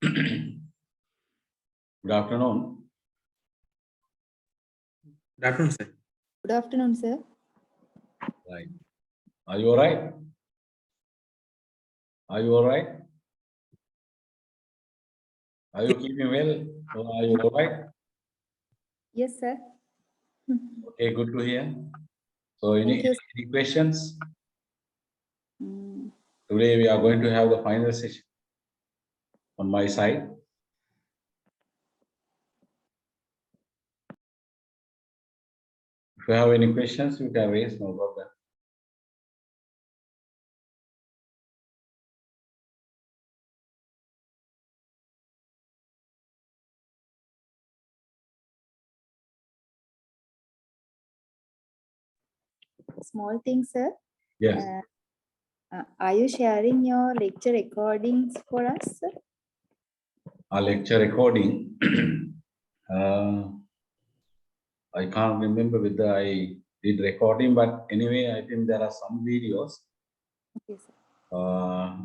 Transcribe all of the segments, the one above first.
Good afternoon. Good afternoon, sir. Good afternoon, sir. Right. Are you all right? Are you all right? Are you keeping well? Are you all right? Yes, sir. Okay, good to hear. So, any questions? Today we are going to have the final session on my side. If you have any questions, you can raise, no problem. Small thing, sir. Yes. Are you sharing your lecture recordings for us, sir? A lecture recording. I can't remember whether I did recording, but anyway, I think there are some videos. Okay, sir.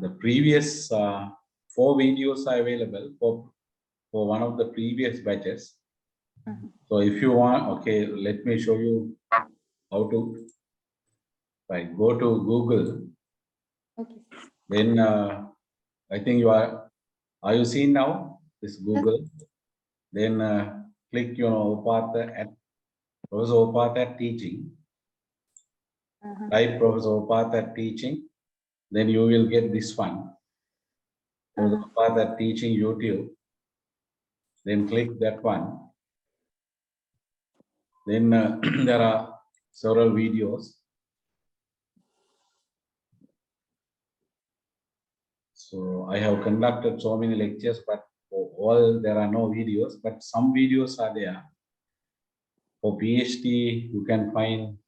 The previous 4 videos are available for one of the previous batches. So if you want, okay, let me show you how to. Right, go to Google. Okay. Then I think are you seeing now this Google? Then click Opatha at Professor Opatha teaching. Type Professor Opatha teaching. Then you will get this one. Professor Opatha teaching YouTube. Then click that one. Then there are several videos. So I have conducted so many lectures, but for all there are no videos, but some videos are there. For PhD, you can find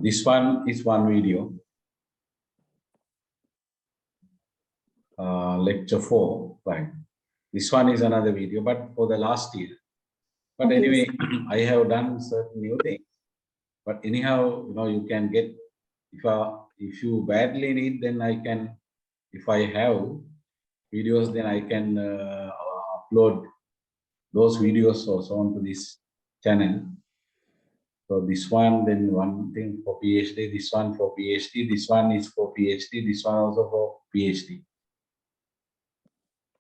this one is one video. Lecture 4, right? This one is another video, but for the last year. But Okay, anyway, I have done certain new things. But anyhow, you can get, if you badly need, then I can, if I have videos, then I can upload those videos also onto this channel. So this one, then one thing for PhD, this one for PhD, this one is for PhD, this one also for PhD.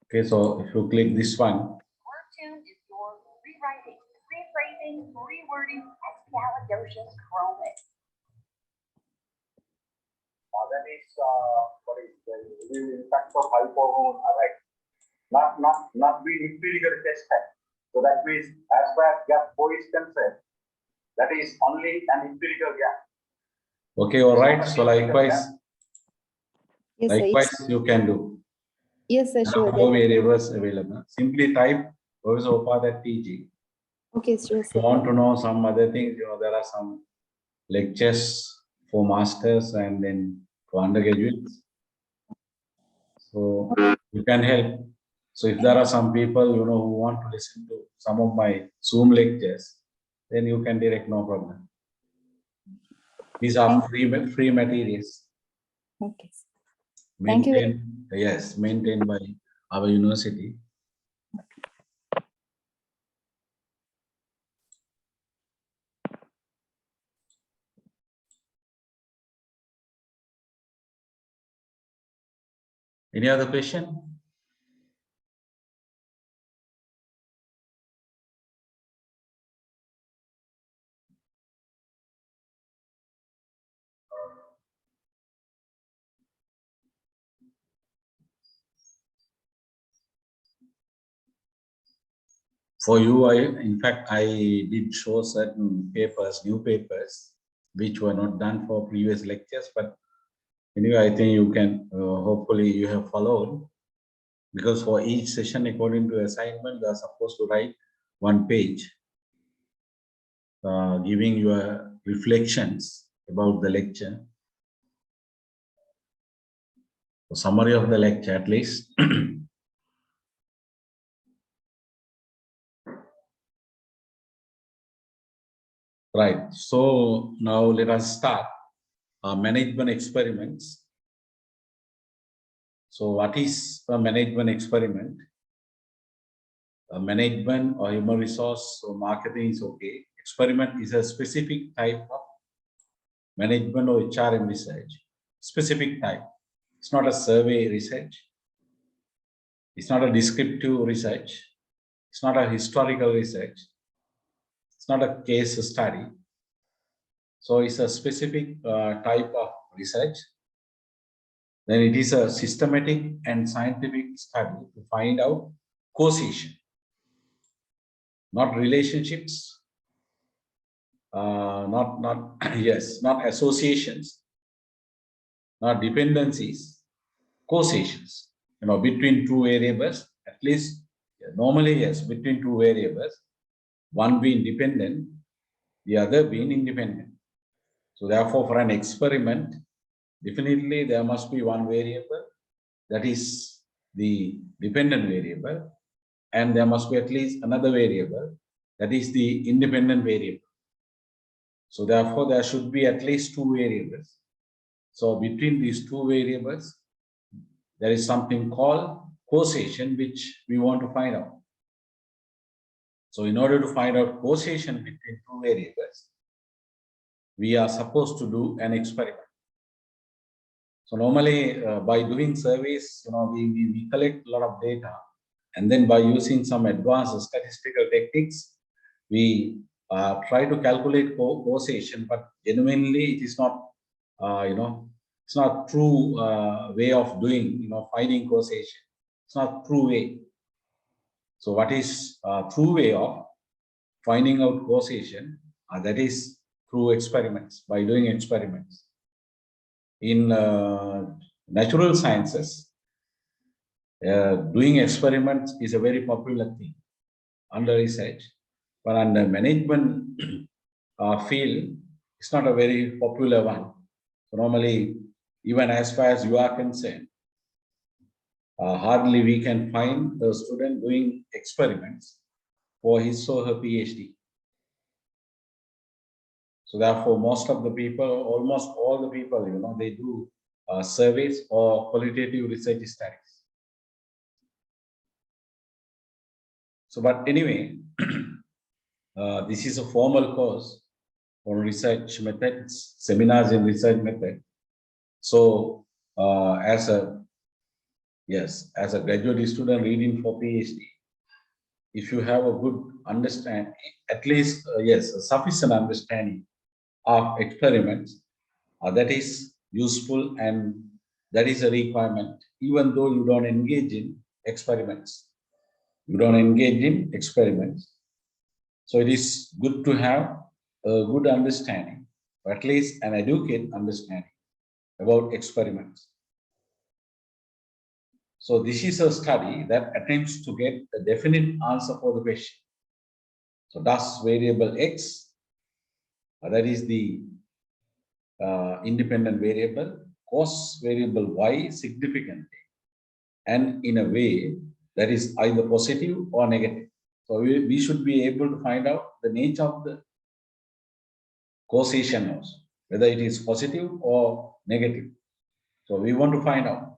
Okay, so if you click this one. Wordtune is your rewriting, rephrasing, rewording, expialidocious chromate. That is what is the impact of hypohormone arrest, not being empirically tested. So that means as far as gap 4 is concerned, that is only an empirical gap. Okay, all right. So likewise, Yes, sir, you can do. Yes, sir, sure. 4 variables available. Simply type Professor Opatha teaching. Okay, sure, If you sir. want to know some other things, there are some lectures for masters and then for undergraduates. So you can help. So if there are some people, who want to listen to some of my Zoom lectures, then you can direct, no problem. These are free materials. Okay. Thank you. Yes, maintained by our university. Any other question? For you, in fact, I did show certain papers, new papers, which were not done for previous lectures, but anyway, I think you can, hopefully you have followed, because for each session, according to assignment, you are supposed to write 1 page, giving your reflections about the lecture. summary of the lecture at least. Right. So now let us start management experiments. So what is a management experiment? Management or human resource or marketing is okay. Experiment is a specific type of management or HRM research. Specific type. It's not a survey research. It's not a descriptive research. It's not a historical research. It's not a case study. So it's a specific type of research. Then it is a systematic and scientific study to find out causation, not relationships, not yes, not associations, not dependencies, causations. Between two variables, at least normally yes, between two variables, one being dependent, the other being independent. So therefore, for an experiment, definitely there must be one variable that is the dependent variable, and there must be at least another variable that is the independent variable. So therefore, there should be at least two variables. So between these two variables, there is something called causation, which we want to find out. So in order to find out causation between two variables, we are supposed to do an experiment. So normally by doing surveys, we collect a lot of data, and then by using some advanced statistical techniques, we try to calculate causation, but genuinely it is not, it's not true way of doing, finding causation. It's not true way. So what is true way of finding out causation? That is through experiments, by doing experiments. In natural sciences, doing experiments is a very popular thing under research, but under management field, it's not a very popular one. So normally, even as far as you are concerned, hardly we can find a student doing experiments for his or her PhD. So therefore, most of the people, almost all the people, they do surveys or qualitative research studies. So, but anyway, this is a formal course on research methods, seminars in research method. So, as a graduate student reading for PhD, if you have a good understanding, at least a sufficient understanding of experiments, that is useful, and that is a requirement, even though you don't engage in experiments. You don't engage in experiments. So it is good to have a good understanding, or at least an educated understanding about experiments. So this is a study that attempts to get a definite answer for the question. So does variable X, that is the independent variable, cause variable Y significantly and in a way that is either positive or negative. So we should be able to find out the nature of the causation also, whether it is positive or negative. So we want to find out.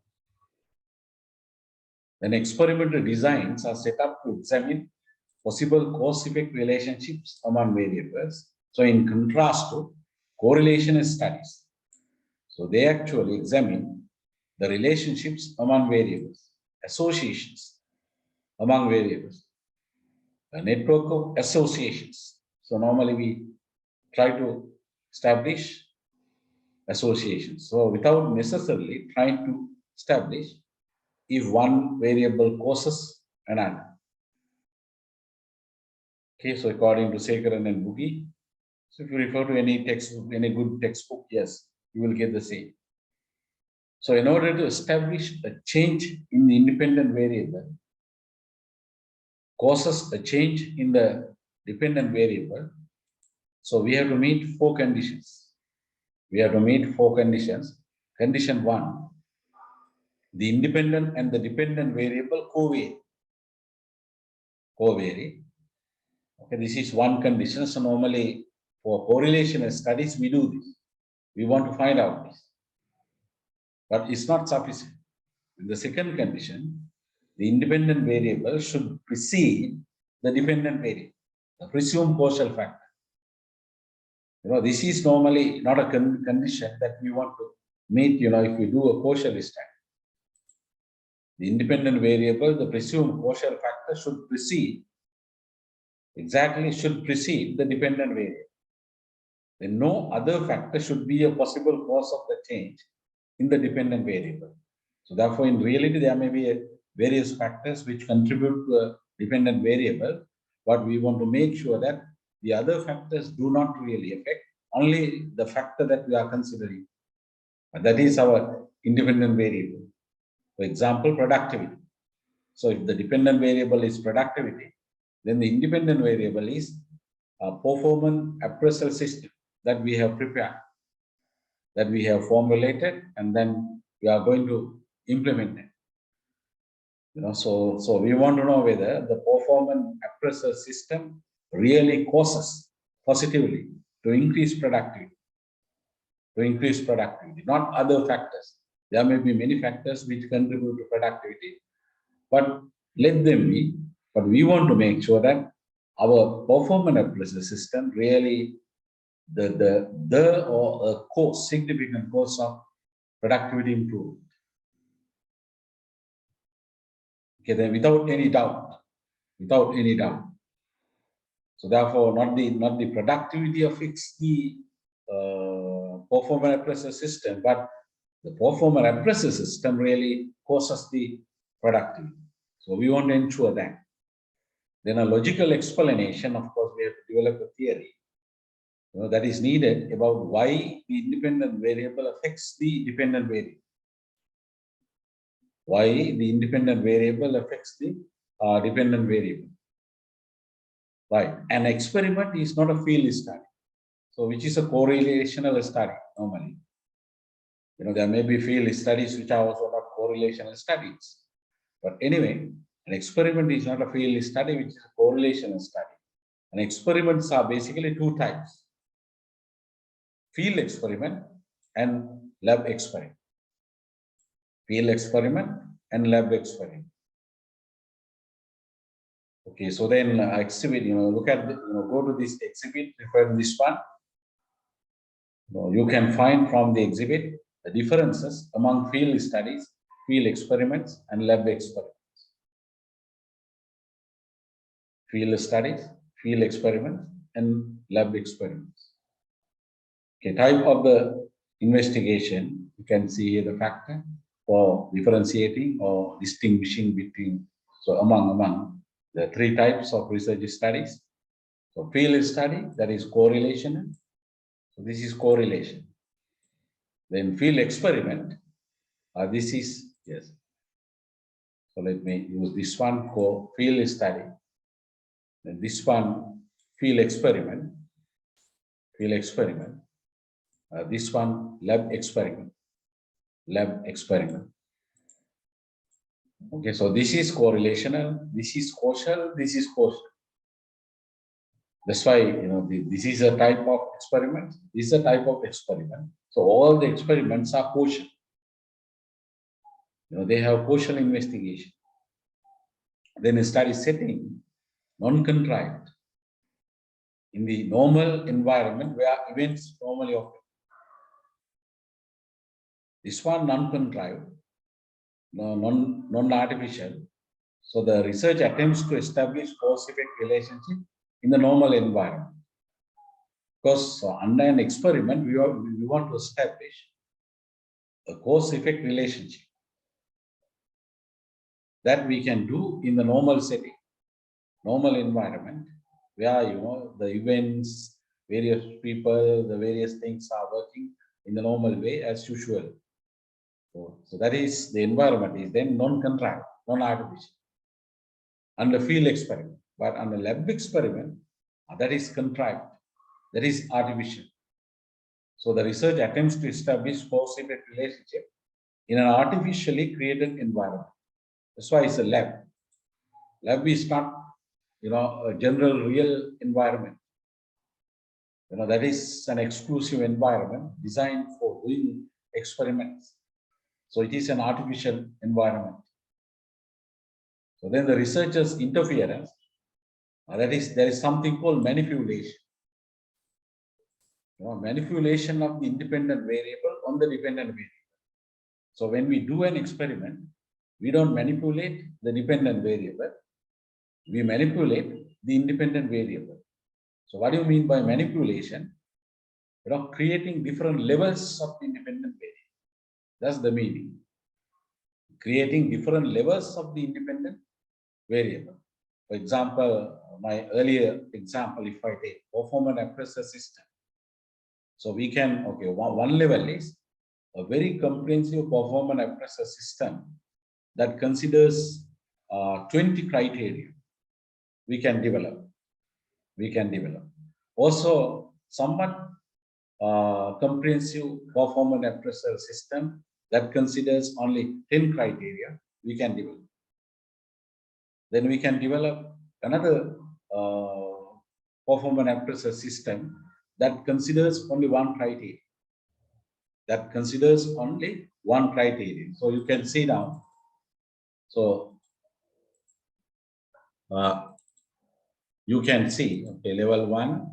Then experimental designs are set up to examine possible cause-effect relationships among variables. So in contrast to correlation studies. So they actually examine the relationships among variables, associations among variables, a network of associations. So normally we try to establish associations. So without necessarily trying to establish if one variable causes another. Okay, so according to Sekaran and Boogie, so if you refer to any textbook, any good textbook, yes, you will get the same. So in order to establish a change in the independent variable causes a change in the dependent variable, so we have to meet four conditions. We have to meet four conditions. Condition one, The independent and the dependent variable co-vary. Okay, this is one condition. So normally for correlational studies, we do this. We want to find out this. But it's not sufficient. In the second condition, the independent variable should precede the dependent variable, the presumed causal factor. This is normally not a condition that we want to meet, if we do a causal study. The independent variable, the presumed causal factor should precede the dependent variable. Then no other factor should be a possible cause of the change in the dependent variable. So therefore, in reality, there may be various factors which contribute to a dependent variable, but we want to make sure that the other factors do not really affect only the factor that we are considering. And that is our independent variable. For example, productivity. So if the dependent variable is productivity, then the independent variable is a performance appraisal system that we have prepared, that we have formulated, and then we are going to implement it. So we want to know whether the performance appraisal system really causes positively to increase productivity, not other factors. There may be many factors which contribute to productivity, but let them be. But we want to make sure that our performance appraisal system really significant cause of productivity improvement. Okay, then without any doubt. So therefore, not the productivity affects the performance appraisal system, but the performance appraisal system really causes the productivity. So we want to ensure that. Then a logical explanation, of course, we have to develop a theory that is needed about why the independent variable affects the dependent variable. Why the independent variable affects the dependent variable. Right. An experiment is not a field study. So which is a correlational study normally. There may be field studies which are also not correlational studies. But anyway, an experiment is not a field study, which is a correlational study. And experiments are basically two types: field experiment and lab experiment. Field experiment and lab experiment. Okay, so then exhibit, look at, go to this exhibit, refer to this one. You can find from the exhibit the differences among field studies, field experiments, and lab experiments. Field studies, field experiments, and lab experiments. Okay, type of the investigation, you can see here the factor for differentiating or distinguishing between, so among the three types of research studies. So field study, that is correlation. So this is correlation. Then field experiment, this is, yes. So let me use this one for field study. Then this one, field experiment. This one, lab experiment. Okay, so this is correlational, this is causal, this is causal. That's why, this is a type of experiment, this is a type of experiment. So all the experiments are causal. They have causal investigation. Then a study setting, non-contrived, in the normal environment where events normally occur. This one non-contrived, non-artificial. So the research attempts to establish cause-effect relationship in the normal environment. Because under an experiment, we want to establish a cause-effect relationship that we can do in the normal setting, normal environment, where the events, various people, the various things are working in the normal way as usual. So that is the environment is then non-contrived, non-artificial. Under field experiment, but under lab experiment, that is contrived, that is artificial. So the research attempts to establish cause-effect relationship in an artificially created environment. That's why it's a lab. Lab is not, a general real environment. That is an exclusive environment designed for doing experiments. So it is an artificial environment. So then the researchers' interference, there is something called manipulation. Manipulation of the independent variable on the dependent variable. So when we do an experiment, we don't manipulate the dependent variable, we manipulate the independent variable. So what do you mean by manipulation? Creating different levels of independent variable. That's the meaning. Creating different levels of the independent variable. For example, my earlier example, if I take performance appraisal system. So we can, one level is a very comprehensive performance appraisal system that considers 20 criteria we can develop. Also, somewhat comprehensive performance appraisal system that considers only 10 criteria we can develop. Then we can develop another performance appraisal system that considers only one criteria. So you can see now. So you can see, level 1.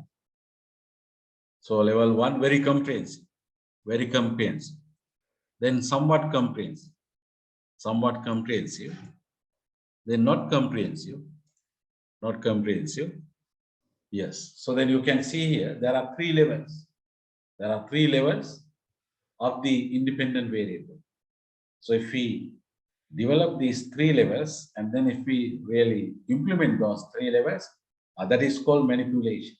So level 1, very comprehensive. Then somewhat comprehensive. Then not comprehensive. Yes. So then you can see here, there are 3 levels. Of the independent variable. So if we develop these 3 levels, and then if we really implement those 3 levels, that is called manipulation.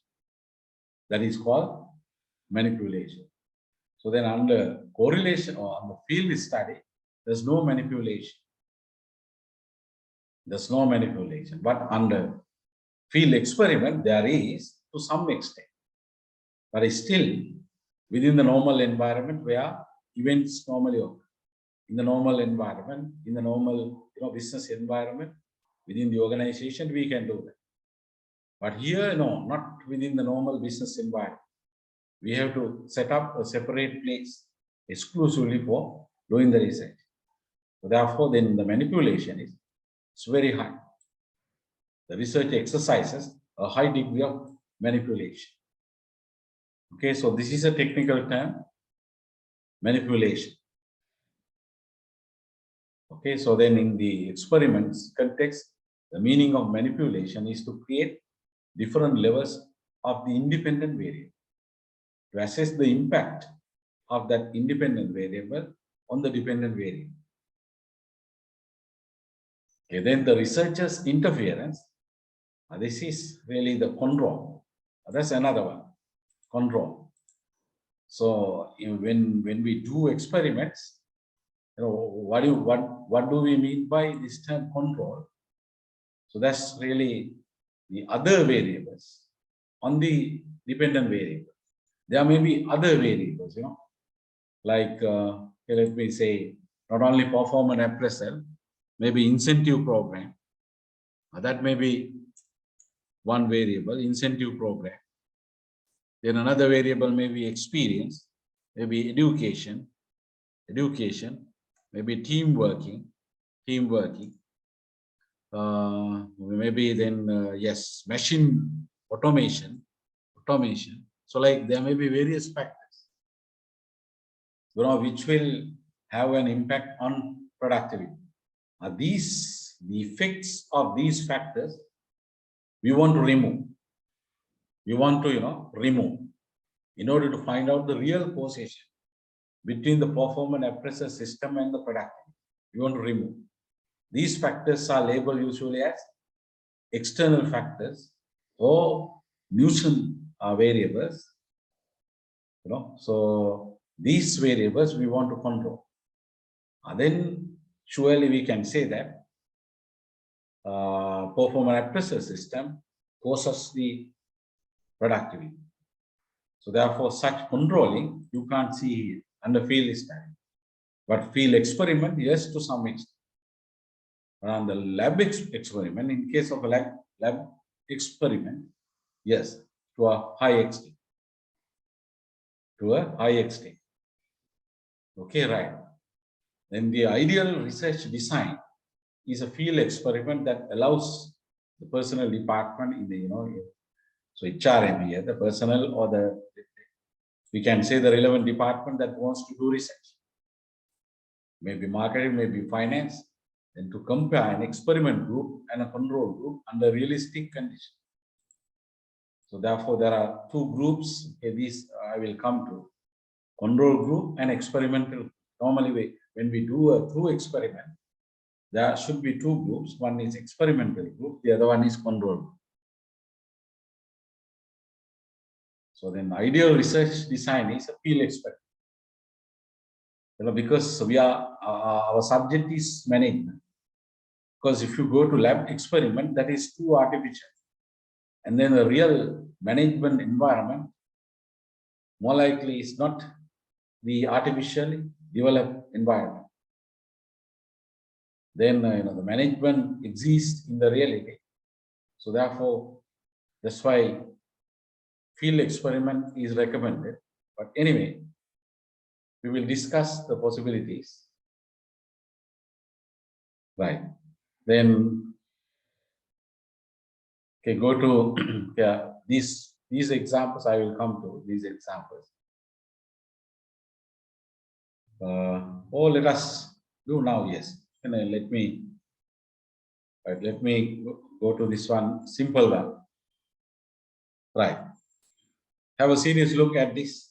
So then under correlation or on the field study, there's no manipulation. But under field experiment, there is to some extent. But it's still within the normal environment where events normally occur. In the normal environment, in the normal business environment, within the organization, we can do that. But here, no, not within the normal business environment. We have to set up a separate place exclusively for doing the research. So therefore, then the manipulation is very high. The research exercises a high degree of manipulation. Okay, so this is a technical term, manipulation. Okay, so then in the experiments context, the meaning of manipulation is to create different levels of the independent variable to assess the impact of that independent variable on the dependent variable. Okay, then the researcher's interference, this is really the control. That's another one, control. So when we do experiments, what do we mean by this term control? So that's really the other variables on the dependent variable. There may be other variables, like let me say, not only performance appraisal, maybe incentive program. That may be one variable, incentive program. Then another variable may be experience, maybe education, maybe team working. Maybe then, yes, machine automation. So like there may be various factors, which will have an impact on productivity. The effects of these factors, we want to remove. Remove in order to find out the real causation between the performance appraisal system and the productivity. We want to remove. These factors are labeled usually as external factors or nuisance variables. So these variables we want to control. Then surely we can say that performance appraisal system causes the productivity. So therefore, such controlling you can't see here under field study. But field experiment, yes, to some extent. But on the lab experiment, in case of a lab experiment, yes, to a high extent. To a high extent. Okay, right. Then the ideal research design is a field experiment that allows the personnel department in the, so HRM here, the personnel or we can say the relevant department that wants to do research. Maybe marketing, maybe finance, and to compare an experiment group and a control group under realistic conditions. So therefore, there are two groups. Okay, these I will come to. Control group and experimental. Normally, when we do a true experiment, there should be two groups. One is experimental group, the other one is control group. So then ideal research design is a field experiment. Because we are, our subject is management. Because if you go to lab experiment, that is too artificial. And then the real management environment, more likely is not the artificially developed environment. Then the management exists in the reality. So therefore, that's why field experiment is recommended. But anyway, we will discuss the possibilities. Right. Then, okay, go to yeah, these examples. I will come to these examples. Or let us do now. Yes. Let me go to this one, simple one. Right. Have a serious look at this.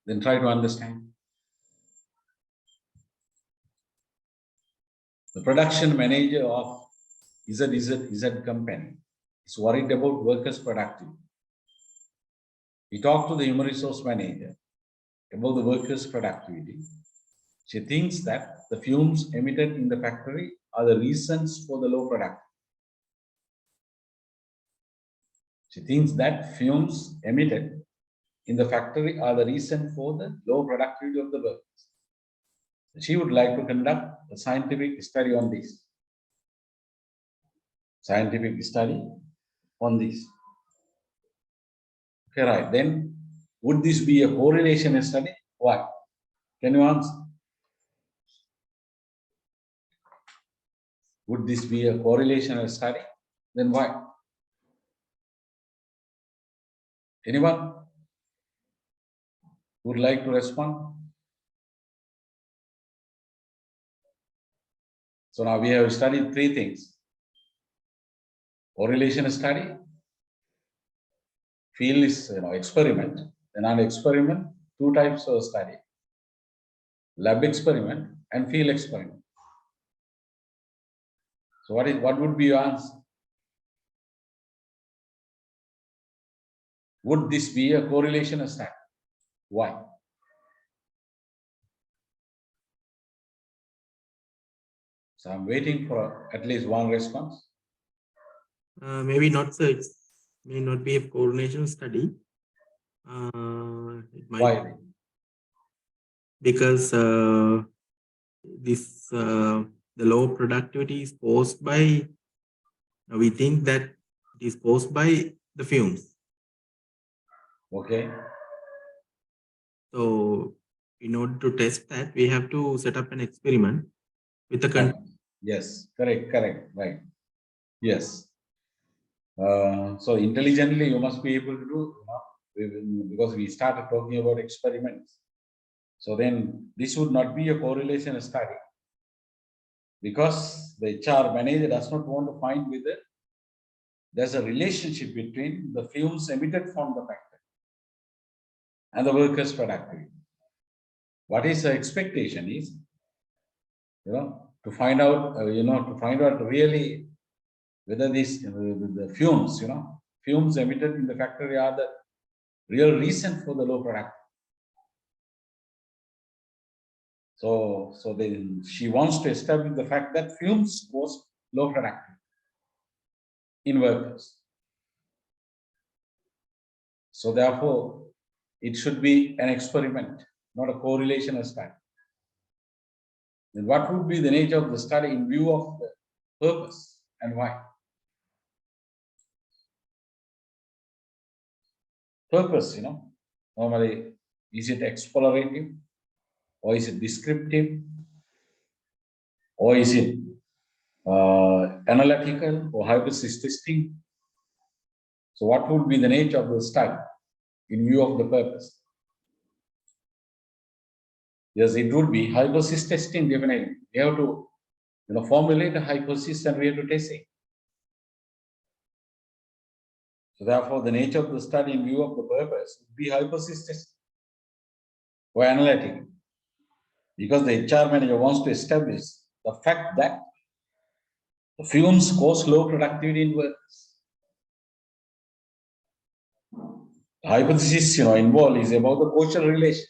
Then try to understand. The production manager of ZZ company is worried about workers' productivity. He talked to the human resource manager about the workers' productivity. She thinks that the fumes emitted in the factory are the reasons for the low productivity. She thinks that fumes emitted in the factory are the reason for the low productivity of the workers. She would like to conduct a scientific study on this. Scientific study on this. Okay, right. Then, would this be a correlation study? Why? Can you answer? Would this be a correlation study? Then why? Anyone would like to respond? So now we have studied three things. Correlation study, field is experiment, then on experiment, two types of study. Lab experiment and field experiment. So what would be your answer? Would this be a correlation study? Why? So I'm waiting for at least one response. Maybe not, sir. It may not be a correlation study. It might. Why? Because this the low productivity is caused by. We think that it is caused by the fumes. Okay. So, in order to test that, we have to set up an experiment with the control. Yes, correct, right. Yes. So intelligently, you must be able to do, because we started talking about experiments. So then this would not be a correlation study, because the HR manager does not want to find whether there's a relationship between the fumes emitted from the factory and the workers' productivity. What is the expectation is, to find out, really whether these the fumes, fumes emitted in the factory are the real reason for the low productivity. So then she wants to establish the fact that fumes cause low productivity in workers. So therefore, it should be an experiment, not a correlation study. Then what would be the nature of the study in view of the purpose and why? Purpose, normally, is it explorative or is it descriptive or is it analytical or hypothesis testing? So what would be the nature of the study in view of the purpose? Yes, it would be hypothesis testing, definitely. We have to formulate a hypothesis and we have to test it. So therefore, the nature of the study in view of the purpose would be hypothesis testing or analytical. Because the HR manager wants to establish the fact that the fumes cause low productivity in workers. The hypothesis involved is about the causal relationship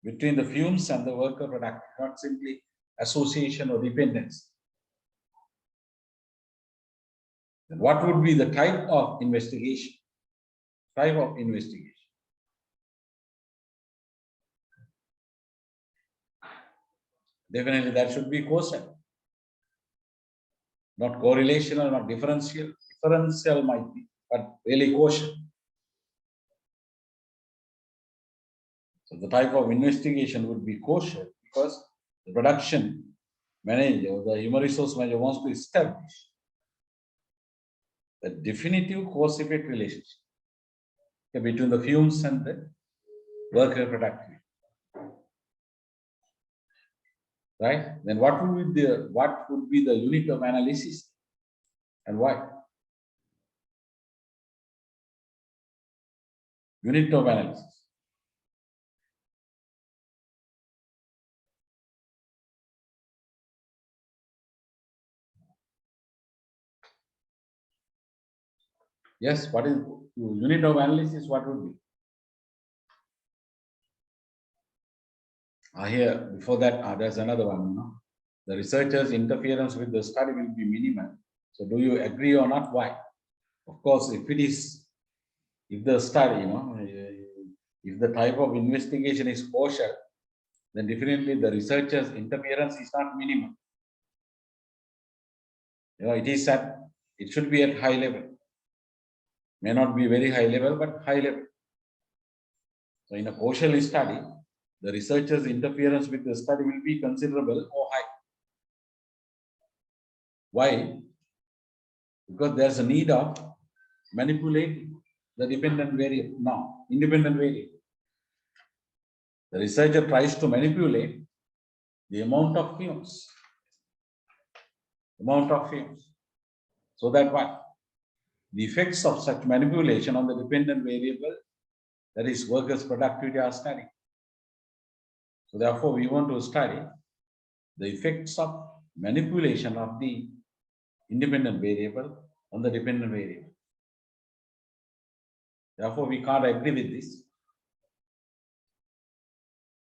between the fumes and the worker productivity, not simply association or dependence. Then what would be the type of investigation? Type of investigation. Definitely that should be causal. Not correlational, not differential. Differential might be, but really causal. So the type of investigation would be causal because the production manager or the human resource manager wants to establish the definitive cause-effect relationship between the fumes and the worker productivity. Right? Then what would be the unit of analysis and why? Unit of analysis. Yes, what is unit of analysis? What would be? Here, before that, there's another one. The researcher's interference with the study will be minimal. So do you agree or not? Why? Of course, if the study, if the type of investigation is causal, then definitely the researcher's interference is not minimal. It should be at high level. May not be very high level, but high level. So in a causal study, the researcher's interference with the study will be considerable or high. Why? Because there's a need of manipulating the dependent variable, independent variable. The researcher tries to manipulate the amount of fumes. So that what? The effects of such manipulation on the dependent variable, that is workers' productivity, are studied. So therefore, we want to study the effects of manipulation of the independent variable on the dependent variable. Therefore, we can't agree with this.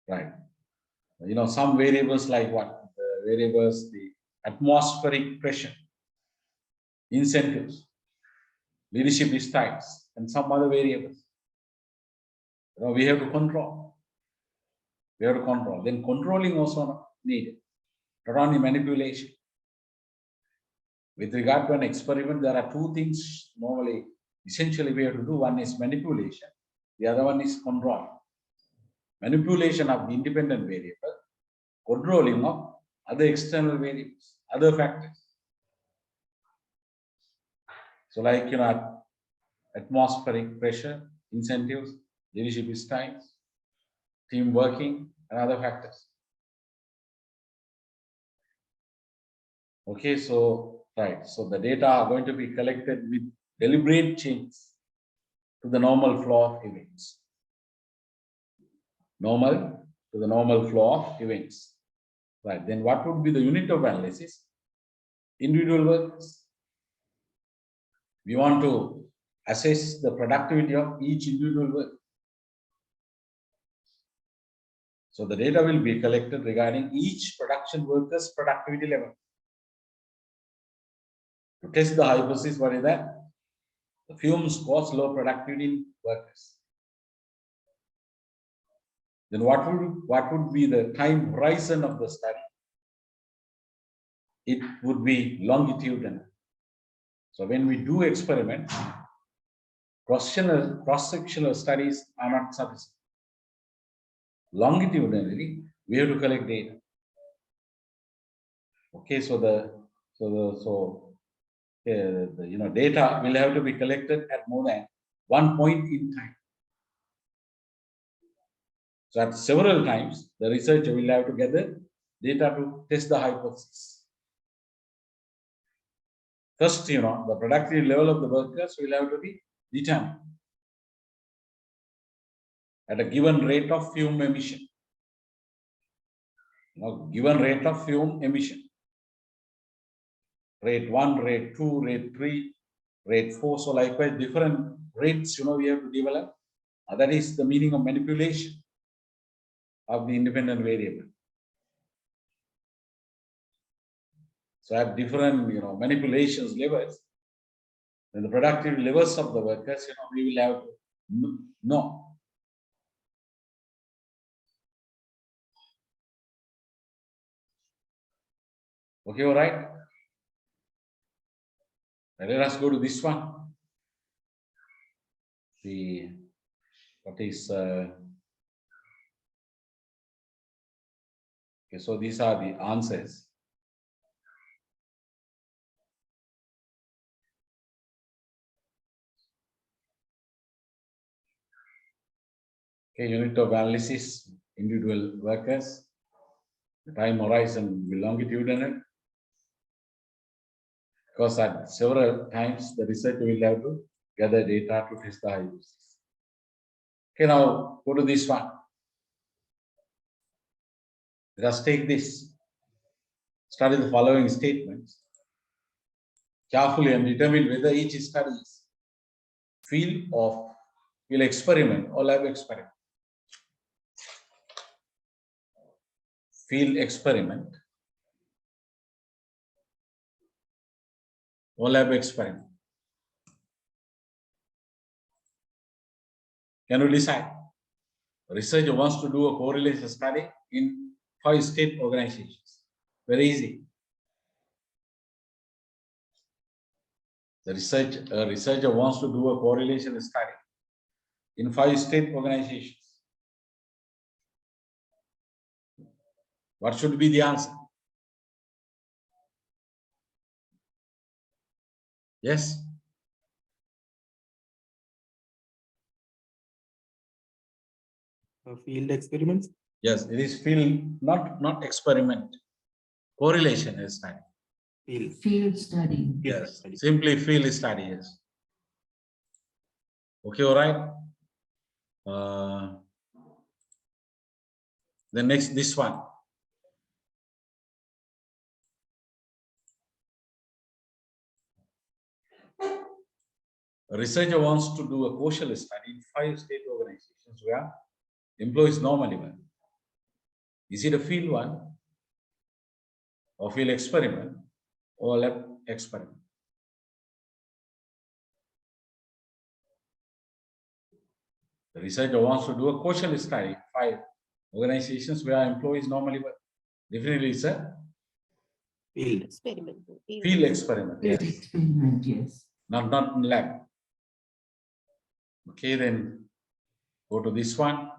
Right. Some variables like what? The variables, the atmospheric pressure, incentives, leadership styles, and some other variables. We have to control. Then controlling also needed, not only manipulation. With regard to an experiment, there are two things normally, essentially we have to do. One is manipulation, the other one is control. Manipulation of the independent variable, controlling of other external variables, other factors. So like, atmospheric pressure, incentives, leadership styles, team working, and other factors. Okay, so, right. So the data are going to be collected with deliberate changes to the normal flow of events. Normal flow of events. Right. Then what would be the unit of analysis? Individual workers. We want to assess the productivity of each individual worker. So the data will be collected regarding each production worker's productivity level. To test the hypothesis, what is that? The fumes cause low productivity in workers. then what would be the time horizon of the study? It would be longitudinal. So when we do experiments, cross-sectional studies are not sufficient. Longitudinally, we have to collect data. Okay, so the data will have to be collected at more than one point in time. So at several times, the researcher will have to gather data to test the hypothesis. First, the productivity level of the workers will have to be determined at a given rate of fume emission. Given rate of fume emission. Rate 1, rate 2, rate 3, rate 4. So likewise, different rates, we have to develop. That is the meaning of manipulation of the independent variable. So at different, manipulations levels, then the productive levels of the workers, we will have to know. Okay, all right. Let us go to this one. Okay, so these are the answers. Okay, unit of analysis, individual workers. The time horizon will be longitudinal, because at several times the researcher will have to gather data to test the hypothesis. Okay, now go to this one. Let us take this. Study the following statements carefully and determine whether each study is field experiment or lab experiment. Field experiment or lab experiment. Can you decide? A researcher wants to do a correlation study in 5 state organizations. Very easy. A researcher wants to do a correlation study in 5 state organizations. What should be the answer? Yes? Field experiments? Yes, it is field, not experiment. Correlation is study. Field study. Yes, simply field study, yes. Okay, all right. The next, this one. A researcher wants to do a quotient study in 5 state organizations where employees normally work. Is it a field one, or field experiment, or lab experiment? The researcher wants to do a quotient study, 5 organizations where employees normally work. Definitely it's a Field Experiment. field experiment, Field yes. experiment, yes. Not in lab. Okay, then go to this one.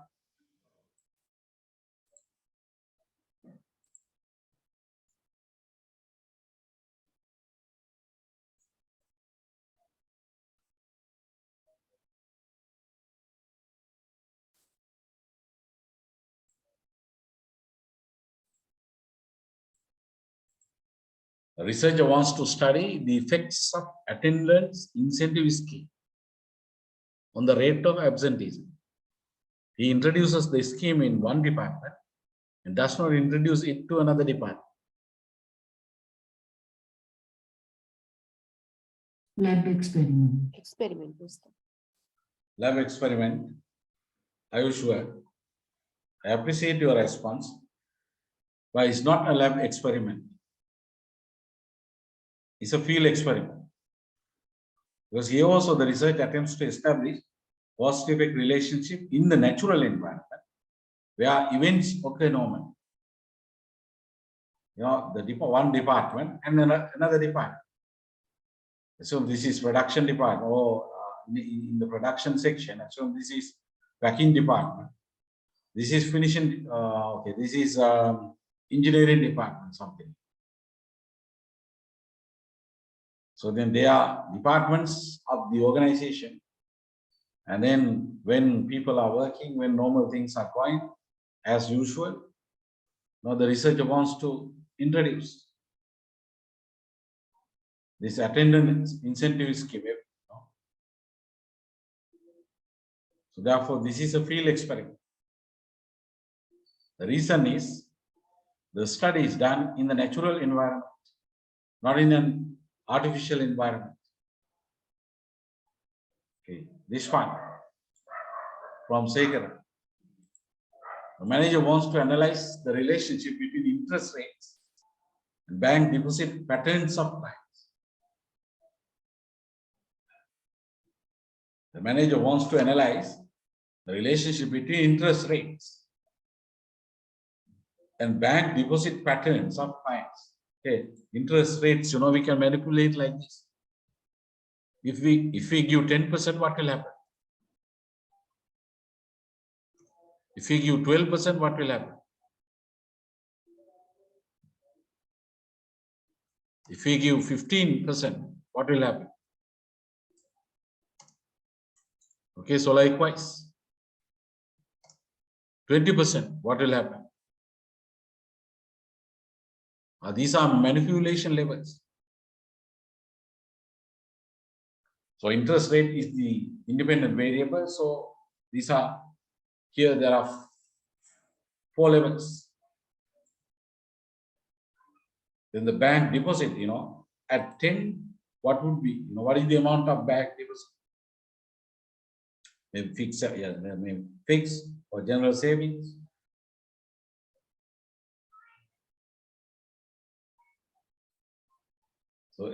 The researcher wants to study the effects of attendance incentive scheme on the rate of absenteeism. He introduces the scheme in one department and does not introduce it to another department. Lab experiment. Experiment. Lab experiment. Are you sure? I appreciate your response, but it's not a lab experiment. It's a field experiment. Because here also the research attempts to establish cause-effect relationship in the natural environment where events occur normally. You know, one department and another department. So this is production department, or in the production section. So this is packing department. This is finishing. Okay, this is engineering department, something. So then they are departments of the organization. And then when people are working, when normal things are going as usual, now the researcher wants to introduce this attendance incentive scheme. You know. So therefore, this is a field experiment. The reason is the study is done in the natural environment, not in an artificial environment. Okay, this one from Sekara. The manager wants to analyze the relationship between interest rates and bank deposit patterns of clients. The manager wants to analyze the relationship between interest rates and bank deposit patterns of clients. Okay, interest rates, you know, we can manipulate like this. If we give 10%, what will happen? If we give 12%, what will happen? If we give 15%, what will happen? Okay, so likewise, 20%, what will happen? These are manipulation levels. So interest rate is the independent variable. So these are, here there are 4 levels. Then the bank deposit, you know, at 10, what would be, you know, what is the amount of bank deposit? Maybe fixed, yeah, maybe fixed or general savings. So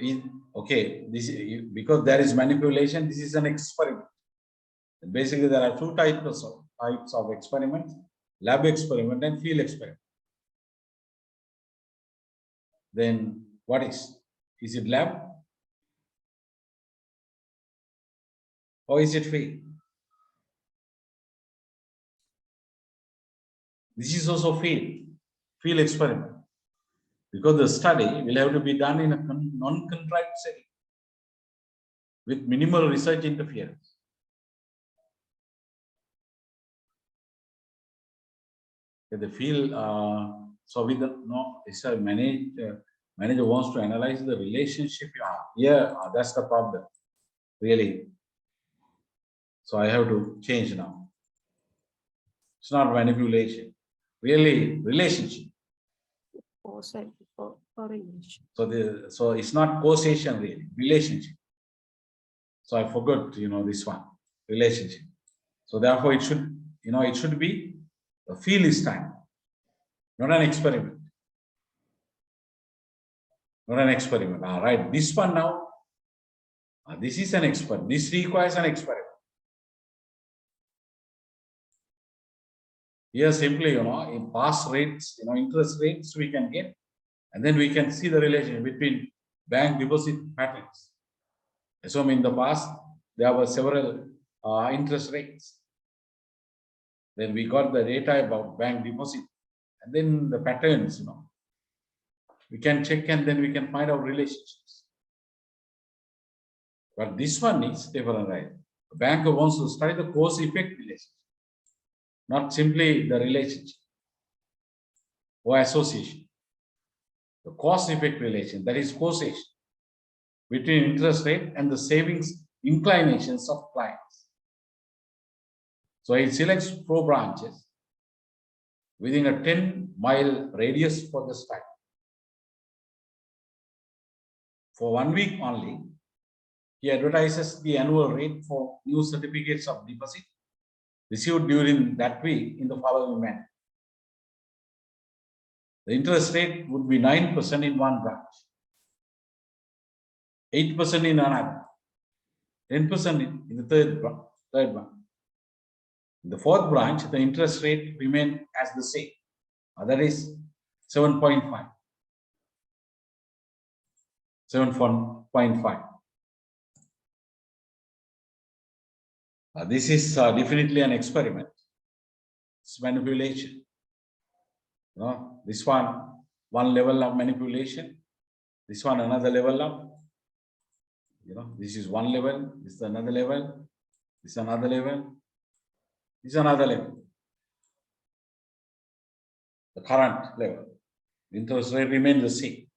okay, this is, because there is manipulation, this is an experiment. And basically, there are 2 types of experiments: lab experiment and field experiment. Then what is it lab or is it field? This is also field experiment, because the study will have to be done in a non-contrived setting with minimal research interference. The field, so with the it's a manager wants to analyze the relationship. Yeah, that's the problem, really. So I have to change now. It's not manipulation, really relationship. So it's not causation, really, relationship. So I forgot, you know, this one, relationship. So therefore it should, you know, it should be a field is time, not an experiment. Not an experiment. All right, this one now, this is an experiment. This requires an experiment. Here simply, you know, in past rates, you know, interest rates we can get, and then we can see the relation between bank deposit patterns. So in the past, there were several interest rates. Then we got the data about bank deposit, and then the patterns, you know, we can check and then we can find out relationships. But this one is different, right? The banker wants to study the cause-effect relationship, not simply the relationship or association. The cause-effect relation, that is causation between interest rate and the savings inclinations of clients. So it selects 4 branches within a 10-mile radius for the study. For 1 week only, he advertises the annual rate for new certificates of deposit received during that week in the following manner. The interest rate would be 9% in one branch, 8% in another, 10% in the third branch. In the fourth branch, the interest rate remained as the same. That is 7.5. 7.5. This is definitely an experiment. It's manipulation. This one level of manipulation. This one another level of. This is one level. This is another level. This is another level. This is another level. The current level. Interest rate remains the same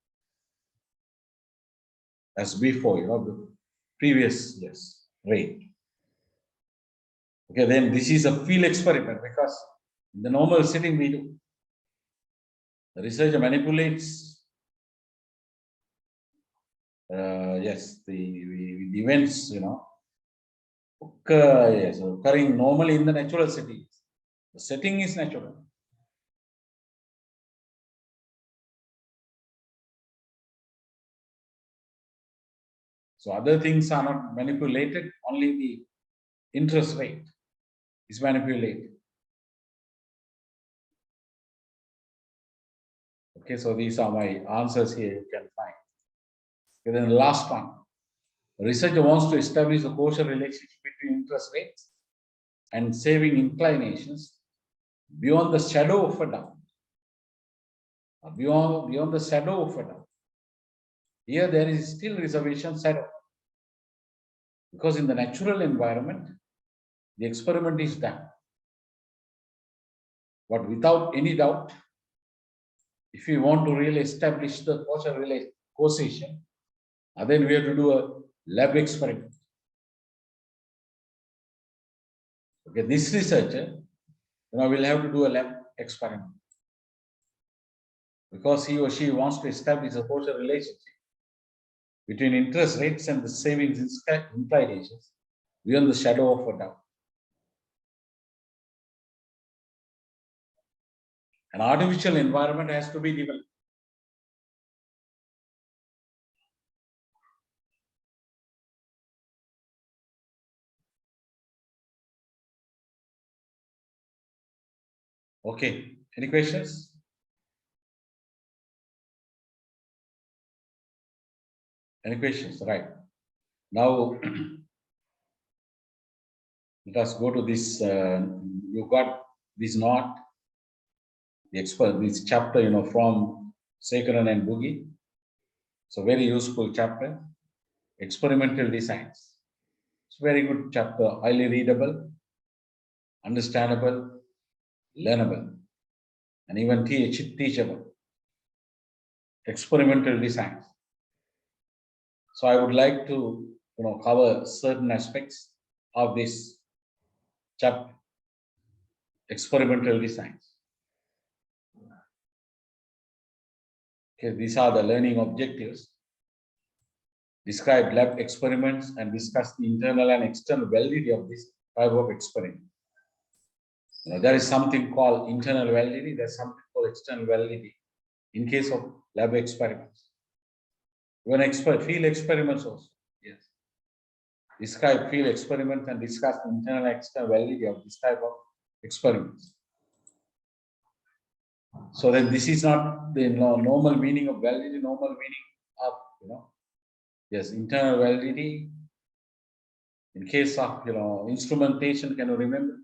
as before. The previous year's rate. Okay, then this is a field experiment because in the normal setting we do. The researcher manipulates, yes, the events, occurring normally in the natural setting. The setting is natural. So other things are not manipulated, only the interest rate is manipulated. Okay, so these are my answers here you can find. Okay, then the last one. The researcher wants to establish a causal relationship between interest rates and saving inclinations beyond the shadow of a doubt. Beyond the shadow of a doubt. Here there is still reservation shadow. Because in the natural environment, the experiment is done. But without any doubt, if we want to really establish the causation, then we have to do a lab experiment. Okay, this researcher will have to do a lab experiment because he or she wants to establish a causal relationship between interest rates and the savings inclinations beyond the shadow of a doubt. An artificial environment has to be developed. Okay, any questions? Any questions? Right. Now, let us go to this. You got this note, this chapter, from Sekaran and Boogie. It's a very useful chapter. Experimental designs. It's a very good chapter, highly readable, understandable, learnable, and even teachable. Experimental designs. So I would like to cover certain aspects of this chapter, experimental designs. Okay, these are the learning objectives. Describe lab experiments and discuss the internal and external validity of this type of experiment. There is something called internal validity, there's something called external validity in case of lab experiments. Even field experiments also, yes. Describe field experiments and discuss the internal and external validity of this type of experiments. So then this is not the normal meaning of validity, normal meaning of, yes, internal validity. In case of, instrumentation, can you remember?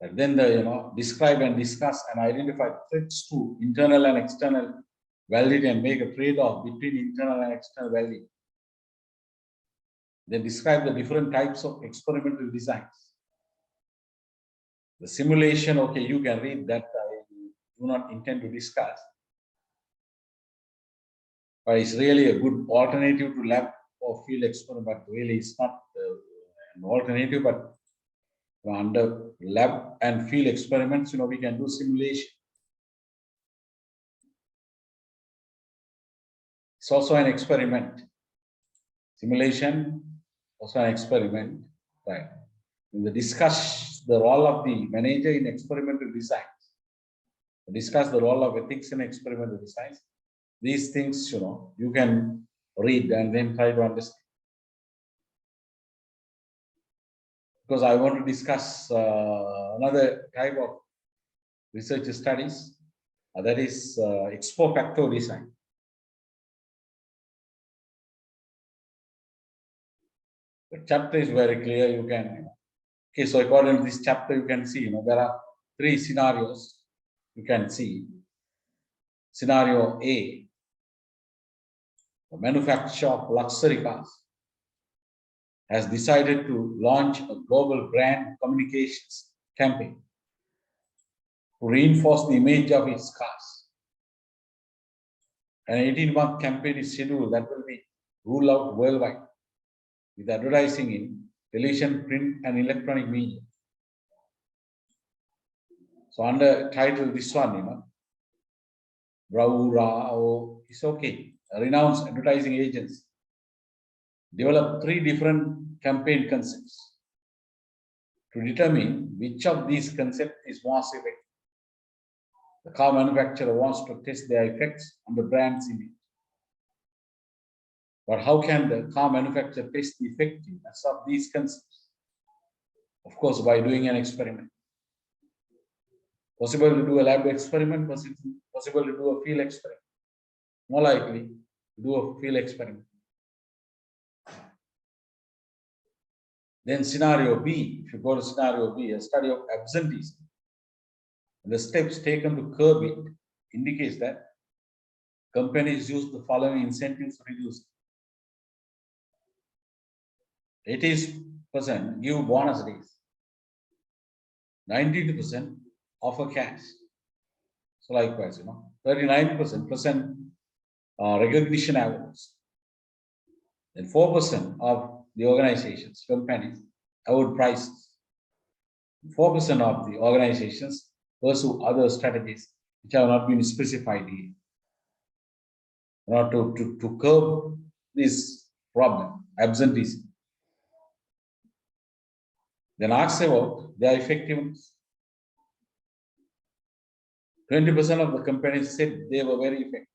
And then describe and discuss and identify threats to internal and external validity and make a trade-off between internal and external validity. Then describe the different types of experimental designs. The simulation, okay, you can read that. I do not intend to discuss. But it's really a good alternative to lab or field experiment. But really, it's not an alternative, but under lab and field experiments, we can do simulation. It's also an experiment. Simulation, also an experiment, right? In the discuss the role of the manager in experimental designs. Discuss the role of ethics in experimental designs. These things, you can read and then try to understand. Because I want to discuss another type of research studies, that is ex post facto design. The chapter is very clear. You can, okay, so according to this chapter, you can see, there are 3 scenarios you can see. Scenario A, the manufacturer of luxury cars has decided to launch a global brand communications campaign to reinforce the image of its cars. An 18-month campaign is scheduled that will be rolled out worldwide with advertising in television, print, and electronic media. So under title this one, Bravura, or it's okay. Renowned advertising agents develop 3 different campaign concepts to determine which of these concepts is most effective. The car manufacturer wants to test their effects on the brand's image. But how can the car manufacturer test the effectiveness of these concepts? Of course, by doing an experiment. Possible to do a lab experiment, possible to do a field experiment. More likely to do a field experiment. Then scenario B, if you go to scenario B, a study of absenteeism. The steps taken to curb it indicates that companies use the following incentives to reduce it. 80% give bonus days. 92% offer cash. So likewise, 39% present recognition awards. Then 4% of the organizations, companies, award prizes. 4% of the organizations pursue other strategies which have not been specified here. To curb this problem, absenteeism. Then ask about their effectiveness. 20% of the companies said they were very effective.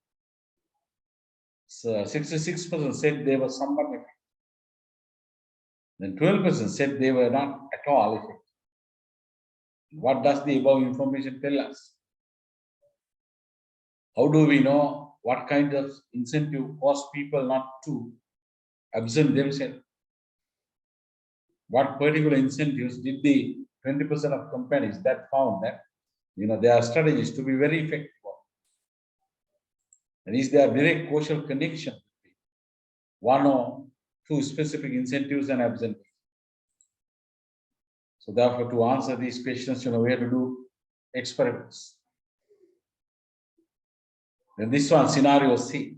So 66% said they were somewhat effective. Then 12% said they were not at all effective. What does the above information tell us? How do we know what kind of incentive cause people not to absent themselves? What particular incentives did the 20% of companies that found that their strategies to be very effective? And is there a direct causal connection between 1 or 2 specific incentives and absenteeism? So therefore, to answer these questions, we have to do experiments. Then this one, scenario C.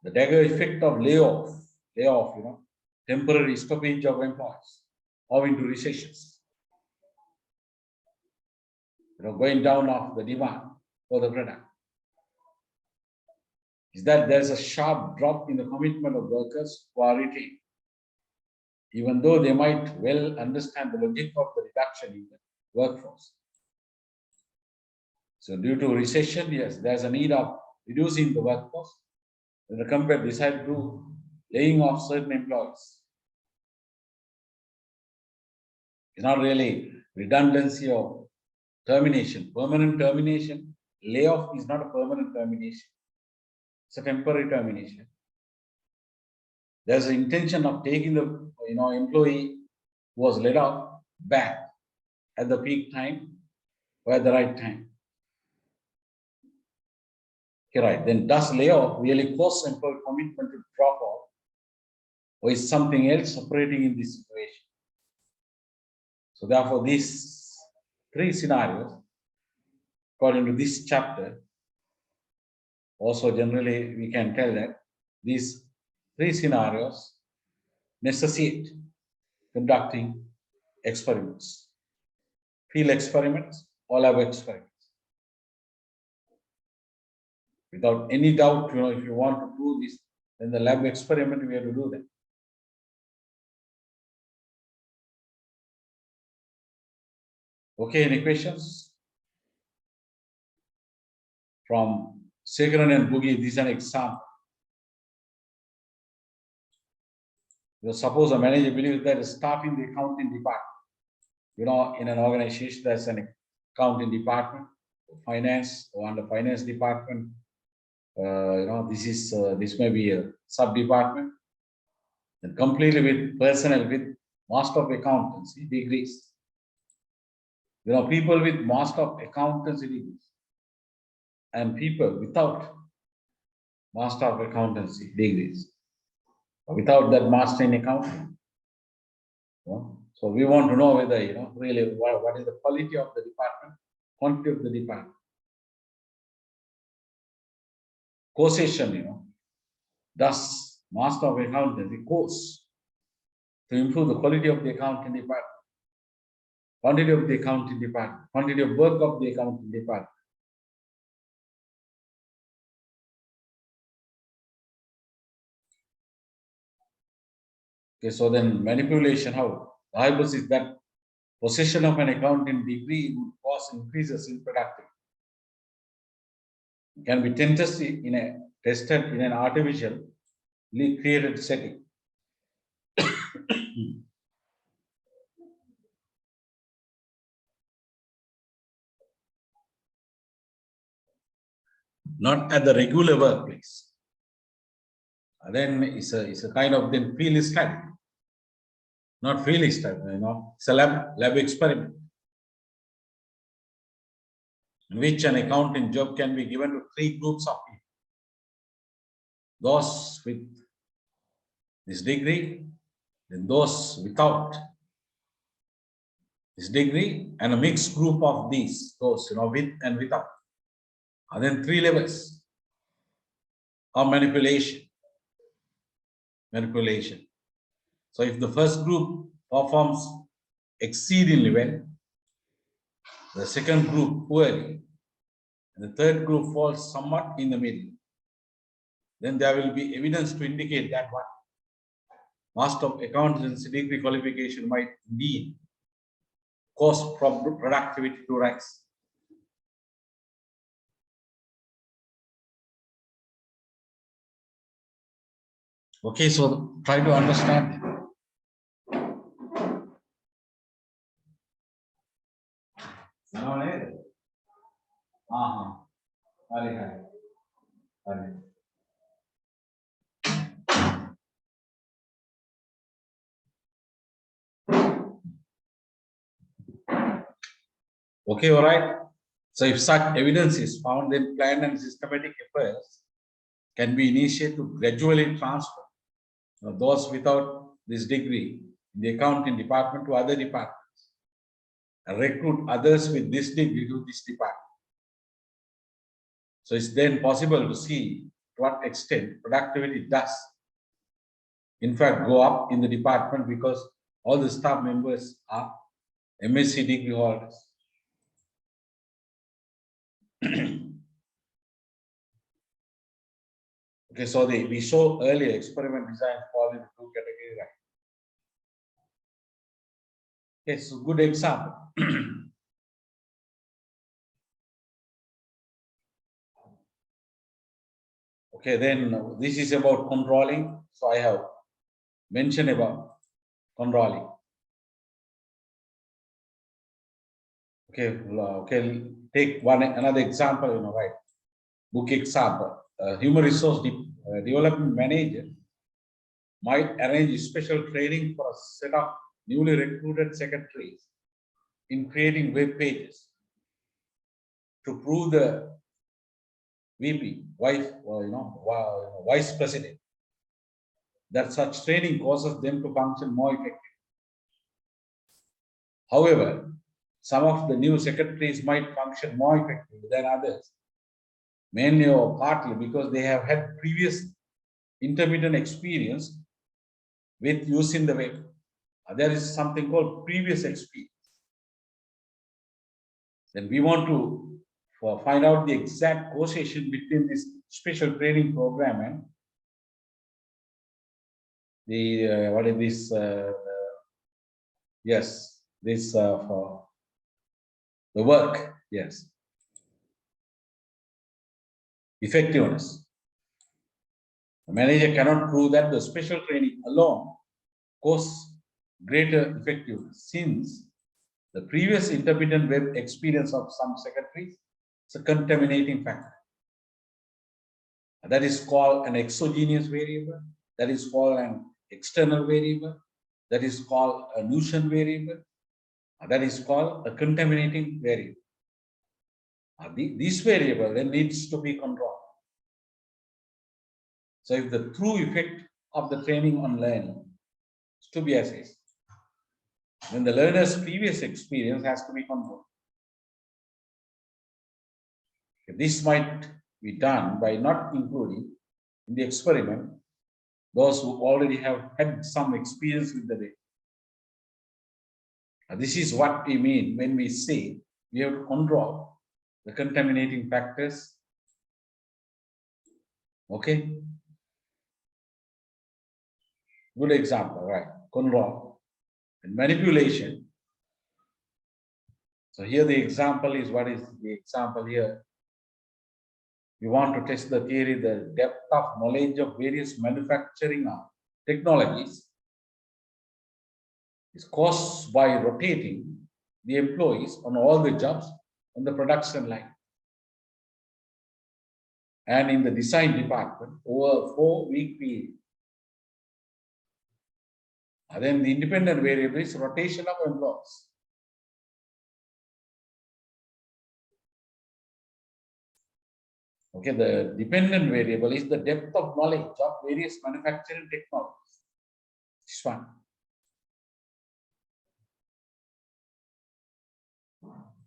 The dagger effect of layoff, temporary stoppage of employees, or into recessions. Going down of the demand for the product. Is that there's a sharp drop in the commitment of workers who are retained, even though they might well understand the logic of the reduction in the workforce. So due to recession, yes, there's a need of reducing the workforce. And the company decided to laying off certain employees. It's not really redundancy or termination. Permanent termination, layoff is not a permanent termination. It's a temporary termination. There's an intention of taking the employee who was laid off back at the peak time or at the right time. Okay, right. Then does layoff really cause employee commitment to drop off, or is something else operating in this situation? So therefore, these 3 scenarios, according to this chapter, also generally we can tell that these 3 scenarios necessitate conducting experiments, field experiments or lab experiments. Without any doubt, if you want to do this, then the lab experiment we have to do that. Okay, any questions? From Sekaran and Boogie, this is an example. Suppose a manager believes that starting the accounting department, in an organization, there's an accounting department, finance, or under finance department, this may be a sub-department, and completely with personnel with Master of Accountancy degrees. People with Master of Accountancy degrees and people without Master of Accountancy degrees, without that Master in Accounting. So we want to know whether, really what is the quality of the department, quantity of the department. Causation, does Master of Accountancy course to improve the quality of the accounting department, quantity of the accounting department, quantity of work of the accounting department. Okay, so then manipulation, how? The hypothesis that possession of an accounting degree would cause increases in productivity. It can be tested in an artificially created setting. Not at the regular workplace. Then it's a kind of then field study. Not field study, it's a lab experiment, in which an accounting job can be given to 3 groups of people. Those with this degree, then those without this degree, and a mixed group of those with and without. And then 3 levels of manipulation. So if the first group performs exceedingly well, the second group poorly, and the third group falls somewhat in the middle, then there will be evidence to indicate that one Master of Accountancy degree qualification might indeed cause productivity to rise. Okay, so try to understand it. Okay, all right. So if such evidence is found, then planned and systematic efforts can be initiated to gradually transfer those without this degree in the accounting department to other departments and recruit others with this degree to this department. So it's then possible to see to what extent productivity does in fact go up in the department because all the staff members are MSc degree holders. Okay, so we saw earlier experiment design fall into 2 categories, right? Okay, so good example. Okay, then this is about controlling. So I have mentioned about controlling. Okay, take another example, right? Book example. Human resource development manager might arrange special training for a set of newly recruited secretaries in creating web pages to prove the VP, vice president, that such training causes them to function more effectively. However, some of the new secretaries might function more effectively than others, mainly or partly because they have had previous intermittent experience with using the web. There is something called previous experience. Then we want to find out the exact causation between this special training program and the what is this? Yes, this for the work. Yes, effectiveness. The manager cannot prove that the special training alone cause greater effectiveness, since the previous intermittent web experience of some secretaries is a contaminating factor. That is called an exogenous variable. That is called an external variable. That is called a nuisance variable. That is called a contaminating variable. This variable then needs to be controlled. So if the true effect of the training on learning is to be assessed, then the learner's previous experience has to be controlled. This might be done by not including in the experiment those who already have had some experience with the data. This is what we mean when we say we have to control the contaminating factors. Okay. Good example, right? Control and manipulation. So here the example is, what is the example here? We want to test the theory, the depth of knowledge of various manufacturing technologies is caused by rotating the employees on all the jobs on the production line and in the design department over a 4-week period. And then the independent variable is rotation of employees. Okay, the dependent variable is the depth of knowledge of various manufacturing technologies. This one.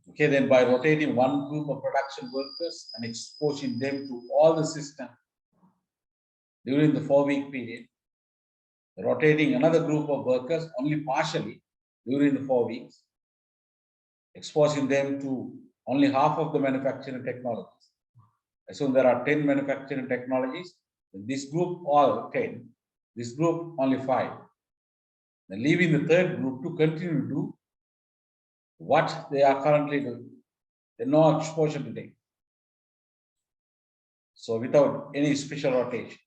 Okay, then by rotating one group of production workers and exposing them to all the system during the 4-week period, rotating another group of workers only partially during the 4 weeks, exposing them to only half of the manufacturing technologies. Assume there are 10 manufacturing technologies, this group all 10, this group only 5. Then leaving the third group to continue to do what they are currently doing. There's no exposure to them. So without any special rotation.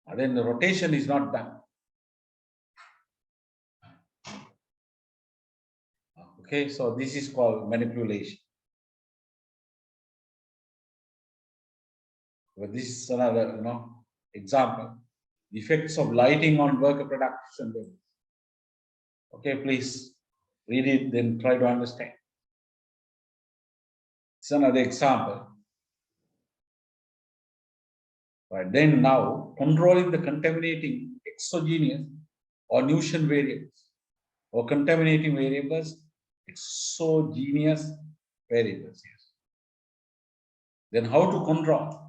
And then the rotation is not done. Okay, so this is called manipulation. But this is another, example. The effects of lighting on worker production levels. Okay, please read it, then try to understand. It's another example. Right, then now controlling the contaminating exogenous or nuisance variables or contaminating variables, exogenous variables. Yes. Then how to control?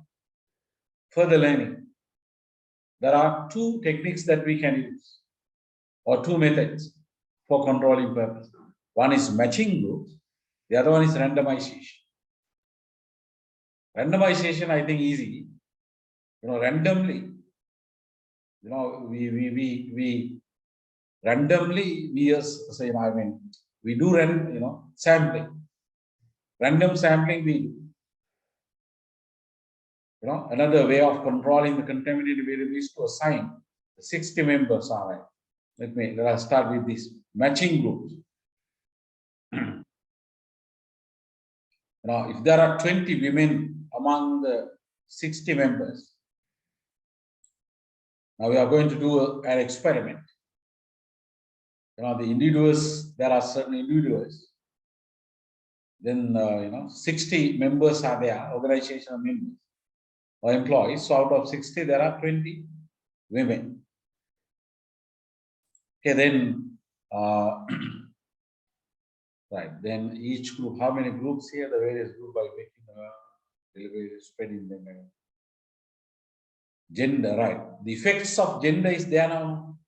Further learning. There are 2 techniques that we can use, or 2 methods for controlling purpose. One is matching groups, the other one is randomization. Randomization, I think, easy. Randomly, we randomly we do sampling. Random sampling we do. Another way of controlling the contaminated variable is to assign the 60 members. All right. Let us start with this matching groups. If there are 20 women among the 60 members, now we are going to do an experiment. The individuals, there are certain individuals. Then 60 members are there, organizational members or employees. So out of 60, there are 20 women. Okay, then right. Then each group, how many groups here? The various group by making spreading them. Gender, right? The effects of gender is there now.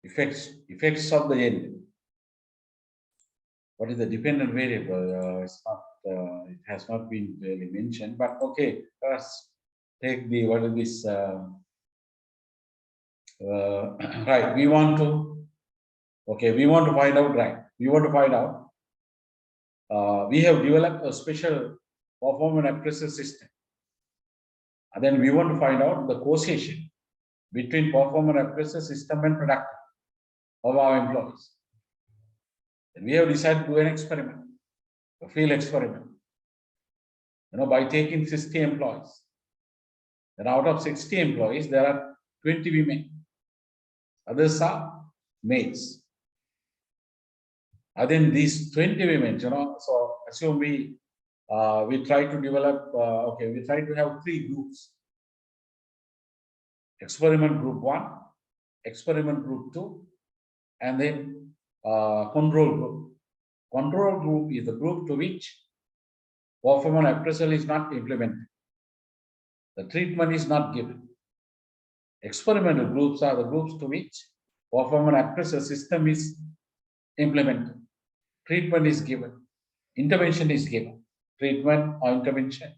Effects of the gender. What is the dependent variable? It's not. It has not been really mentioned. But okay, let's take the what is this? Right. We want to. Okay, we want to find out. Right. We want to find out. We have developed a special performance appraisal system. And then we want to find out the causation between performer, appraiser, system, and productive of our employees. And we have decided to do an experiment, a field experiment, by taking 60 employees. And out of 60 employees, there are 20 women. Others are males. And then these 20 women, so assume we try to develop, we try to have 3 groups. Experiment group 1, experiment group 2, and then control group. Control group is the group to which performance appraisal is not implemented. The treatment is not given. Experimental groups are the groups to which performance appraisal system is implemented. Treatment is given. Intervention is given. Treatment or intervention.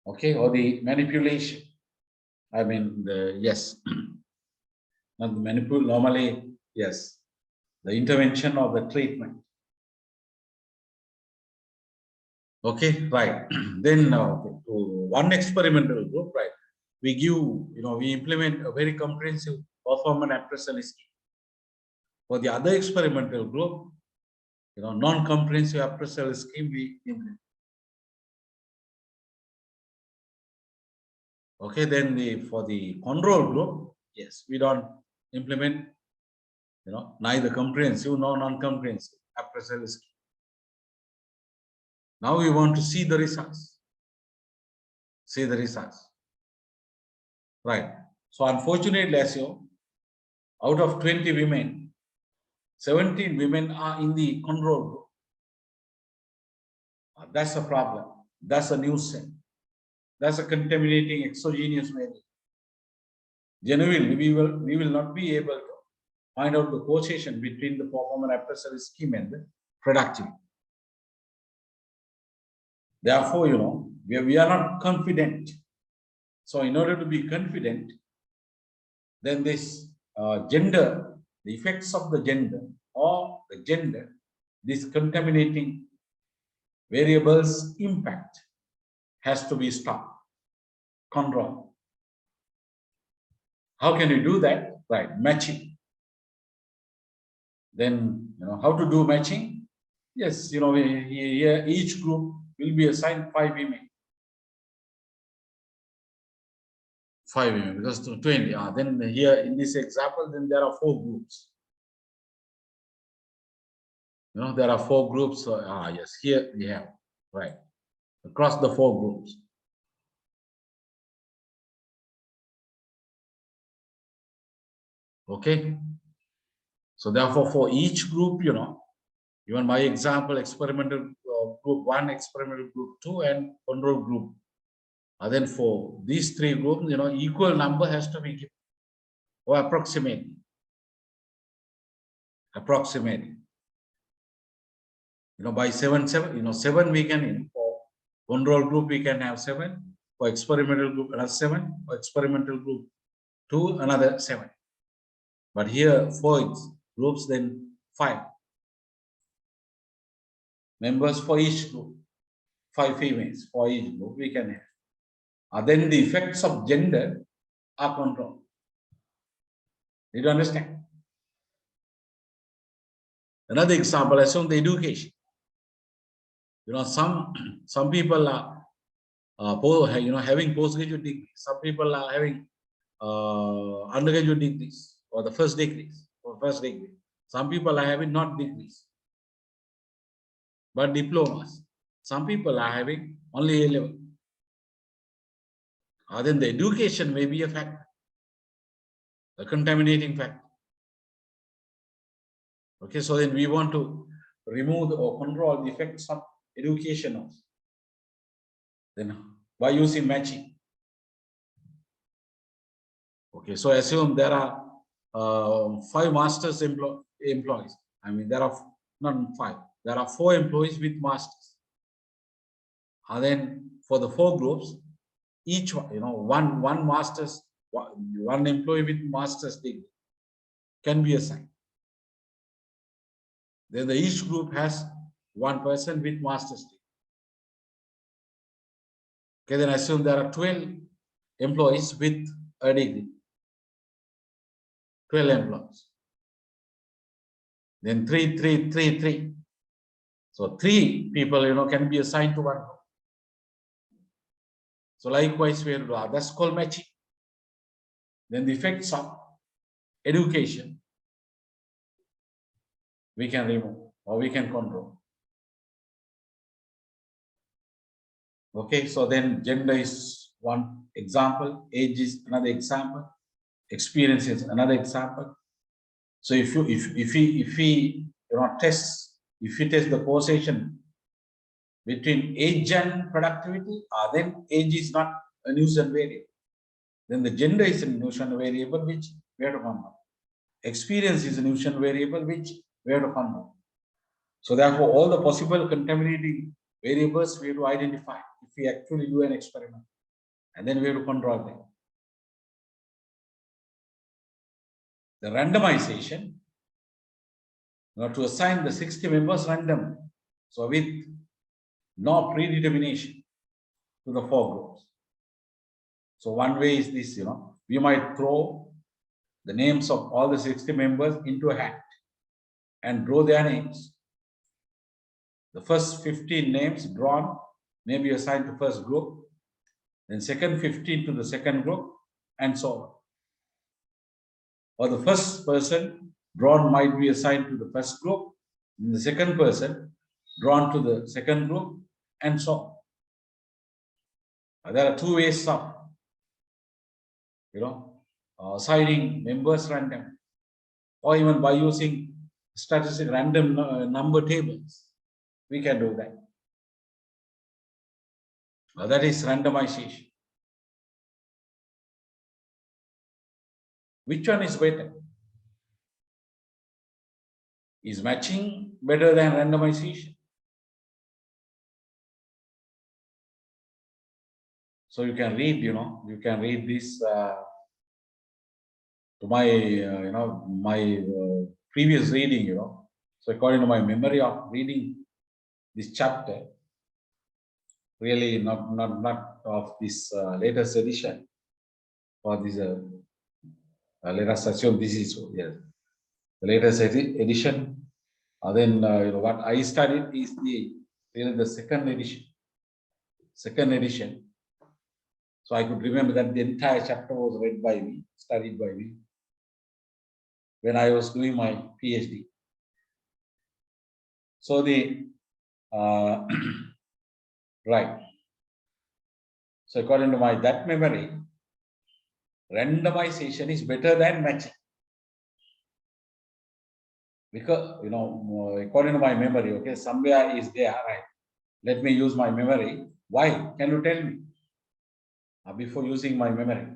Okay, or the manipulation. I mean, yes. Not the manipulation, normally, yes. The intervention or the treatment. Okay, right. Then one experimental group, right? We give, we implement a very comprehensive performance appraisal scheme. For the other experimental group, non-comprehensive appraisal scheme we implement. Okay, then for the control group, yes, we don't implement, neither comprehensive nor non-comprehensive appraisal scheme. Now we want to see the results. See the results. Right. So unfortunately, as you, out of 20 women, 17 women are in the control group. That's a problem. That's a nuisance. That's a contaminating exogenous variable. Genuinely, we will not be able to find out the correlation between the performance appraisal scheme and the productivity. Therefore, we are not confident. So in order to be confident, then this gender, the effects of the gender or the gender, this contaminating variables impact has to be stopped, controlled. How can you do that? Right, matching. Then, how to do matching? Yes, here each group will be assigned 5 women. 5 women, because to 20. Then here in this example, then there are 4 groups. There are 4 groups. Yes, here we have, right, across the 4 groups. Okay. So therefore, for each group, even my example, experimental group 1, experimental group 2, and control group. And then for these 3 groups, equal number has to be given, or approximately. By 7 we can, for control group we can have 7, for experimental group another 7, for experimental group 2 another 7. But here 4 groups, then 5 members for each group, 5 females for each group we can have. Then the effects of gender are controlled. Did you understand? Another example, assume the education. Some people are having postgraduate degrees. Some people are having undergraduate degrees or the first degrees or first degree. Some people are having not degrees, but diplomas. Some people are having only A-level. Then the education may be a factor, a contaminating factor. Okay, so then we want to remove or control the effects of education also. Then by using matching. Okay, so assume there are 5 masters employees. I mean, there are not 5. There are 4 employees with masters. And then for the 4 groups, each one, one employee with master's degree can be assigned. Then each group has 1 person with master's degree. Okay, then assume there are 12 employees with a degree, 12 employees. Then 3, 3, 3, 3. So 3 people, can be assigned to one group. So likewise, we have that's called matching. Then the effects of education we can remove or we can control. Okay, so then gender is one example, age is another example, experience is another example. So if we test the causation between age and productivity, then age is not a nuisance variable. Then the gender is a nuisance variable which we have to find out. Experience is a nuisance variable which we have to find out. So therefore, all the possible contaminating variables we have to identify if we actually do an experiment, and then we have to control them. The randomization, to assign the 60 members randomly, so with no predetermination to the 4 groups. So one way is this, we might throw the names of all the 60 members into a hat and draw their names. The first 15 names drawn may be assigned to first group, then second 15 to the second group, and so on. Or the first person drawn might be assigned to the first group, and the second person drawn to the second group, and so on. There are 2 ways of, assigning members randomly, or even by using statistic random number tables. We can do that. That is randomization. Which one is better? Is matching better than randomization? So you can read, you can read this to my, my previous reading, So according to my memory of reading this chapter, really not of this latest edition, or this, let us assume this is, yes, the latest edition. Then what I studied is the second edition. So I could remember that the entire chapter was read by me, studied by me, when I was doing my PhD. So the right. So according to that memory, randomization is better than matching. Because, according to my memory, okay, somewhere is there, right? Let me use my memory. Why? Can you tell me? Before using my memory.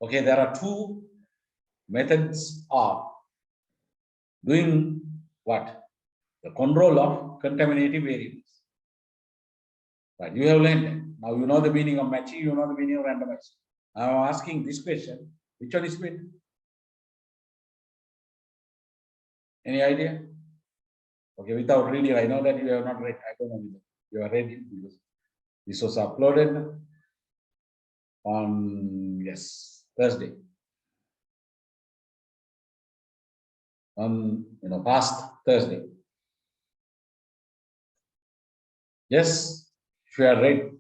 Okay, there are 2 methods of doing what? The control of contaminating variables. Right, you have learned that. Now you know the meaning of matching, you know the meaning of randomization. I am asking this question, which one is better? Any idea? Okay, without reading, I know that you have not read. I don't know whether you are ready, because this was uploaded on, yes, Thursday. On, past Thursday. Yes, if you are read.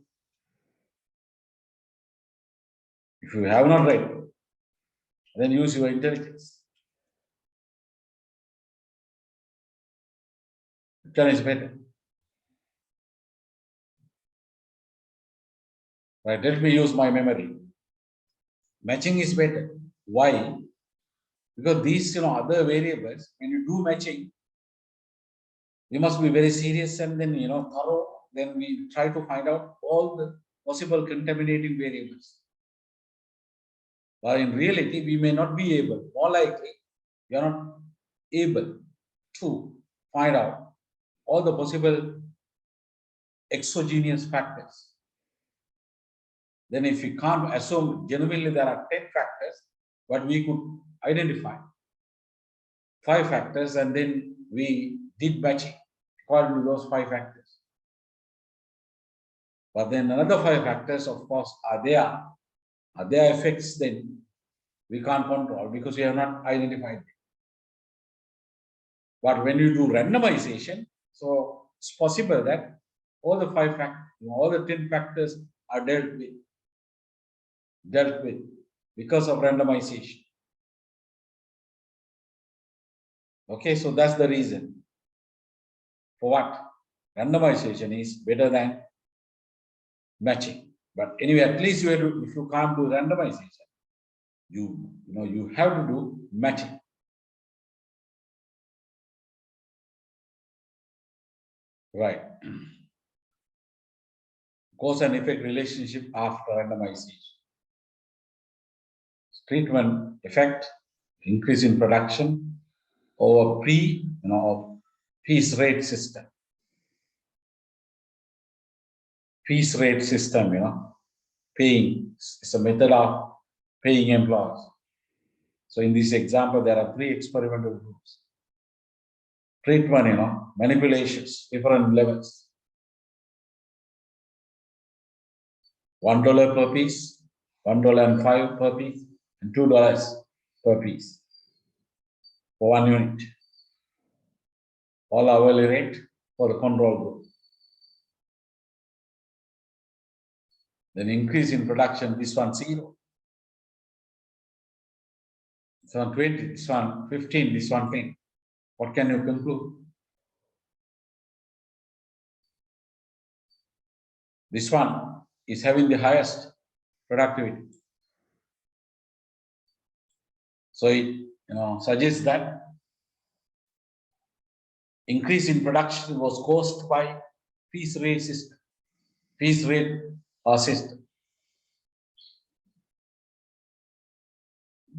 If you have not read, then use your intelligence. Which one is better? Right, let me use my memory. Matching is better. Why? Because these, other variables, when you do matching, we must be very serious and then, thorough. Then we try to find out all the possible contaminating variables. But in reality, we may not be able, more likely, we are not able to find out all the possible exogenous factors. Then if we can't assume genuinely there are 10 factors, but we could identify 5 factors, and then we did matching according to those 5 factors. But then another 5 factors, of course, are there. Are there effects then we can't control because we have not identified them. But when you do randomization, so it's possible that all the 5 factors, all the 10 factors are dealt with because of randomization. Okay, so that's the reason for what randomization is better than matching. But anyway, at least you have to, if you can't do randomization, you have to do matching. Right. Cause and effect relationship after randomization. Treatment effect, increase in production over piece rate system. Piece rate system, paying, it's a method of paying employees. So in this example, there are 3 experimental groups. Treatment, manipulations, different levels. $1 per piece, $1.05 per piece, and $2 per piece for 1 unit. All hourly rate for the control group. Then increase in production, this one 0. This one 20, this one 15, this one 10. What can you conclude? This one is having the highest productivity. So it suggests that increase in production was caused by piece rate system. Piece rate system.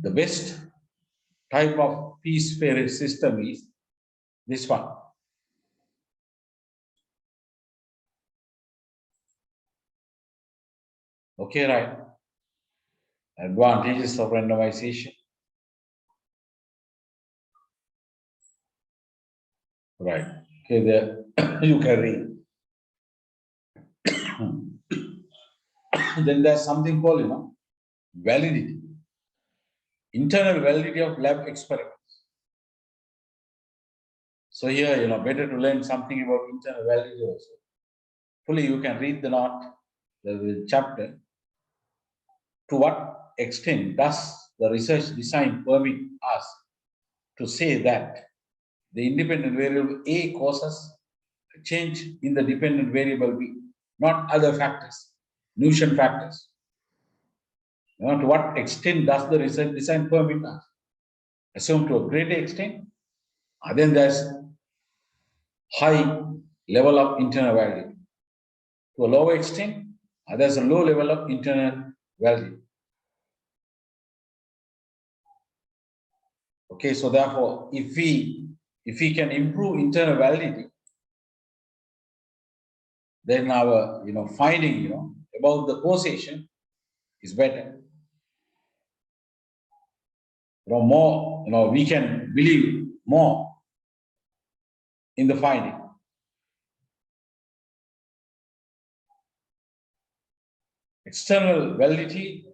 The best type of piece rate system is this one. Okay, right. Advantages of randomization. Right. Okay, there you can read. Then there's something called, validity. Internal validity of lab experiments. So here, better to learn something about internal validity also. Fully, you can read the chapter. To what extent does the research design permit us to say that the independent variable A causes a change in the dependent variable B, not other factors, Newton factors? To what extent does the research design permit us? Assume to a greater extent, then there's high level of internal validity. To a lower extent, there's a low level of internal validity. Okay, so therefore, if we can improve internal validity, then our finding about the causation is better. More we can believe more in the finding. External validity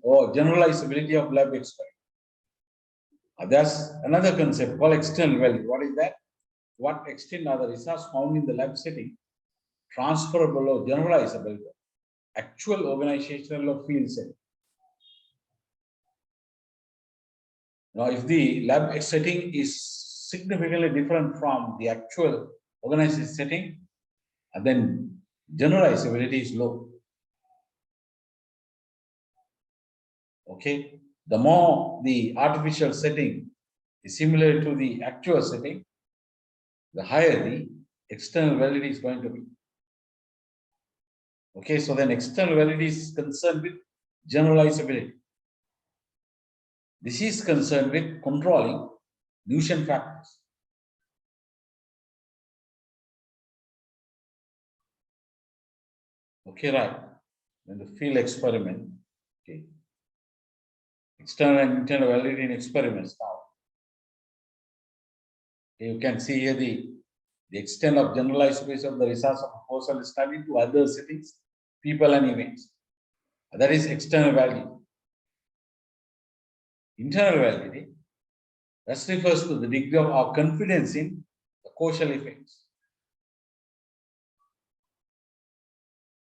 or generalizability of lab experiment. There's another concept called external validity. What is that? To what extent are the results found in the lab setting transferable or generalizable to actual organizational or field setting? Now, if the lab setting is significantly different from the actual organization setting, then generalizability is low. Okay, the more the artificial setting is similar to the actual setting, the higher the external validity is going to be. Okay, so then external validity is concerned with generalizability. This is concerned with controlling Newton factors. Okay, right. Then the field experiment. Okay. External and internal validity in experiments now. You can see here the The extent of generalized base of the results of a causal study to other settings, people and events. That is external validity. Internal validity, that refers to the degree of our confidence in the causal effects.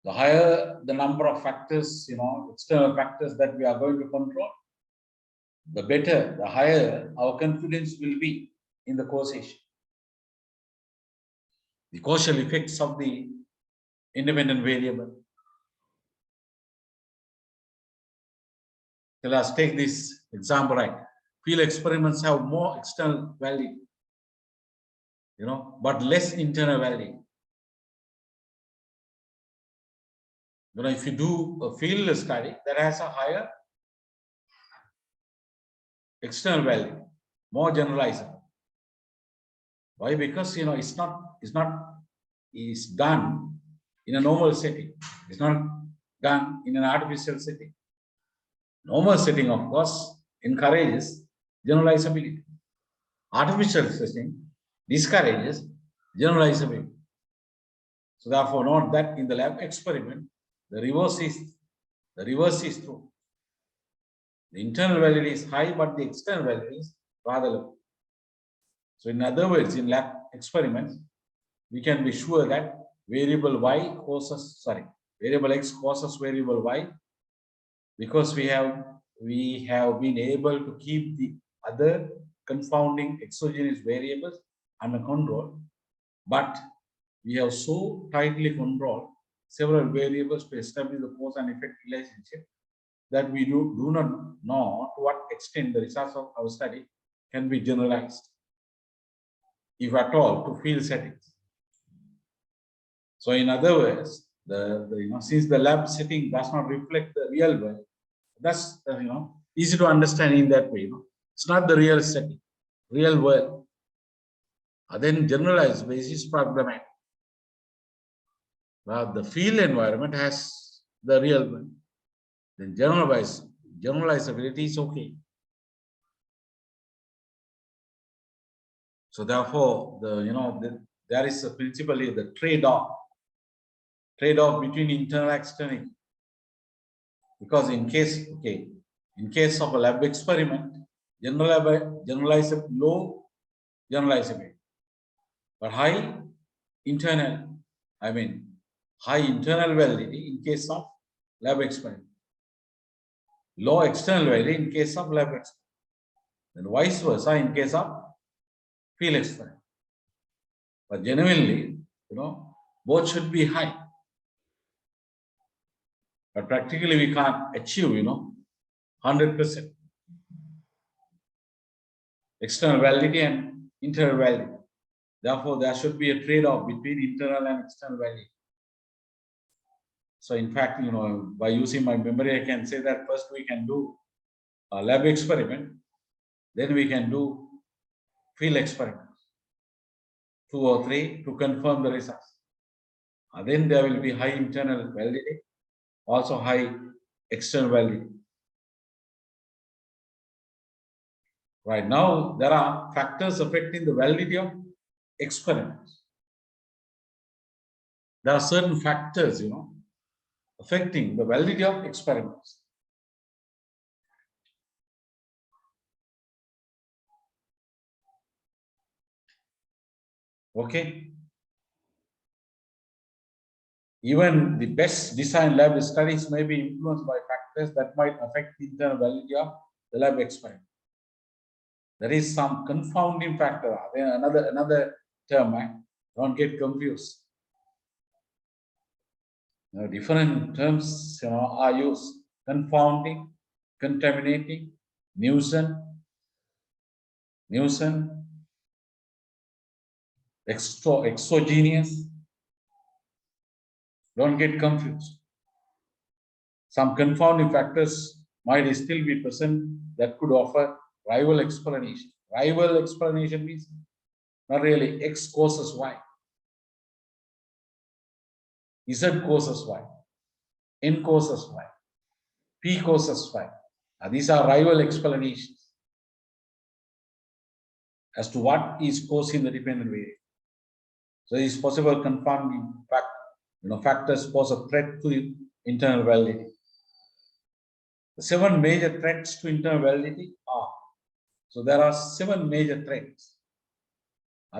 The higher the number of factors, external factors that we are going to control, the better, the higher our confidence will be in the causation. The causal effects of the independent variable. So let's take this example, right? Field experiments have more external validity, but less internal validity. If you do a field study that has a higher external value, more generalizable. Why? Because it's done in a normal setting. It's not done in an artificial setting. Normal setting, of course, encourages generalizability. Artificial setting discourages generalizability. So therefore, note that in the lab experiment, the reverse is true. The internal value is high, but the external value is rather low. So in other words, in lab experiments, we can be sure that variable x causes variable y, because we have been able to keep the other confounding exogenous variables under control, but we have so tightly controlled several variables to establish the cause and effect relationship that we do not know to what extent the results of our study can be generalized, if at all, to field settings. So in other words, since the lab setting does not reflect the real world, that's easy to understand in that way. It's not the real setting, real world. Then generalized base is problematic. Well, the field environment has the real world. Then generalizability is okay. So therefore, there is principally the trade-off between internal and external. Because in case of a lab experiment, low generalizability, but high internal validity in case of lab experiment. Low external value in case of lab experiment. Then vice versa in case of field experiment. But genuinely, both should be high. But practically we can't achieve, 100% external validity and internal validity. Therefore, there should be a trade-off between internal and external validity. So in fact, by using my memory, I can say that first we can do a lab experiment, then we can do field experiments, 2 or 3 to confirm the results. And then there will be high internal validity, also high external validity. Right now, there are factors affecting the validity of experiments. There are certain factors, affecting the validity of experiments. Okay. Even the best designed lab studies may be influenced by factors that might affect the internal validity of the lab experiment. There is some confounding factor. Another term, don't get confused. Different terms are used: confounding, contaminating, nuisance, exogenous. Don't get confused. Some confounding factors might still be present that could offer rival explanation. Rival explanation means not really X causes Y, Z causes Y, N causes Y, P causes Y. These are rival explanations as to what is causing the dependent variable. So these possible confounding factors pose a threat to internal validity. The 7 major threats to internal validity are, so there are 7 major threats.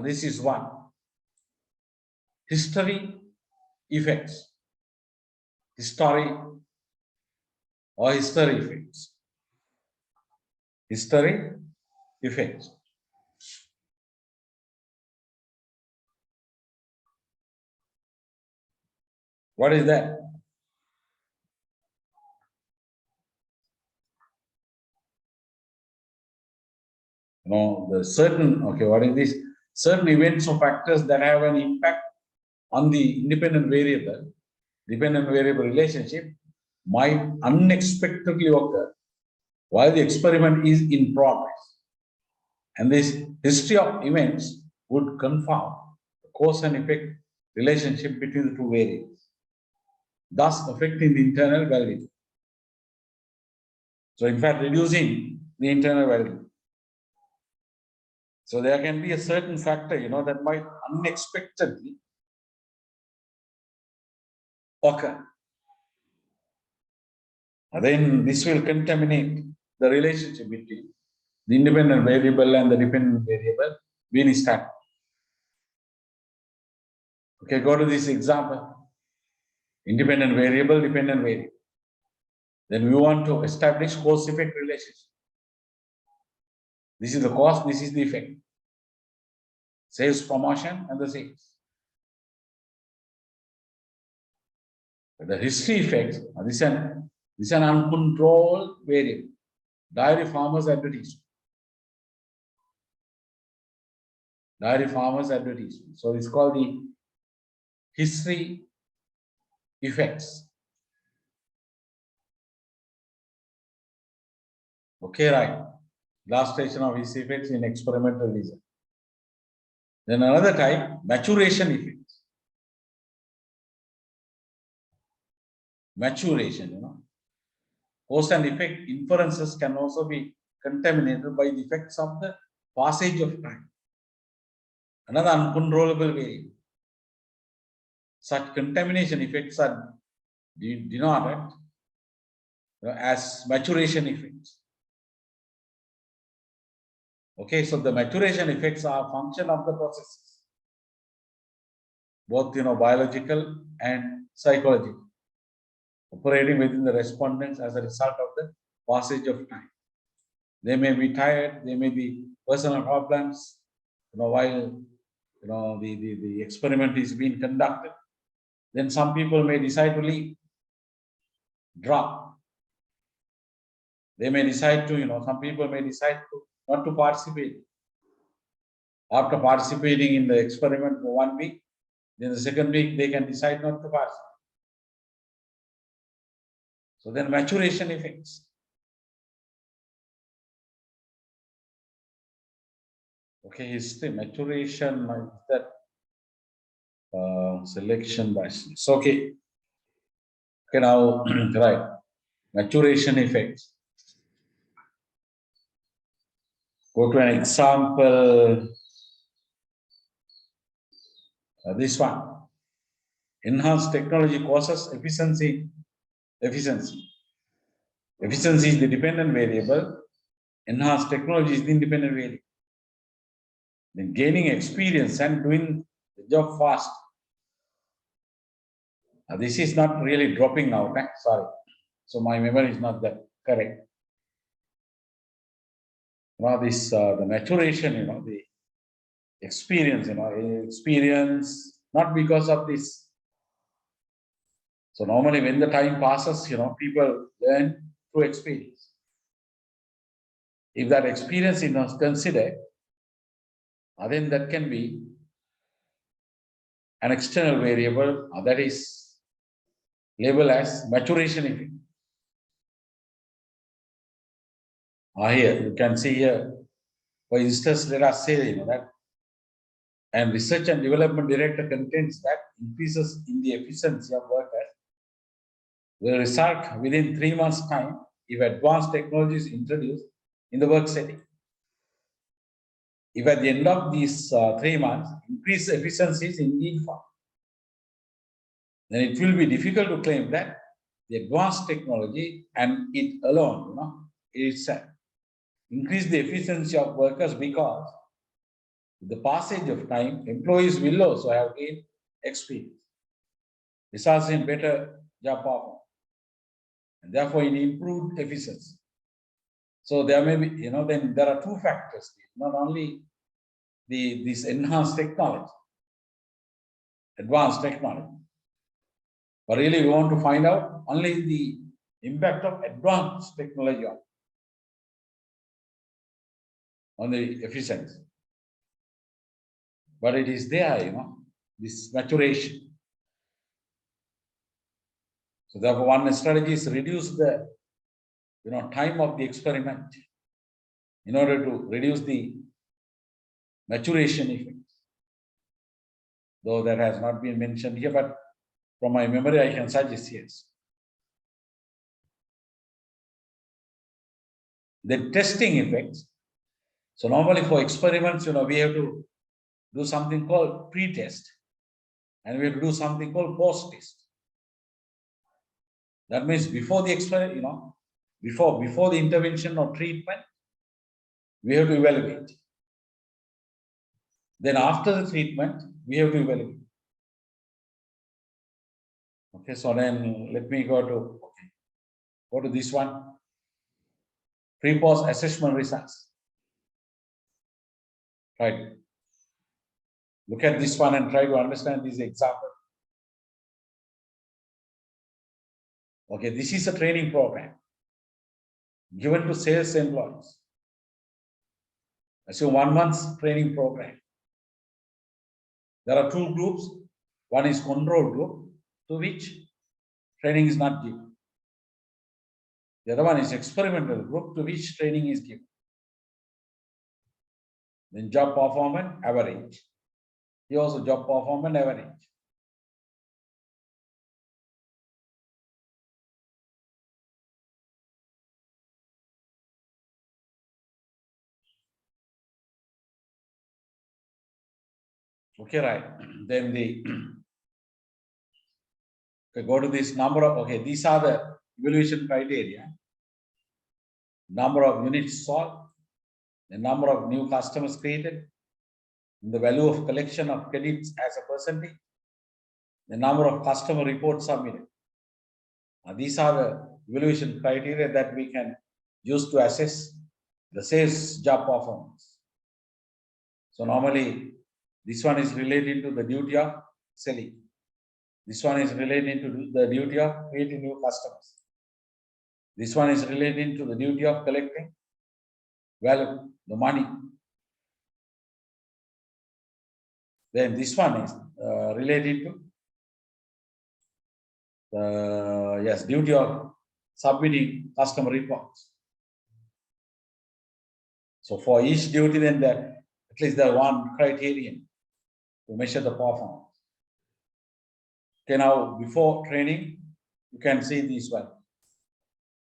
This is one. History effects. History or history effects. History effects. What is that? The certain, what is this? Certain events or factors that have an impact on the independent variable relationship might unexpectedly occur while the experiment is in progress. And this history of events would confound the cause and effect relationship between the two variables, thus affecting the internal validity. So in fact, reducing the internal validity. So there can be a certain factor, that might unexpectedly occur. And then this will contaminate the relationship between the independent variable and the dependent variable being established. Okay, go to this example. Independent variable, dependent variable. Then we want to establish cause-effect relationship. This is the cause, this is the effect. Sales promotion and the sales. The history effects, this is an uncontrolled variable. Dairy farmers advertisement. Dairy farmers advertisement. So it's called the history effects. Okay, right. Last station of history effects in experimental design. Then another type, maturation effects. Maturation, Cause and effect inferences can also be contaminated by the effects of the passage of time. Another uncontrollable variable. Such contamination effects are denoted as maturation effects. Okay, so the maturation effects are a function of the processes, both biological and psychological, operating within the respondents as a result of the passage of time. They may be tired, they may be personal problems, while the experiment is being conducted. Then some people may decide to leave, drop. They may decide to, some people may decide to not to participate. After participating in the experiment for 1 week, then the second week they can decide not to participate. So then maturation effects. Okay, history, maturation, that selection bias. Okay. Okay, now, right. Maturation effects. Go to an example. This one. Enhanced technology causes efficiency. Efficiency is the dependent variable. Enhanced technology is the independent variable. Then gaining experience and doing the job fast. This is not really dropping out. Sorry. So my memory is not that correct. Now this the maturation, the experience, experience not because of this. So normally when the time passes, people learn through experience. If that experience is not considered, then that can be an external variable that is labeled as maturation effect. Here you can see here, for instance, let us say that, and research and development director contends that increases in the efficiency of workers will result within 3 months' time if advanced technology is introduced in the work setting. if at the end of these 3 months, increased efficiency is indeed found, then it will be difficult to claim that the advanced technology and it alone, it's increase the efficiency of workers, because with the passage of time, employees will also have gained experience, results in better job performance, and therefore in improved efficiency. So there may be, then there are two factors, not only this enhanced technology, advanced technology, but really we want to find out only the impact of advanced technology on the efficiency. But it is there, this maturation. So therefore one strategy is reduce the time of the experiment in order to reduce the maturation effects. Though that has not been mentioned here, but from my memory I can suggest yes. The testing effects. So normally for experiments, we have to do something called pre-test, and we have to do something called post-test. That means before the experiment, before the intervention or treatment, we have to evaluate. Then after the treatment, we have to evaluate. Okay, so then let me go to this one. Pre-post assessment results. Right. Look at this one and try to understand this example. Okay, this is a training program given to sales employees. So 1 month's training program. There are two groups. One is control group, to which training is not given. The other one is experimental group, to which training is given. Then job performance average. Here also job performance average. Okay, right. Then go to this number of, these are the evaluation criteria. Number of units sold, the number of new customers created, the value of collection of credits as a percentage, the number of customer reports submitted. Now, these are the evaluation criteria that we can use to assess the sales job performance. So normally, this one is related to the duty of selling. This one is related to the duty of creating new customers. This one is related to the duty of collecting value, the money. Then this one is related to the duty of submitting customer reports. So for each duty, then at least there one criterion to measure the performance. Okay, now before training, you can see this one.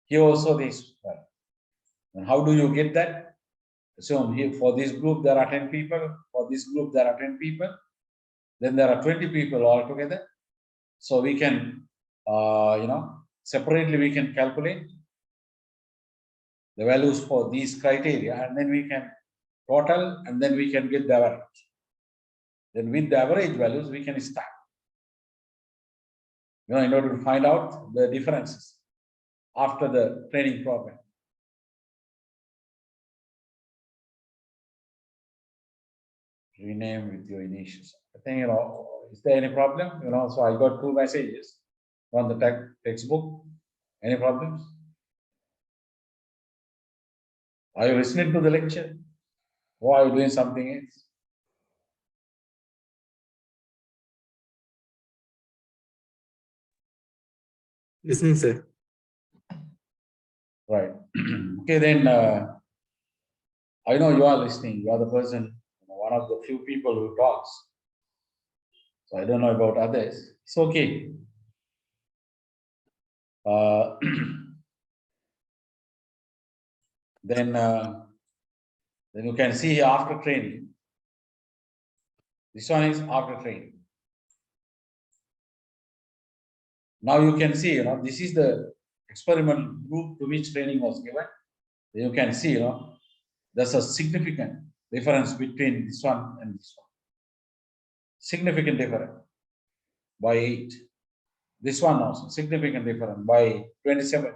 Here also this one. And how do you get that? So here for this group there are 10 people. For this group there are 10 people. Then there are 20 people altogether. So we can, separately we can calculate the values for these criteria, and then we can total, and then we can get the average. Then with the average values, we can start. In order to find out the differences after the training program. Rename with your initials. I think, is there any problem? So I got 2 messages on the textbook. Any problems? Are you listening to the lecture? Or are you doing something else? Listening, sir. Right. Okay, then I know you are listening. You are the person, one of the few people who talks. So I don't know about others. It's okay. Then Then you can see here after training. This one is after training. Now you can see, this is the experimental group to which training was given. You can see, there's a significant difference between this one and this one. Significant difference by 8. This one also significant difference by 27.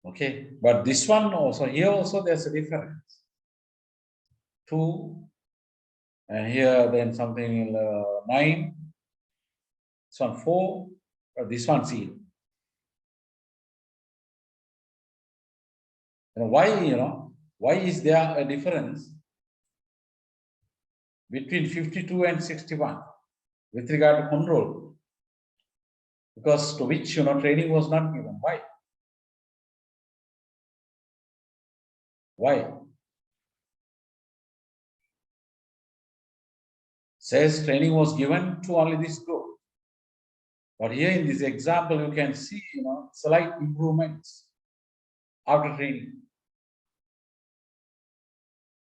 Okay, but this one also, here also there's a difference. 2, and here then something 9. This one 4, but this one 0. And why is there a difference between 52 and 61 with regard to control? Because to which training was not given. Why? Why? Says training was given to only this group. But here in this example, you can see slight improvements after training.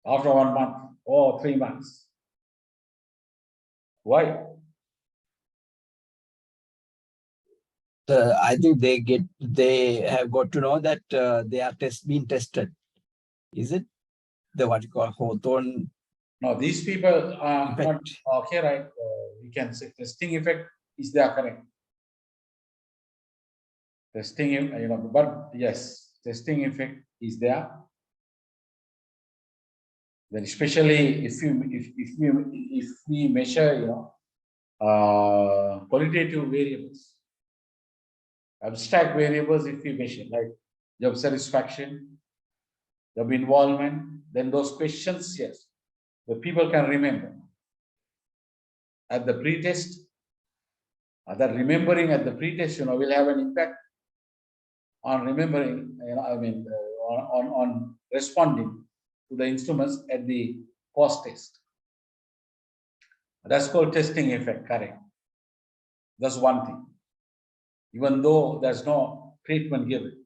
After 1 month or 3 months. Why? I think they have got to know that they are being tested. Is it the what you call Hawthorne? No, these people are Effect. not okay, right? We can say testing effect is there, correct? Testing, but yes, testing effect is there. Then especially if we measure, qualitative variables, abstract variables, if we measure like job satisfaction, job involvement, then those questions, yes, the people can remember. At the pre-test, that remembering at the pre-test, will have an impact on remembering, on responding to the instruments at the post-test. That's called testing effect, correct? That's one thing. Even though there's no treatment given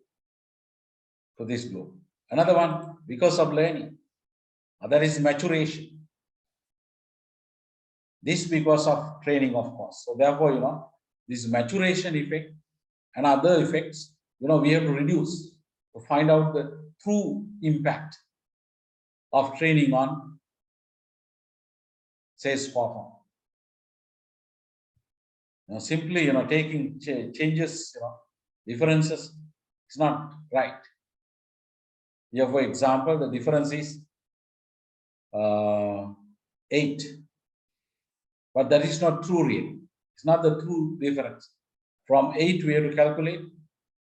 to this group. Another one, because of learning, that is maturation. This because of training, of course. So therefore, this maturation effect and other effects, we have to reduce to find out the true impact of training on says perform. Simply, taking changes, differences, it's not right. Here, for example, the difference is 8. But that is not true really. It's not the true difference. From 8, we have to calculate.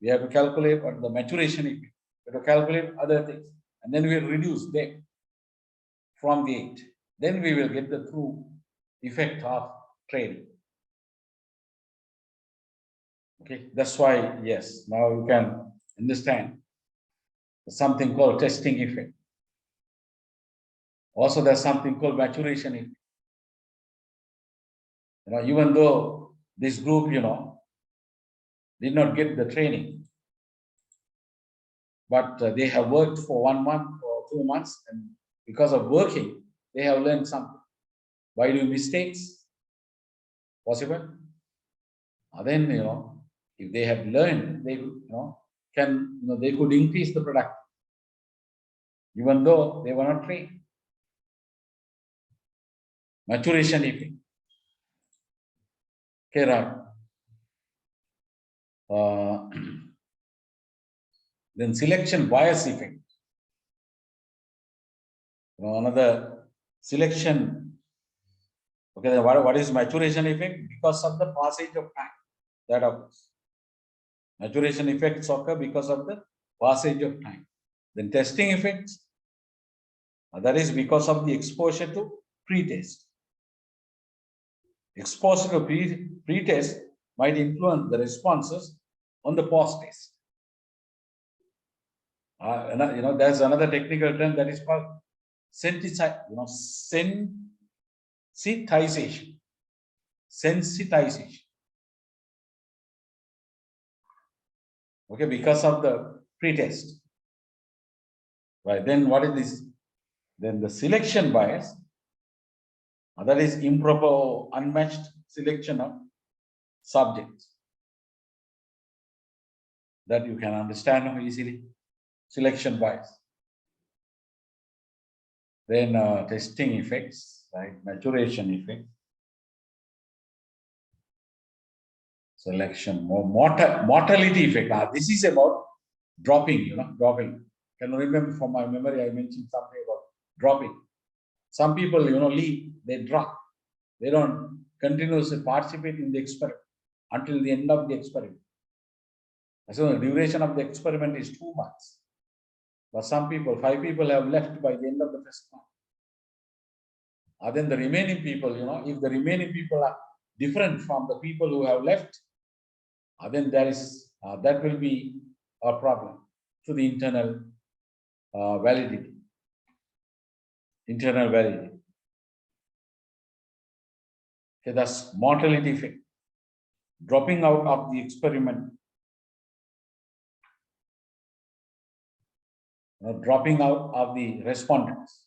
We have to calculate what the maturation effect. We have to calculate other things. And then we will reduce them from the 8. Then we will get the true effect of training. Okay, that's why, yes, now you can understand something called testing effect. Also, there's something called maturation effect. Even though this group, did not get the training, but they have worked for 1 month or 2 months, and because of working, they have learned something. By doing mistakes, possible. Then, if they have learned, they, they could increase the product, even though they were not trained. Maturation effect. Okay, right. Then selection bias effect. Another selection. Okay, then what is maturation effect? Because of the passage of time that occurs. Maturation effects occur because of the passage of time. Then testing effects, that is because of the exposure to pre-test. Exposure to pre-test might influence the responses on the post-test. There's another technical term that is called sensitization. Sensitization. Okay, because of the pretest. Right, then what is this? Then the selection bias, that is improper or unmatched selection of subjects. That you can understand easily. Selection bias. Then testing effects, right? Maturation effect. Selection, mortality effect. This is about dropping, dropping. Can you remember from my memory, I mentioned something about dropping. Some people, leave, they drop. They don't continuously participate in the experiment until the end of the experiment. So the duration of the experiment is 2 months. But some people, 5 people have left by the end of the first month. Then the remaining people, if the remaining people are different from the people who have left, then there is, that will be a problem to the internal validity. Internal validity. Okay, that's mortality effect. Dropping out of the experiment. Dropping out of the respondents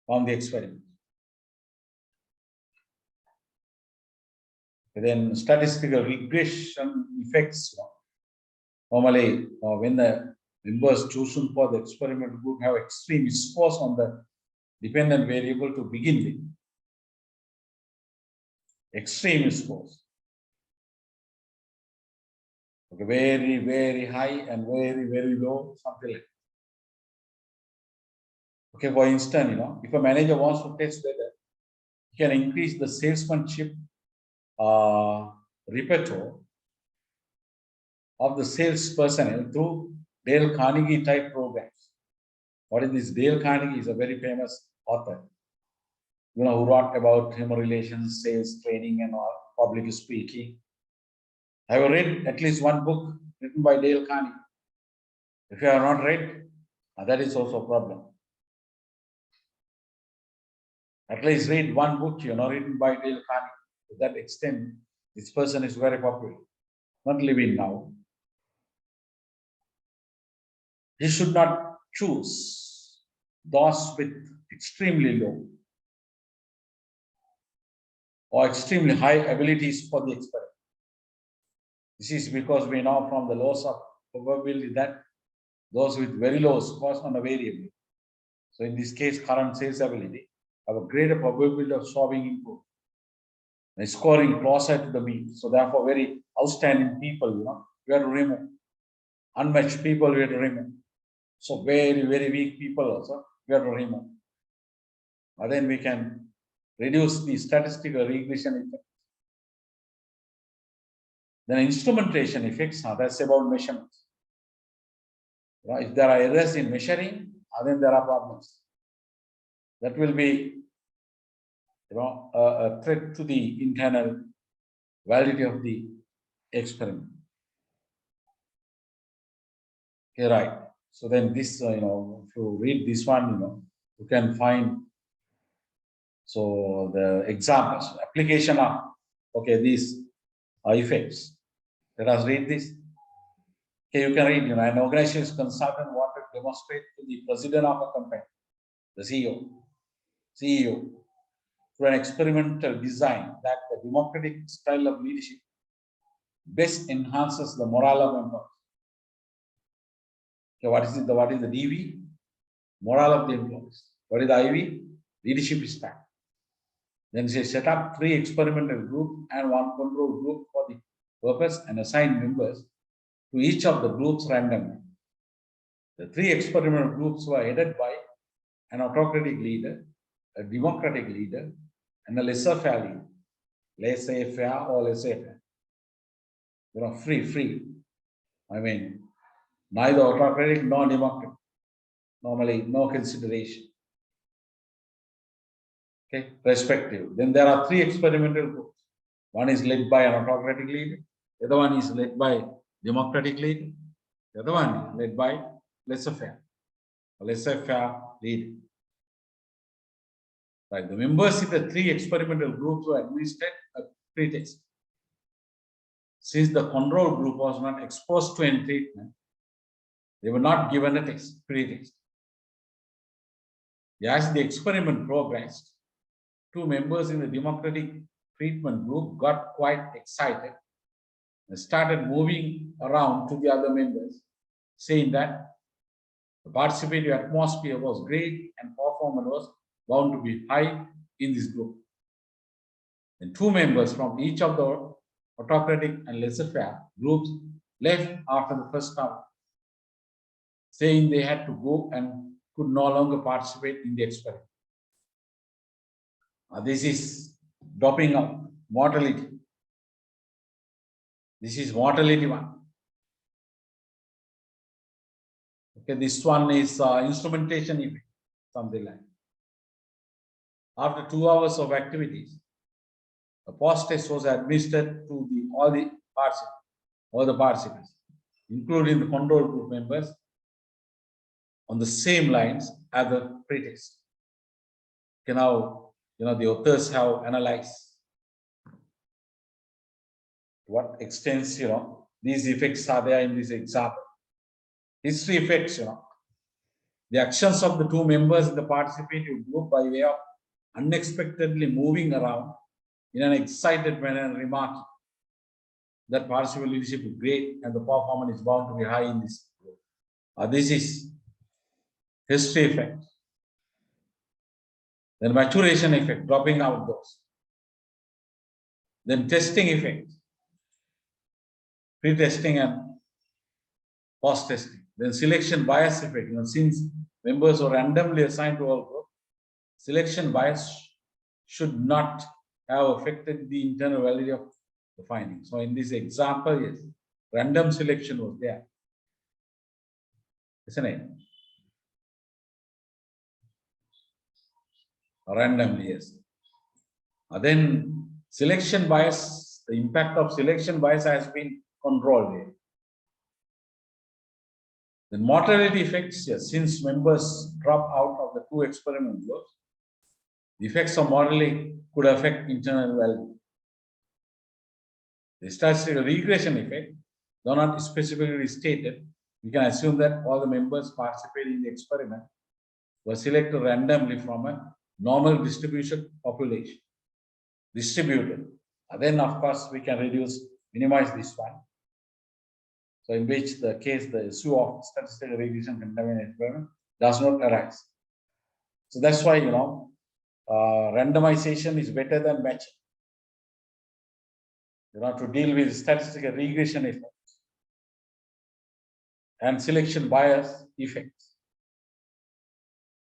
from the experiment. And then statistical regression effects. Normally, when the members chosen for the experiment group have extreme scores on the dependent variable to begin with. Extreme scores. Okay, very, very high and very, very low, something like that. Okay, for instance, if a manager wants to test whether he can increase the salesmanship repertoire of the sales personnel through Dale Carnegie type programs. What is this? Dale Carnegie is a very famous author, who wrote about human relations, sales training, and all, public speaking. I have read at least one book written by Dale Carnegie. If you have not read, that is also a problem. At least read one book, written by Dale Carnegie. To that extent, this person is very popular. Not living now. He should not choose those with extremely low or extremely high abilities for the experiment. This is because we know from the laws of probability that those with very low scores on a variable. So in this case, current sales ability have a greater probability of solving input and scoring closer to the mean. So therefore, very outstanding people, we have to remove. Unmatched people, we have to remove. So very, very weak people also, we have to remove. And then we can reduce the statistical regression effect. Then instrumentation effects, that's about measurements. If there are errors in measuring, then there are problems. That will be, a threat to the internal validity of the experiment. Okay, right. So then this, if you read this one, you can find, so the examples, application of, these effects. Let us read this. Okay, you can read, an organization's consultant wanted to demonstrate to the president of a company, the CEO, through an experimental design that the democratic style of leadership best enhances the morale of employees. Okay, what is the DV? Morale of the employees. What is the IV? Leadership style. Then they set up 3 experimental groups and 1 control group for the purpose and assign members to each of the groups randomly. The 3 experimental groups were headed by an autocratic leader, a democratic leader, and a laissez-faire leader. Laissez-faire or laissez-faire. Free. I mean, neither autocratic nor democratic. Normally, no consideration. Okay, respective. Then there are 3 experimental groups. One is led by an autocratic leader. The other one is led by democratic leader. The other one is led by laissez-faire leader. Right. The members in the 3 experimental groups were administered a pretest. Since the control group was not exposed to any treatment, They were not given a test, pre-test. As the experiment progressed, 2 members in the democratic treatment group got quite excited and started moving around to the other members, saying that the participative atmosphere was great and performance was bound to be high in this group. And 2 members from each of the autocratic and laissez-faire groups left after the first hour, saying they had to go and could no longer participate in the experiment. This is dropping out, mortality. This is mortality one. Okay, this one is instrumentation effect, something like. After 2 hours of activities, a post-test was administered to all the participants, including the control group members, on the same lines as the pre-test. Okay, now, the authors have analyzed what extent, these effects are there in this example. History effects, the actions of the 2 members in the participative group by way of unexpectedly moving around in an excited manner and remarking that participative leadership is great and the performance is bound to be high in this group. This is history effect. Then maturation effect, dropping out those. Then testing effect, pre-testing and post-testing. Then selection bias effect. Since members are randomly assigned to all groups, selection bias should not have affected the internal validity of the findings. So in this example, yes, random selection was there, isn't it? Randomly, yes. Then selection bias, the impact of selection bias has been controlled here. The mortality effects, yes, since members drop out of the 2 experiment groups, the effects of mortality could affect internal value. The statistical regression effect, though not specifically stated, we can assume that all the members participating in the experiment were selected randomly from a normal distribution population, distributed. Then, of course, we can minimize this one. So, in which the case, the issue of statistical regression contaminated experiment does not arise. So, that's why, randomization is better than matching. To deal with statistical regression effects and selection bias effects.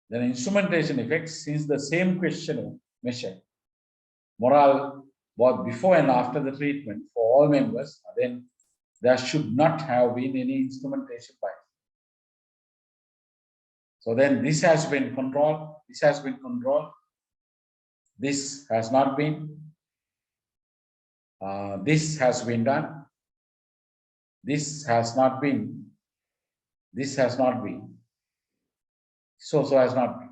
Then instrumentation effects, since the same question measure morale both before and after the treatment for all members, then there should not have been any instrumentation bias. So then this has been controlled, this has been controlled, this has not been, this has been done, this has not been, this has not been, so has not been.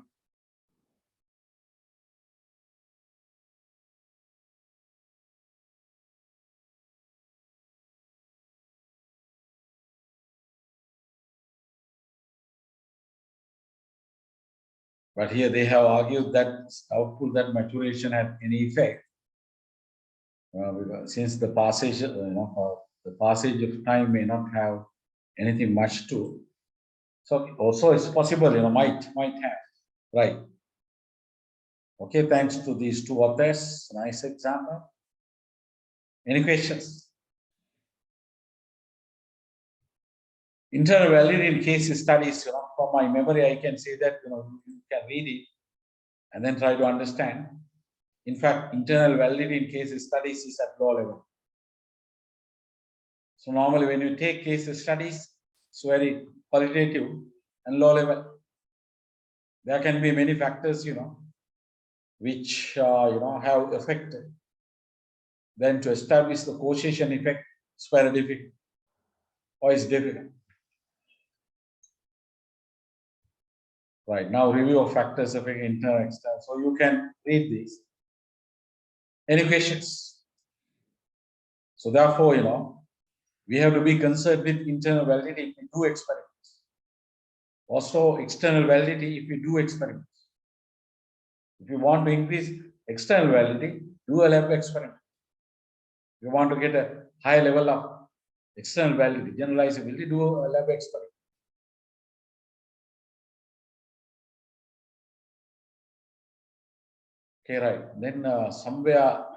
But here they have argued that output that maturation had any effect. Since the passage, the passage of time may not have anything much to. So also it's possible, might have, right? Okay, thanks to these 2 authors, nice example. Any questions? Internal validity in case studies, from my memory, I can say that, you can read it and then try to understand. In fact, internal validity in case studies is at low level. So normally when you take case studies, it's very qualitative and low level. There can be many factors, which, have affected. Then to establish the causation effect, it's very difficult, or it's difficult. Right, now review of factors affecting internal and external. So you can read these. Any questions? So therefore, we have to be concerned with internal validity in 2 experiments. Also external validity if you do experiments. If you want to increase external validity, do a lab experiment. If you want to get a high level of external validity, generalizability, do a lab experiment. Okay, right. Then somewhere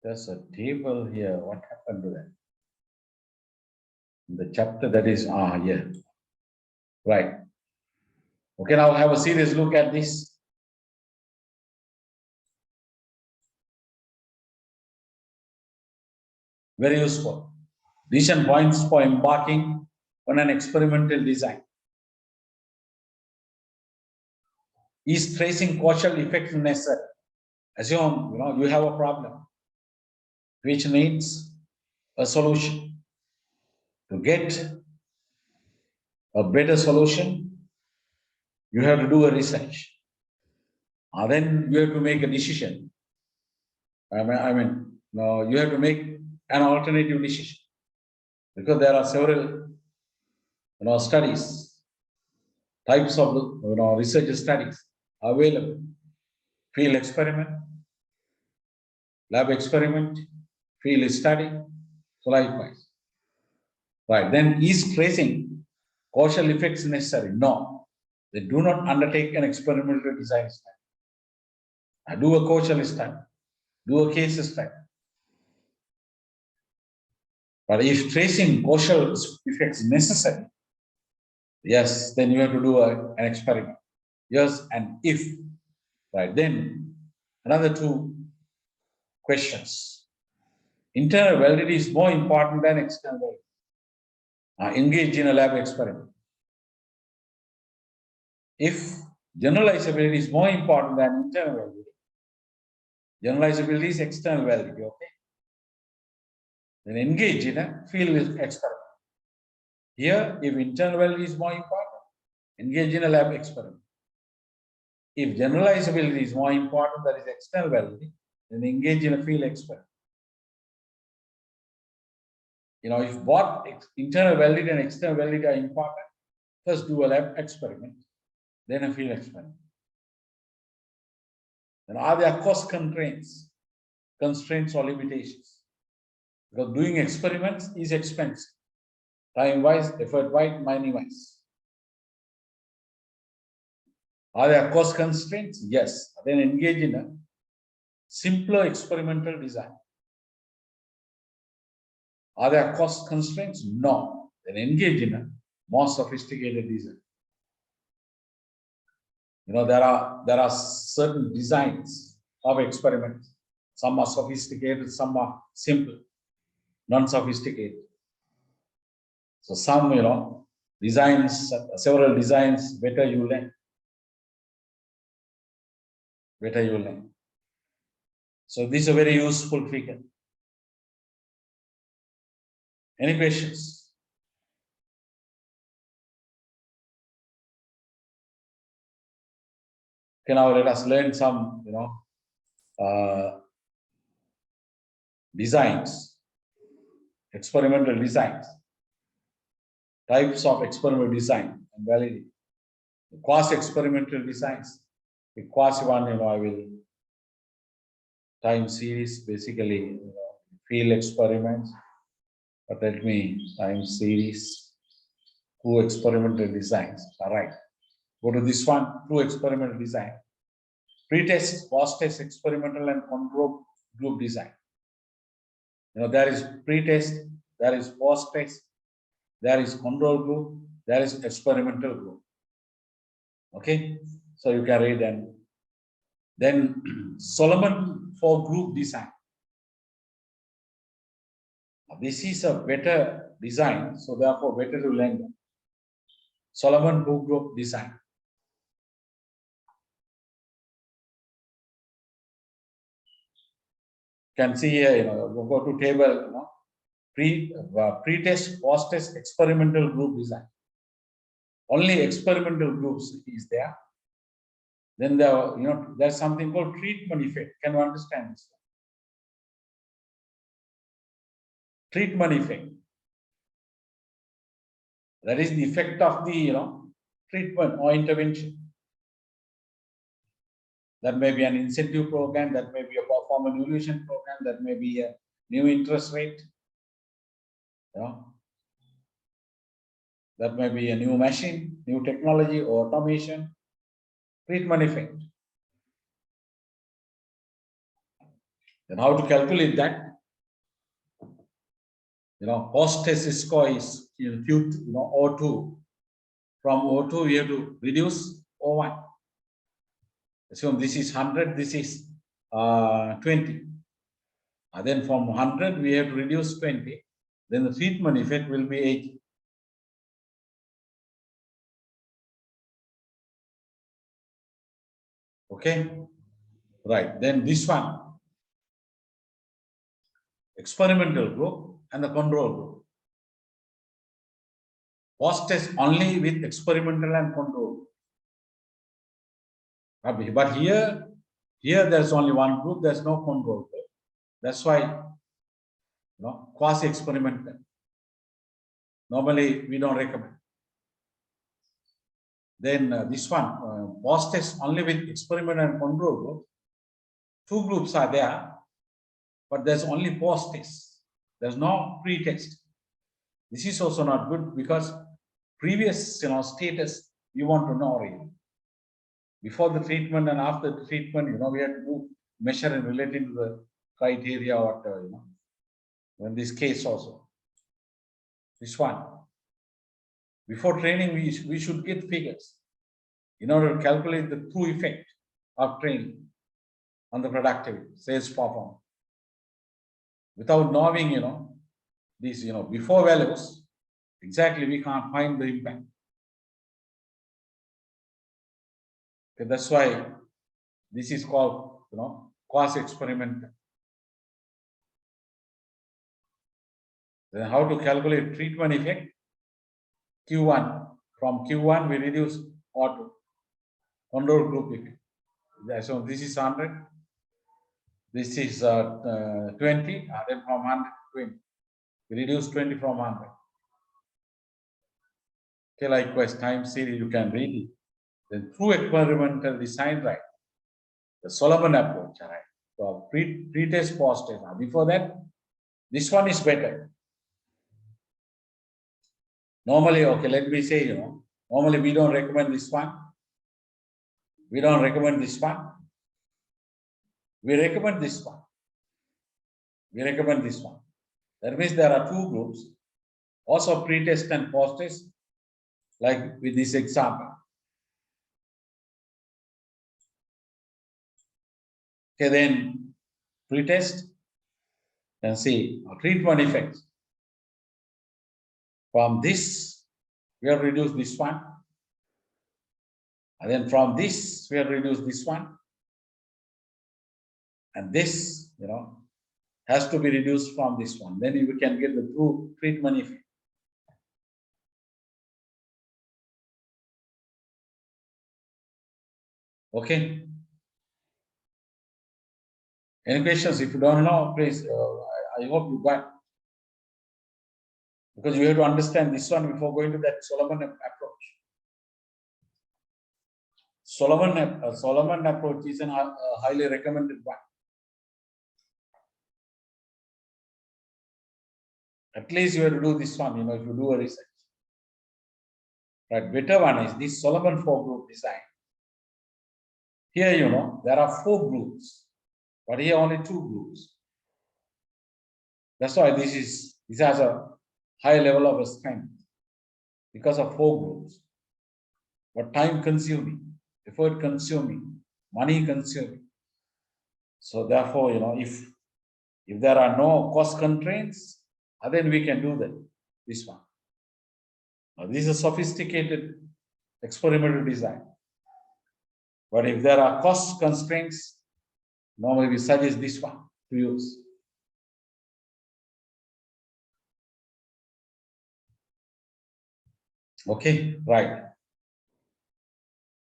there's a table here. What happened to that? The chapter that is, yeah. Right. Okay, now have a serious look at this. Very useful. Decision points for embarking on an experimental design. Is tracing causal effects necessary? Assume you have a problem which needs a solution. To get a better solution, you have to do a research. Then you have to make a decision. You have to make an alternative decision because there are several, studies, types of, research studies available. Field experiment, lab experiment, field study, so likewise. Right, then is tracing causal effects necessary? No, they do not undertake an experimental design study. I do a causal study, do a case study. But if tracing causal effects necessary, yes, then you have to do an experiment. Yes, and if, right, then another two questions. Internal validity is more important than external validity. Engage in a lab experiment. If generalizability is more important than internal validity, generalizability is external validity, okay? Then engage in a field experiment. Here, if internal validity is more important, engage in a lab experiment. If generalizability is more important, that is external validity, then engage in a field experiment. If both internal validity and external validity are important, first do a lab experiment, then a field experiment. Then are there cost constraints or limitations? Because doing experiments is expensive, time-wise, effort-wise, money-wise. Are there cost constraints? Yes. Then engage in a simpler experimental design. Are there cost constraints? No. Then engage in a more sophisticated design. There are certain designs of experiments. Some are sophisticated, some are simple, non-sophisticated. So some, designs, several designs, better you learn. So this is a very useful figure. Any questions? Okay, now let us learn some, designs, experimental designs, types of experimental design and validity. Quasi-experimental designs. The quasi one, I will time series, basically, field experiments. But let me time series, two experimental designs. All right. Go to this one, two experimental design. Pre-test, post-test, experimental and control group design. There is pre-test, there is post-test, there is control group, there is experimental group. Okay, so you can read them. Then Solomon for group design. This is a better design, so therefore better to learn. Solomon group design. Can see here, go to table, pre-test, post-test, experimental group design. Only experimental groups is there. Then there's something called treatment effect. Can you understand this? Treatment effect. That is the effect of the treatment or intervention. That may be an incentive program, that may be a performance evaluation program, that may be a new interest rate. That may be a new machine, new technology, or automation. Treatment effect. Then how to calculate that? Post-test score is O2. From O2, we have to reduce O1. Assume this is 100, this is 20. And then from 100, we have to reduce 20. Then the treatment effect will be 80. Okay? Right. Then this one. Experimental group and the control group. Post-test only with experimental and control. But here there's only one group, there's no control group. That's why, quasi-experimental. Normally, we don't recommend. Then this one, post-test only with experiment and control group. Two groups are there, but there's only post-test. There's no pre-test. This is also not good because previous status you want to know really. Before the treatment and after the treatment, we have to do measure and relating to the criteria or in this case also. This one. Before training, we should get figures in order to calculate the true effect of training on the productivity, sales performance. Without knowing, these, before values, exactly we can't find the impact. Okay, that's why this is called, quasi-experimental. Then how to calculate treatment effect? Q1. From Q1, we reduce O2. Control group effect. So this is 100. This is 20. Then from 100 to 20. We reduce 20 from 100. Okay, likewise, time series, you can read it. Then through experimental design, right? The Solomon approach, right? So pre-test, post-test. Before that, this one is better. Normally, okay, let me say, normally we don't recommend this one. We don't recommend this one. We recommend this one. We recommend this one. That means there are two groups, also pre-test and post-test, like with this example. Okay, then pre-test and see treatment effects. From this, we have reduced this one. And then from this, we have reduced this one. And this, has to be reduced from this one. Then we can get the true treatment effect. Okay. Any questions? If you don't know, please, I hope you got. Because you have to understand this one before going to that Solomon approach. Solomon approach is a highly recommended one. At least you have to do this one, if you do a research. Right, better one is this Solomon 4-group design. Here, there are 4 groups, but here only 2 groups. That's why this has a high level of strength because of 4 groups. But time consuming, effort consuming, money consuming. So therefore, if there are no cost constraints, then we can do that. This one. Now, this is a sophisticated experimental design. But if there are cost constraints, normally we suggest this one to use. Okay, right.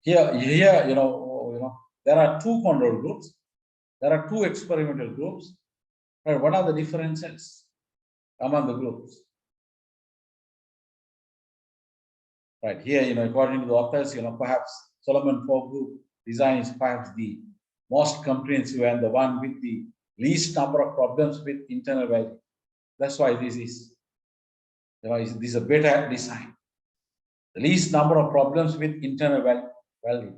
Here, there are 2 control groups. There are 2 experimental groups. But what are the differences among the groups? Right here, according to the authors, perhaps Solomon-4 group design is perhaps the most comprehensive and the one with the least number of problems with internal value. That's why this is, this is a better design. The least number of problems with internal value.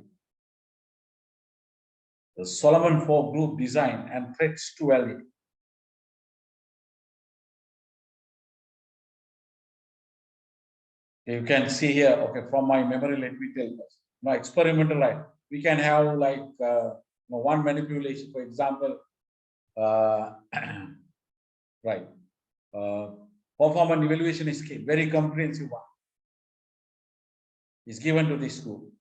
The Solomon-4 group design and threats to validity. You can see here, okay, from my memory, let me tell you. Now, experimental life, we can have like one manipulation, for example, right, performance evaluation scheme, very comprehensive one, is given to this group.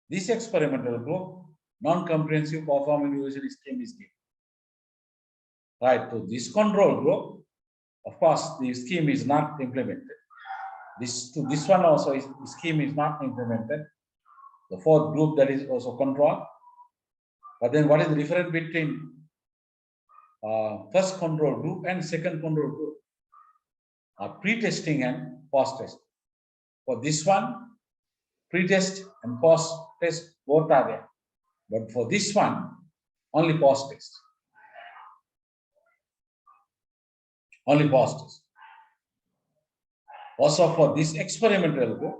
This experimental group, non-comprehensive performance evaluation scheme is given. Right, to this control group, of course, the scheme is not implemented. This one also is the scheme is not implemented. The fourth group, that is also control. But then what is the difference between first control group and second control group? Pre-testing and post-test. For this one, pre-test and post-test both are there. But for this one, only post-test. Only post-test. Also for this experimental group,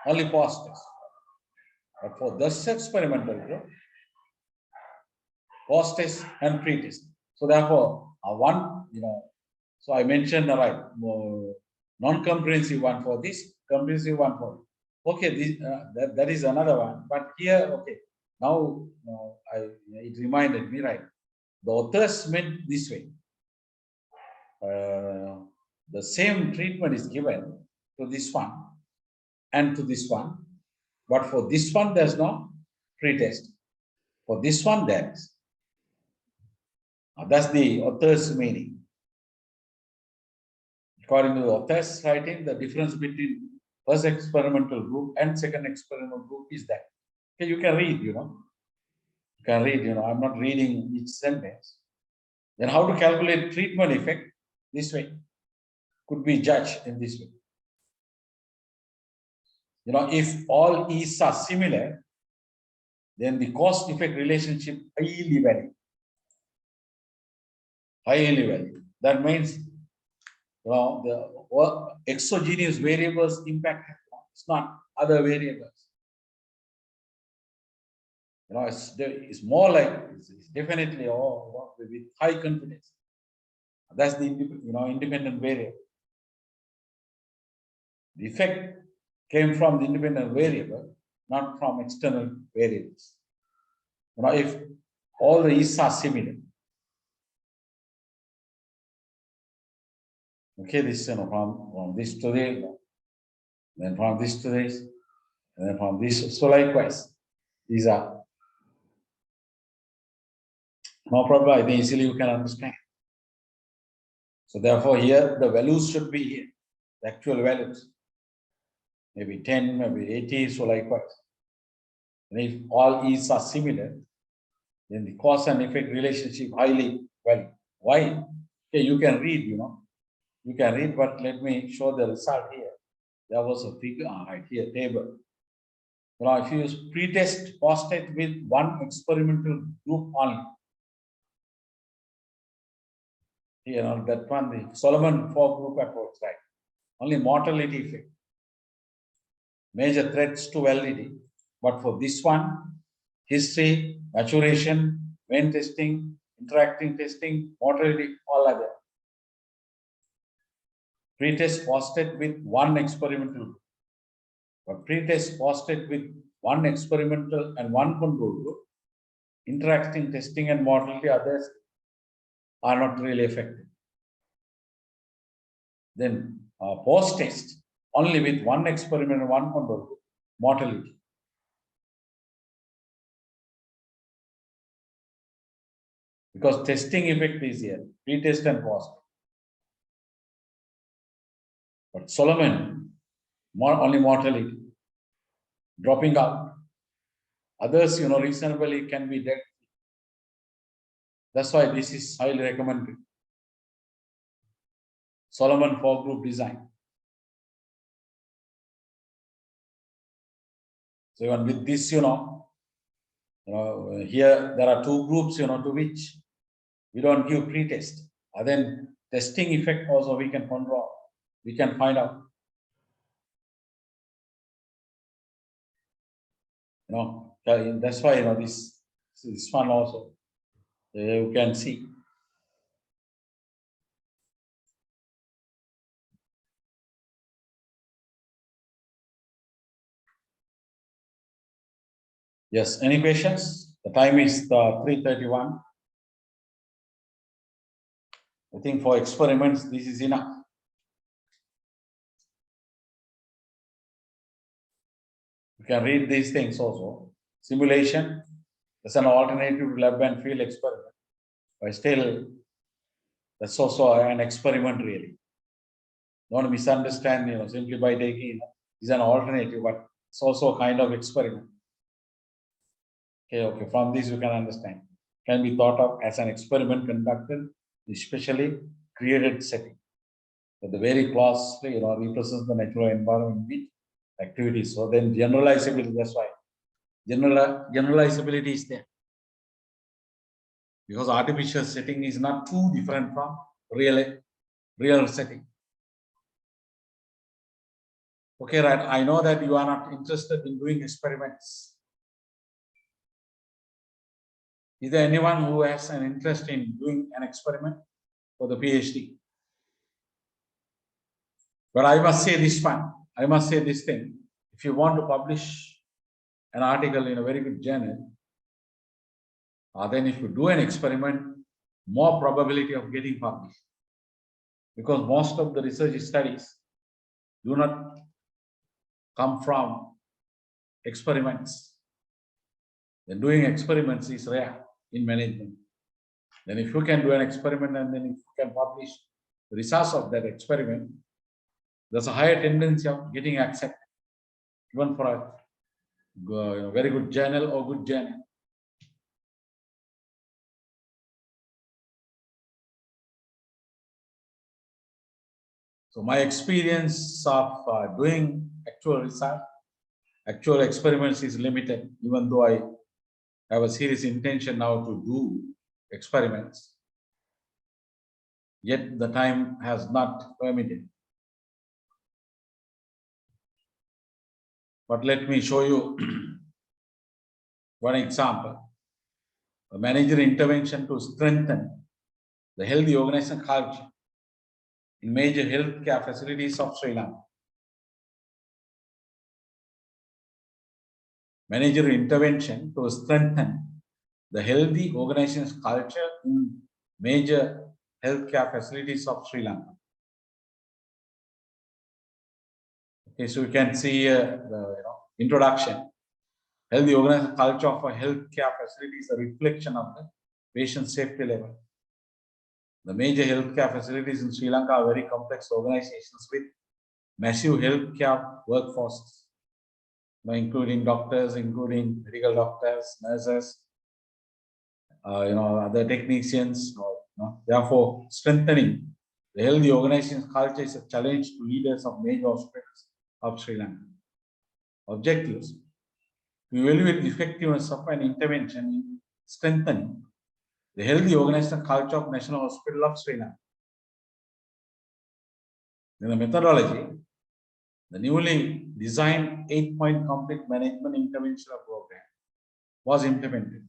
only post-test. But for this experimental group, post-test and pre-test. So therefore, so I mentioned right, non-comprehensive one for this, comprehensive one for this. Okay, this, that is another one. But here, okay, now it reminded me, right? The authors meant this way. The same treatment is given to this one and to this one, but for this one there's no pre-test. For this one there is. That's the author's meaning. According to the author's writing, the difference between first experimental group and second experimental group is that. Okay, you can read, You can read, I'm not reading each sentence. Then how to calculate treatment effect this way could be judged in this way. If all E's are similar, then the cost effect relationship highly valued. Highly valued. That means the exogenous variables impact. It's not other variables. It's more like it's definitely with high confidence. That's the independent variable. The effect came from the independent variable, not from external variables. If all the E's are similar. Okay, this from this to this, then from this to this, and then from this. So likewise, these are no problem. I think easily you can understand. So therefore, here the values should be here, the actual values. Maybe 10, maybe 80, so likewise. And if all E's are similar, then the cause and effect relationship highly valued. Why? Okay, you can read, You can read, but let me show the result here. There was a figure right here, table. If you use pre-test, post-test with one experimental group only. That one, the Solomon-4 group approach, right? Only mortality effect. Major threats to validity. But for this one, history, maturation, main testing, interacting testing, mortality, all are there. Pre-test, post-test with one experimental group. But pre-test, post-test with one experimental and one control group, interacting testing and mortality, others are not really effective. Then post-test, only with one experiment and one control group, mortality. Because testing effect is here, pre-test and post. But Solomon, only mortality, dropping out. Others, reasonably can be dead. That's why this is highly recommended. Solomon-4 group design. So even with this, here there are two groups, to which we don't give pre-test. And then testing effect also we can control, we can find out. That's why this one also you can see. Yes, any questions? The time is 3:31. I think for experiments this is enough. You can read these things also. Simulation is an alternative to lab and field experiment. But still, that's also an experiment really. Don't misunderstand, simply by taking is an alternative, but it's also a kind of experiment. Okay, from this you can understand. Can be thought of as an experiment conducted, especially created setting. But the very clause, represents the natural environment with activities. So then generalizability, that's why. Generalizability is there. Because artificial setting is not too different from real setting. Okay, right. I know that you are not interested in doing experiments. Is there anyone who has an interest in doing an experiment for the PhD? But I must say this one. I must say this thing. If you want to publish an article in a very good journal, then if you do an experiment, more probability of getting published. Because most of the research studies do not come from experiments. Then doing experiments is rare in management. Then if you can do an experiment and then if you can publish the results of that experiment, there's a higher tendency of getting accepted, even for a very good journal or good journal. So my experience of doing actual research, actual experiments is limited, even though I have a serious intention now to do experiments. Yet the time has not permitted. But let me show you one example. A managerial intervention to strengthen the healthy organization culture in major healthcare facilities of Sri Lanka. Managerial intervention to strengthen the healthy organization culture in major healthcare facilities of Sri Lanka. Okay, so you can see the introduction. Healthy organization culture of a healthcare facility is a reflection of the patient safety level. The major healthcare facilities in Sri Lanka are very complex organizations with massive healthcare workforces, including doctors, including medical doctors, nurses, other technicians. Therefore, strengthening the healthy organization culture is a challenge to leaders of major hospitals of Sri Lanka. Objectives: to evaluate the effectiveness of an intervention in strengthening the healthy organizational culture of National Hospital of Sri Lanka. In the methodology, the newly designed 8-point complete management intervention program was implemented.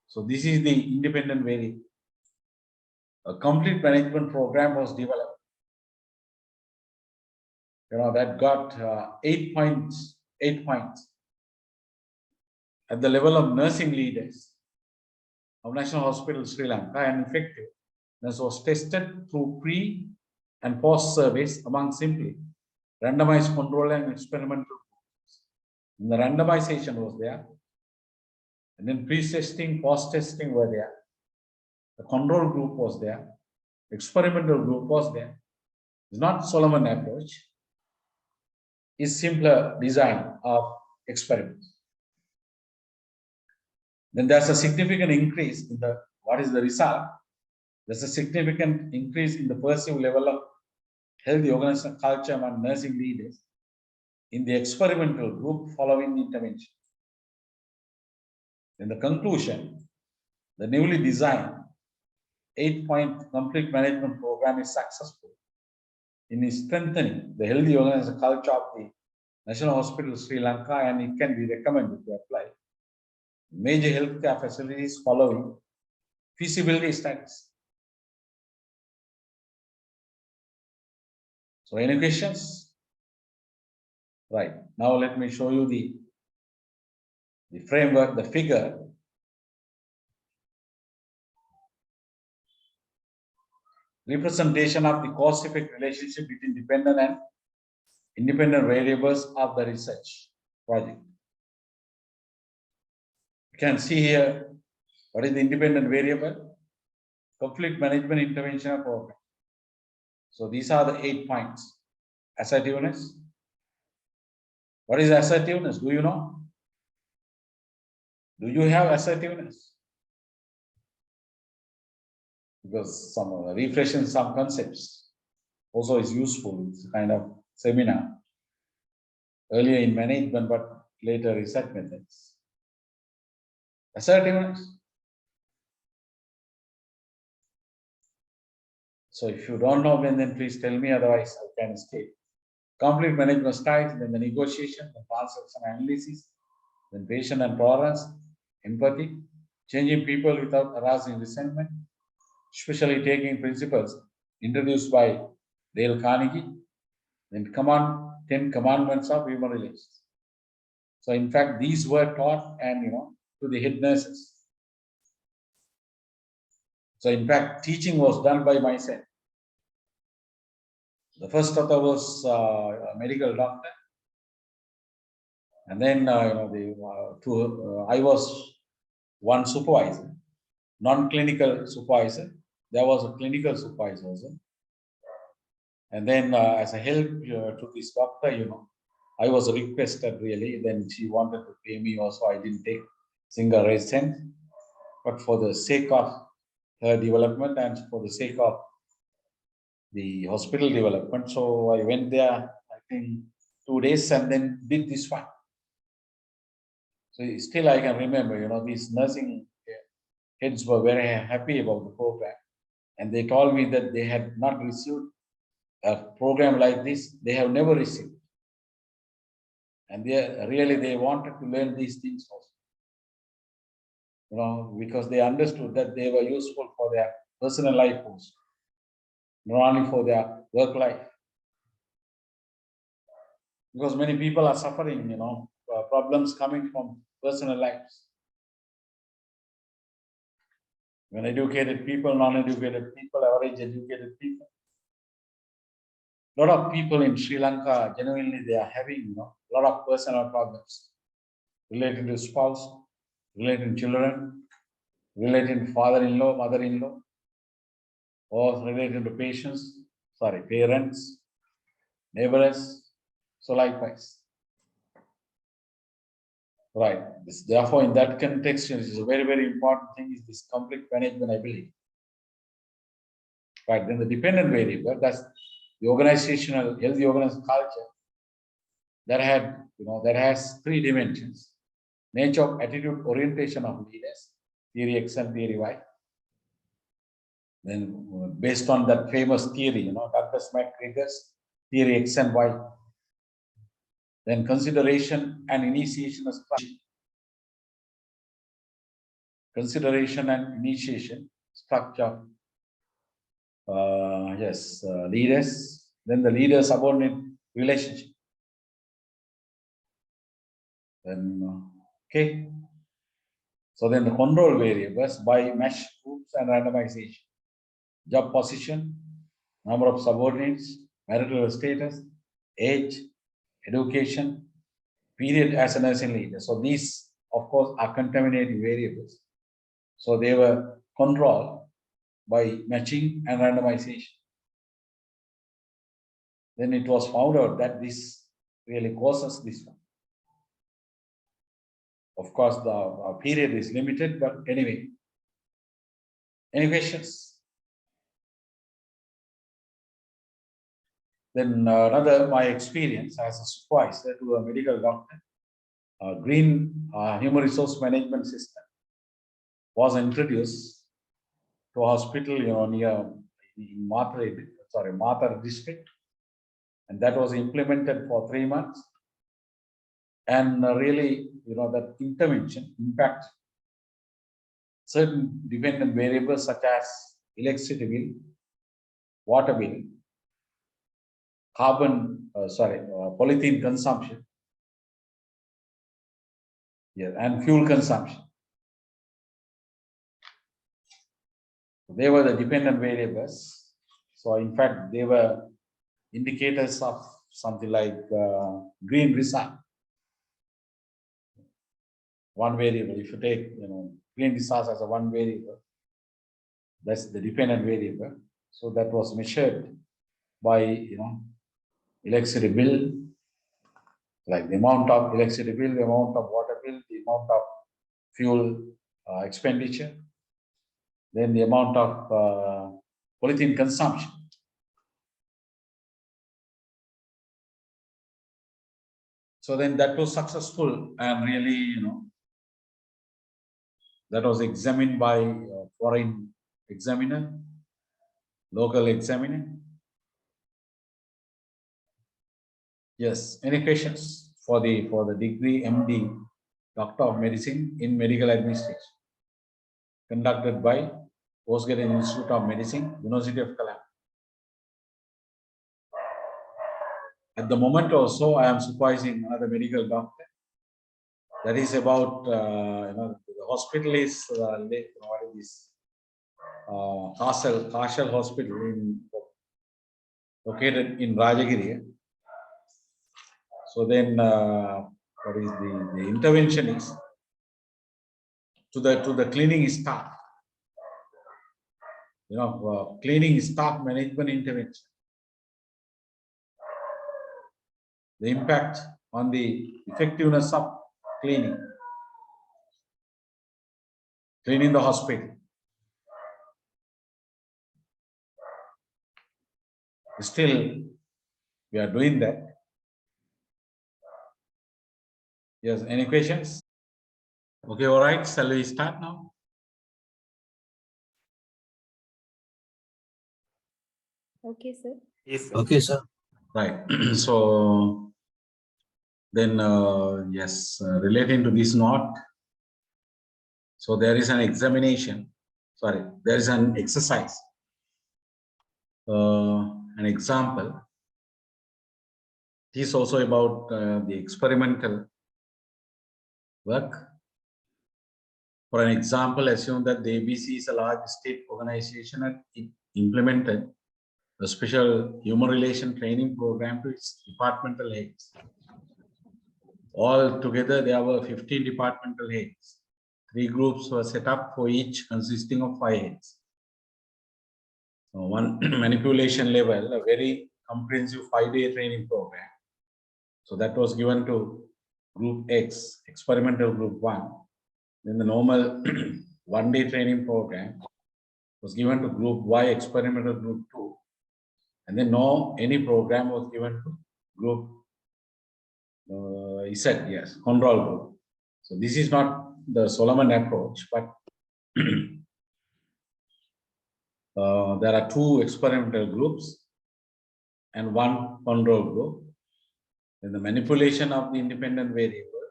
So this is the independent variable. A complete management program was developed. That got 8 points. 8 points at the level of nursing leaders of National Hospital Sri Lanka, and effectiveness was tested through pre and post surveys among simply randomized control and experimental groups. And the randomization was there, and then pre-testing, post-testing were there. The control group was there, experimental group was there. It's not Solomon approach, it's simpler design of experiments. Then there's a significant increase in the, what is the result? There's a significant increase in the perceived level of healthy organizational culture among nursing leaders in the experimental group following the intervention. In the conclusion, the newly designed 8-point complete management program is successful in strengthening the healthy organization culture of the National Hospital Sri Lanka, and it can be recommended to apply major healthcare facilities following feasibility studies. So any questions? Right, now let me show you the framework, the figure. Representation of the cause-effect relationship between dependent and independent variables of the research project. You can see here what is the independent variable, conflict management intervention program. So these are the 8 points. Assertiveness. What is assertiveness? Do you know? Do you have assertiveness? Because some refreshing some concepts also is useful. It's a kind of seminar. Earlier in management, but later research methods. Assertiveness. So if you don't know, then please tell me, otherwise I can escape. Conflict management styles, then the negotiation, the transaction analysis, then patient and tolerance, empathy, changing people without arousing resentment, especially taking principles introduced by Dale Carnegie, then 10 commandments of human relations. So in fact, these were taught and to the head nurses. So in fact, teaching was done by myself. The first author was a medical doctor, and then I was one supervisor, non-clinical supervisor. There was a clinical supervisor also. And then as a help to this doctor, I was requested really. Then she wanted to pay me also. I didn't take single red cent, but for the sake of her development and for the sake of the hospital development. So I went there, I think 2 days, and then did this one. So still I can remember, these nursing heads were very happy about the program. And they told me that they had not received a program like this. They have never received. And they wanted to learn these things also. Because they understood that they were useful for their personal life also, not only for their work life. Because many people are suffering, problems coming from personal lives. When educated people, non-educated people, average educated people. A lot of people in Sri Lanka, genuinely, they are having, a lot of personal problems related to spouse, related to children, related to father-in-law, mother-in-law, or related to parents, neighbors. So likewise. Right. Therefore, in that context, it is a very, very important thing is this conflict management ability. Right. Then the dependent variable, that's the organizational, healthy organizational culture that has 3 dimensions. Nature, attitude, orientation of leaders, theory X and theory Y. Then based on that famous theory, Dr. McGregor's theory X and Y. Then consideration and initiation of structure. Consideration and initiation structure. Leaders. Then the leader-subordinate relationship. Then okay. So then the control variables by mesh groups and randomization. Job position, number of subordinates, marital status, age, education, period as a nursing leader. So these, of course, are contaminating variables. So they were controlled by matching and randomization. Then it was found out that this really causes this one. Of course, the period is limited, but anyway. Any questions? Then my experience as a supervisor to a medical doctor, green human resource management system. was introduced to a hospital, near in Mathur district, and that was implemented for 3 months. And really, that intervention impact certain dependent variables such as electricity bill, water bill, polythene consumption, and fuel consumption. They were the dependent variables. So in fact, they were indicators of something like green result. One variable, if you take green resource as a one variable, that's the dependent variable. So that was measured by electricity bill, like the amount of electricity bill, the amount of water bill, the amount of fuel expenditure, then the amount of polythene consumption. So then that was successful, and really, that was examined by foreign examiner, local examiner. Yes, any questions for the degree MD, Doctor of Medicine in Medical Administration, conducted by Postgraduate Institute of Medicine, University of Lanka. At the moment also, I am supervising another medical doctor. That is about, the hospital is, what is this? Castle Hospital located in Rajagiri. So then, what is the intervention is to the cleaning staff. Cleaning staff management intervention. The impact on the effectiveness of cleaning the hospital. Still, we are doing that. Yes, any questions? Okay, all right, shall we start now? Okay, sir. Yes, sir. Okay, sir. Right. So then, yes, relating to this note, so there is an examination. Sorry, there is an exercise. An example. It is also about the experimental work. For an example, assume that the ABC is a large state organization and it implemented a special human relation training program to its departmental heads. All together, there were 15 departmental heads. 3 groups were set up for each consisting of 5 heads. So one manipulation level, a very comprehensive 5-day training program. So that was given to group X, experimental group 1. Then the normal 1-day training program was given to group Y, experimental group 2. And then any program was given to group Z, yes, control group. So this is not the Solomon approach, but there are 2 experimental groups and 1 control group. Then the manipulation of the independent variable,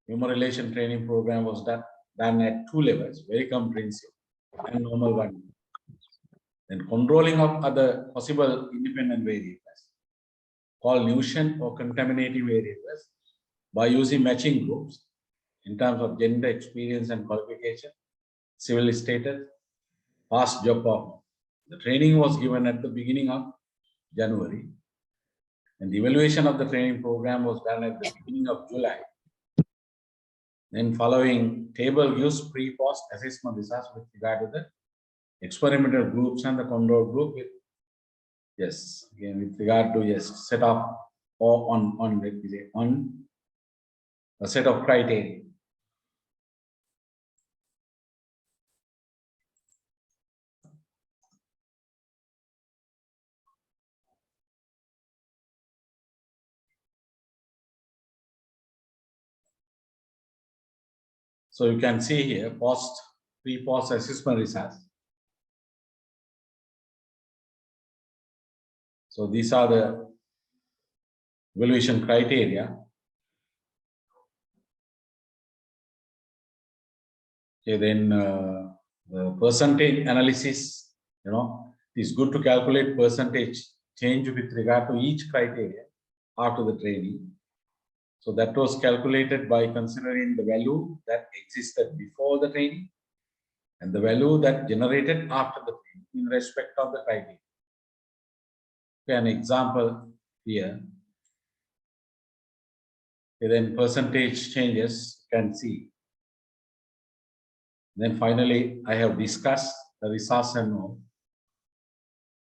human relation training program was done at 2 levels, very comprehensive, and normal 1. Then controlling of other possible independent variables called nuisance or contaminating variables by using matching groups in terms of gender, experience and qualification, civil status, past job performance. The training was given at the beginning of January, and the evaluation of the training program was done at the beginning of July. Then following table gives pre-post assessment results with regard to the experimental groups and the control group with, yes, again with regard to, yes, set of or on a set of criteria. So you can see here pre-post assessment results. So these are the evaluation criteria. Okay, then the percentage analysis, it's good to calculate percentage change with regard to each criteria after the training. So that was calculated by considering the value that existed before the training and the value that generated after the training in respect of the criteria. Okay, an example here. Okay, then percentage changes you can see. Then finally, I have discussed the resource and all.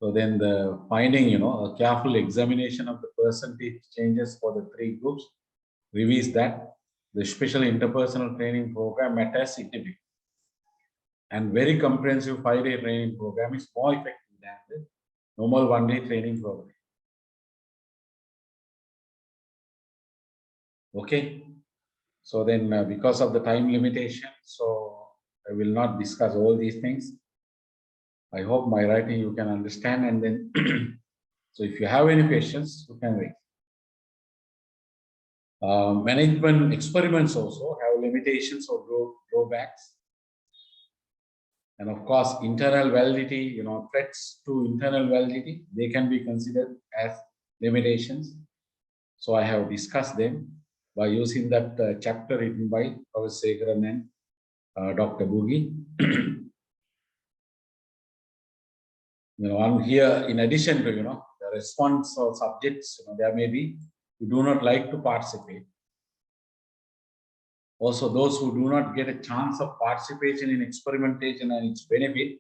So then the finding, a careful examination of the percentage changes for the three groups reveals that the special interpersonal training program matters significantly. And very comprehensive 5-day training program is more effective than the normal 1-day training program. Okay. So then because of the time limitation, so I will not discuss all these things. I hope my writing you can understand, and then so if you have any questions, you can raise. Management experiments also have limitations or drawbacks. And of course, internal validity, threats to internal validity, they can be considered as limitations. So I have discussed them by using that chapter written by Prof. Sekharan and Dr. Boogie. And here, in addition to, the response or subjects, there may be who do not like to participate. Also, those who do not get a chance of participation in experimentation and its benefit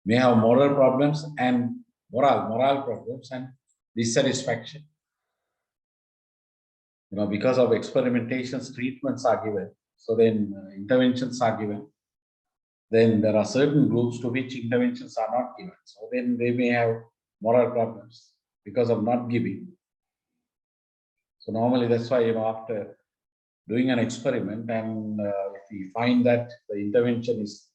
may have moral problems and moral problems and dissatisfaction. Because of experimentations, treatments are given. So then interventions are given. Then there are certain groups to which interventions are not given. So then they may have moral problems because of not giving. So normally that's why, after doing an experiment and if we find that the intervention is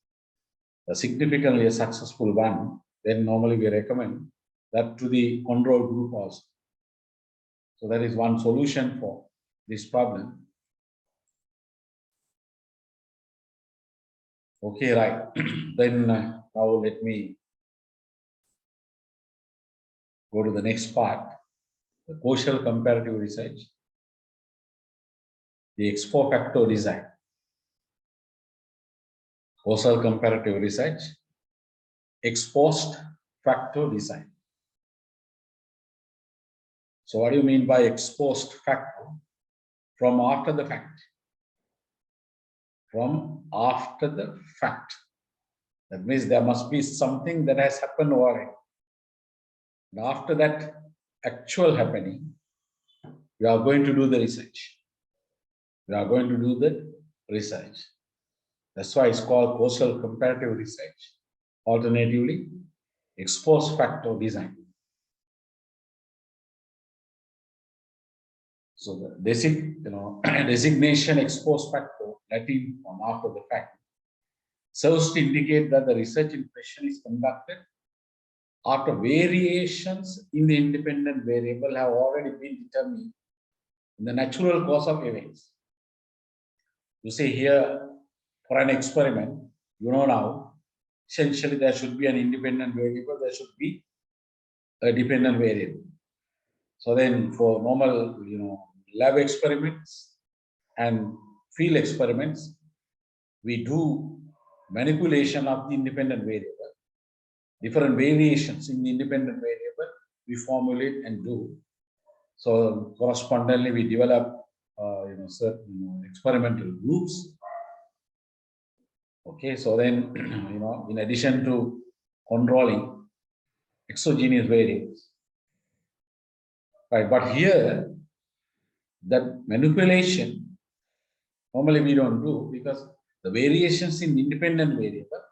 significantly a successful one, then normally we recommend that to the control group also. So that is one solution for this problem. Okay, right. Then now let me go to the next part, the causal comparative research, the ex post facto design. Causal comparative research, ex post facto design. So what do you mean by ex post facto? From after the fact. From after the fact. That means there must be something that has happened already. And after that actual happening, we are going to do the research. We are going to do the research. That's why it's called causal comparative research. Alternatively, ex post facto design. So the designation ex post facto, Latin from after the fact, serves to indicate that the research in question is conducted after variations in the independent variable have already been determined in the natural course of events. You see here, for an experiment, now, essentially there should be an independent variable, there should be a dependent variable. So then for normal, lab experiments and field experiments, we do manipulation of the independent variable. Different variations in the independent variable, we formulate and do. So correspondingly, we develop, certain experimental groups. Okay, so then, in addition to controlling exogenous variables, right? But here, that manipulation normally we don't do because the variations in independent variable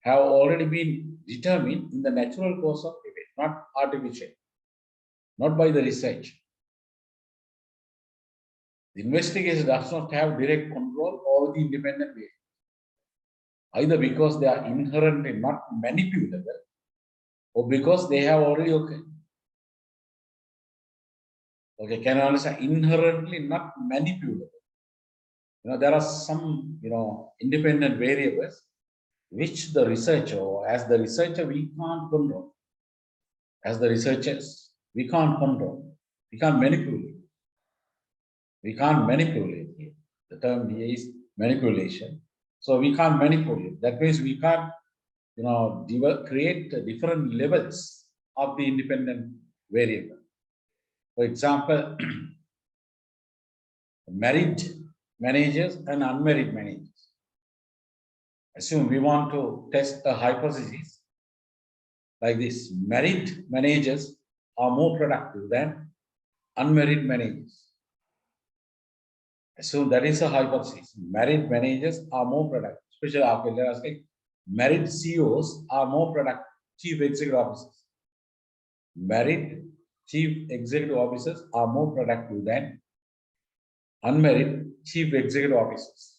have already been determined in the natural course of event, not artificial, not by the research. The investigator does not have direct control over the independent variables, either because they are inherently not manipulable or because they have already occurred. Okay, can you understand? Inherently not manipulable. There are some, independent variables which the researcher, or as the researcher, we can't control. As the researchers, we can't control. We can't manipulate. We can't manipulate here. The term here is manipulation. So we can't manipulate. That means we can't, create different levels of the independent variable. For example, married managers and unmarried managers. Assume we want to test a hypothesis like this. Married managers are more productive than unmarried managers. Assume that is a hypothesis. Married managers are more productive, especially after asking, married CEOs are more productive, chief executive officers. Married chief executive officers are more productive than unmarried chief executive officers.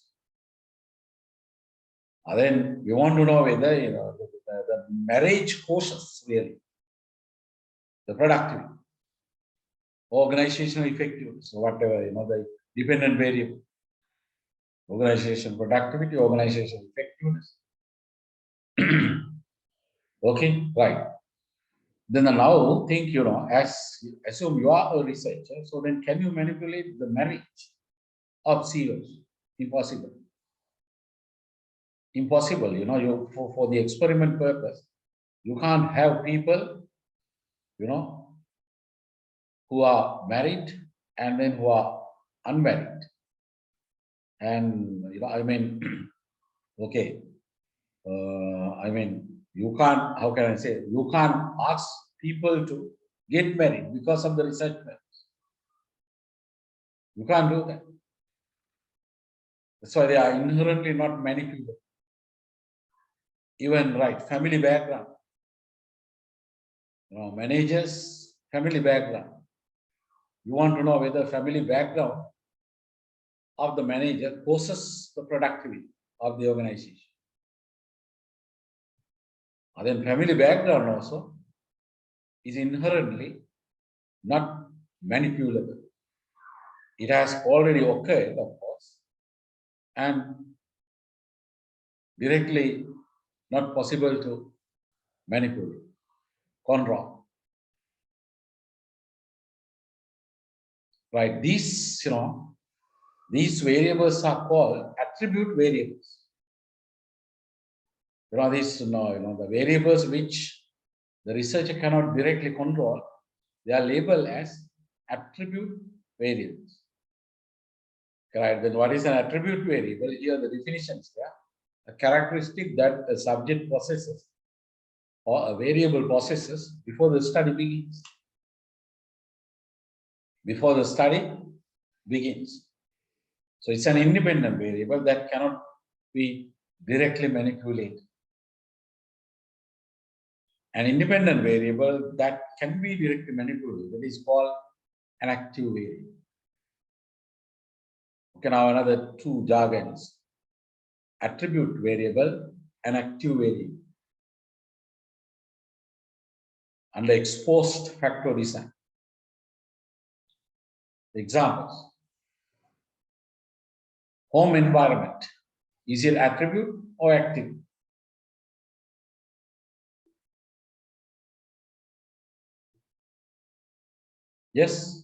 And then we want to know whether the marriage causes really the productivity, organizational effectiveness, or whatever, the dependent variable. Organization productivity, organization effectiveness. Okay, right. Then now think, assume you are a researcher, so then can you manipulate the marriage of CEOs? Impossible. Impossible, for the experiment purpose, you can't have people, who are married and then who are unmarried. And, okay, you can't, how can I say, you can't ask people to get married because of the research methods. You can't do that. That's why they are inherently not manipulable. Even right, family background. Managers, family background. You want to know whether family background of the manager causes the productivity of the organization. And then family background also is inherently not manipulable. It has already occurred, of course, and directly not possible to manipulate, control. Right, these variables are called attribute variables. The variables which the researcher cannot directly control, they are labeled as attribute variables. Right, then what is an attribute variable? Here the definitions there. A characteristic that a subject possesses or a variable possesses before the study begins. Before the study begins. So it's an independent variable that cannot be directly manipulated. An independent variable that can be directly manipulated is called an active variable. Okay, now another two jargons. Attribute variable and active variable. Under exposed factor design. Examples. Home environment. Is it attribute or active? Yes.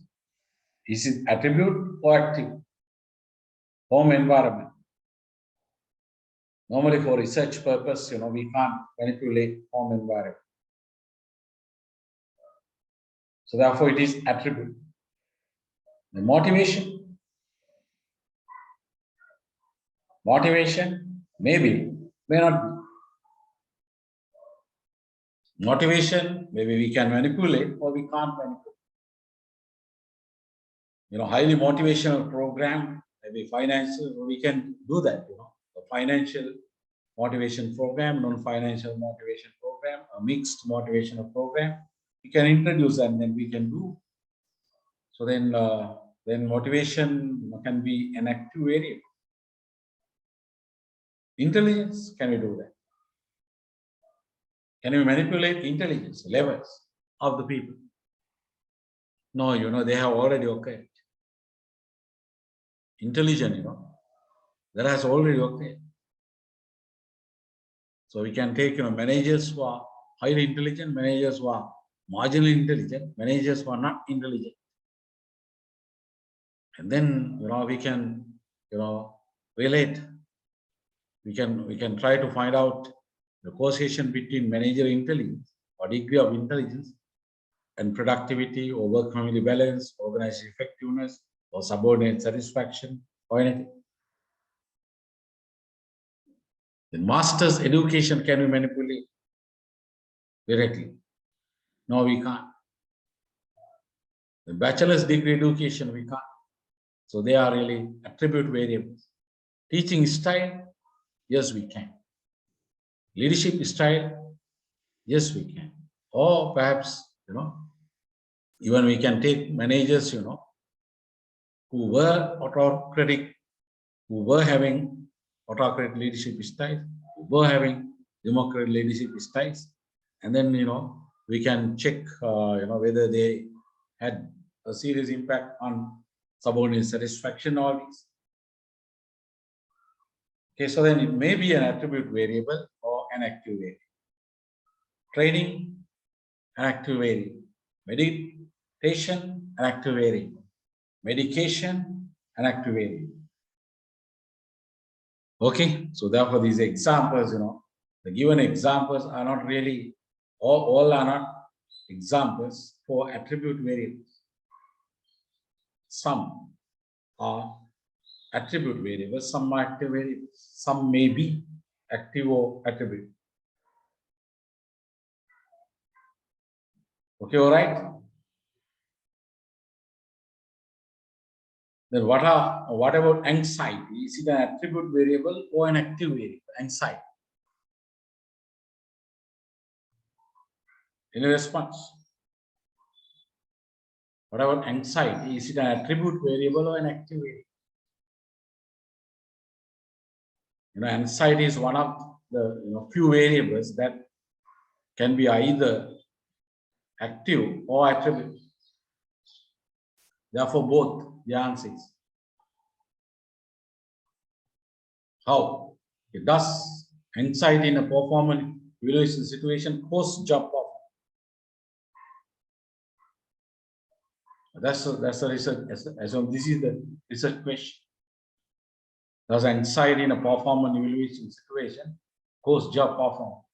Is it attribute or active? Home environment. Normally for research purpose, we can't manipulate home environment. So therefore it is attribute. The motivation. Motivation, maybe, may not be. Motivation, maybe we can manipulate or we can't manipulate. Highly motivational program, maybe financial, we can do that, the financial motivation program, non-financial motivation program, a mixed motivational program, we can introduce and then we can do. So then then motivation can be an active variable. Intelligence, can we do that? Can we manipulate intelligence levels of the people? No, they have already occurred. Intelligent, that has already occurred. So we can take, managers who are highly intelligent, managers who are marginally intelligent, managers who are not intelligent. And then, we can, relate. We can try to find out the causation between managerial intelligence or degree of intelligence and productivity or work-family balance, organizational effectiveness, or subordinate satisfaction, or anything. The master's education, can we manipulate directly? No, we can't. The bachelor's degree education, we can't. So they are really attribute variables. Teaching style, yes, we can. Leadership style, yes, we can. Or perhaps, even we can take managers, who were autocratic, who were having autocratic leadership styles, who were having democratic leadership styles, and then, we can check, whether they had a serious impact on subordinate satisfaction, all these. Okay, so then it may be an attribute variable or an active variable. Training, an active variable. Meditation, an active variable. Medication, an active variable. Okay, so therefore these examples, the given examples are not really, all are not examples for attribute variables. Some are attribute variables, some are active variables, some may be active or attribute. Okay, all right. Then what about anxiety? Is it an attribute variable or an active variable? Anxiety. Any response? What about anxiety? Is it an attribute variable or an active variable? Anxiety is one of the few variables that can be either active or attribute. Therefore, both the answer is. How? It does anxiety in a performance evaluation situation cause job performance. That's the research. As of this is the research question. Does anxiety in a performance evaluation situation cause job performance?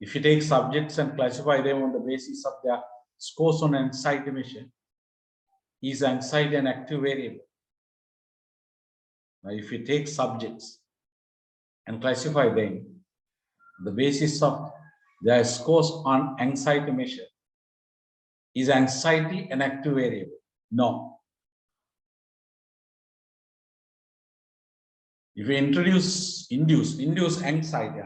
If you take subjects and classify them on the basis of their scores on anxiety measure, is anxiety an active variable? Now, if you take subjects and classify them on the basis of their scores on anxiety measure, is anxiety an active variable? No. If you induce anxiety,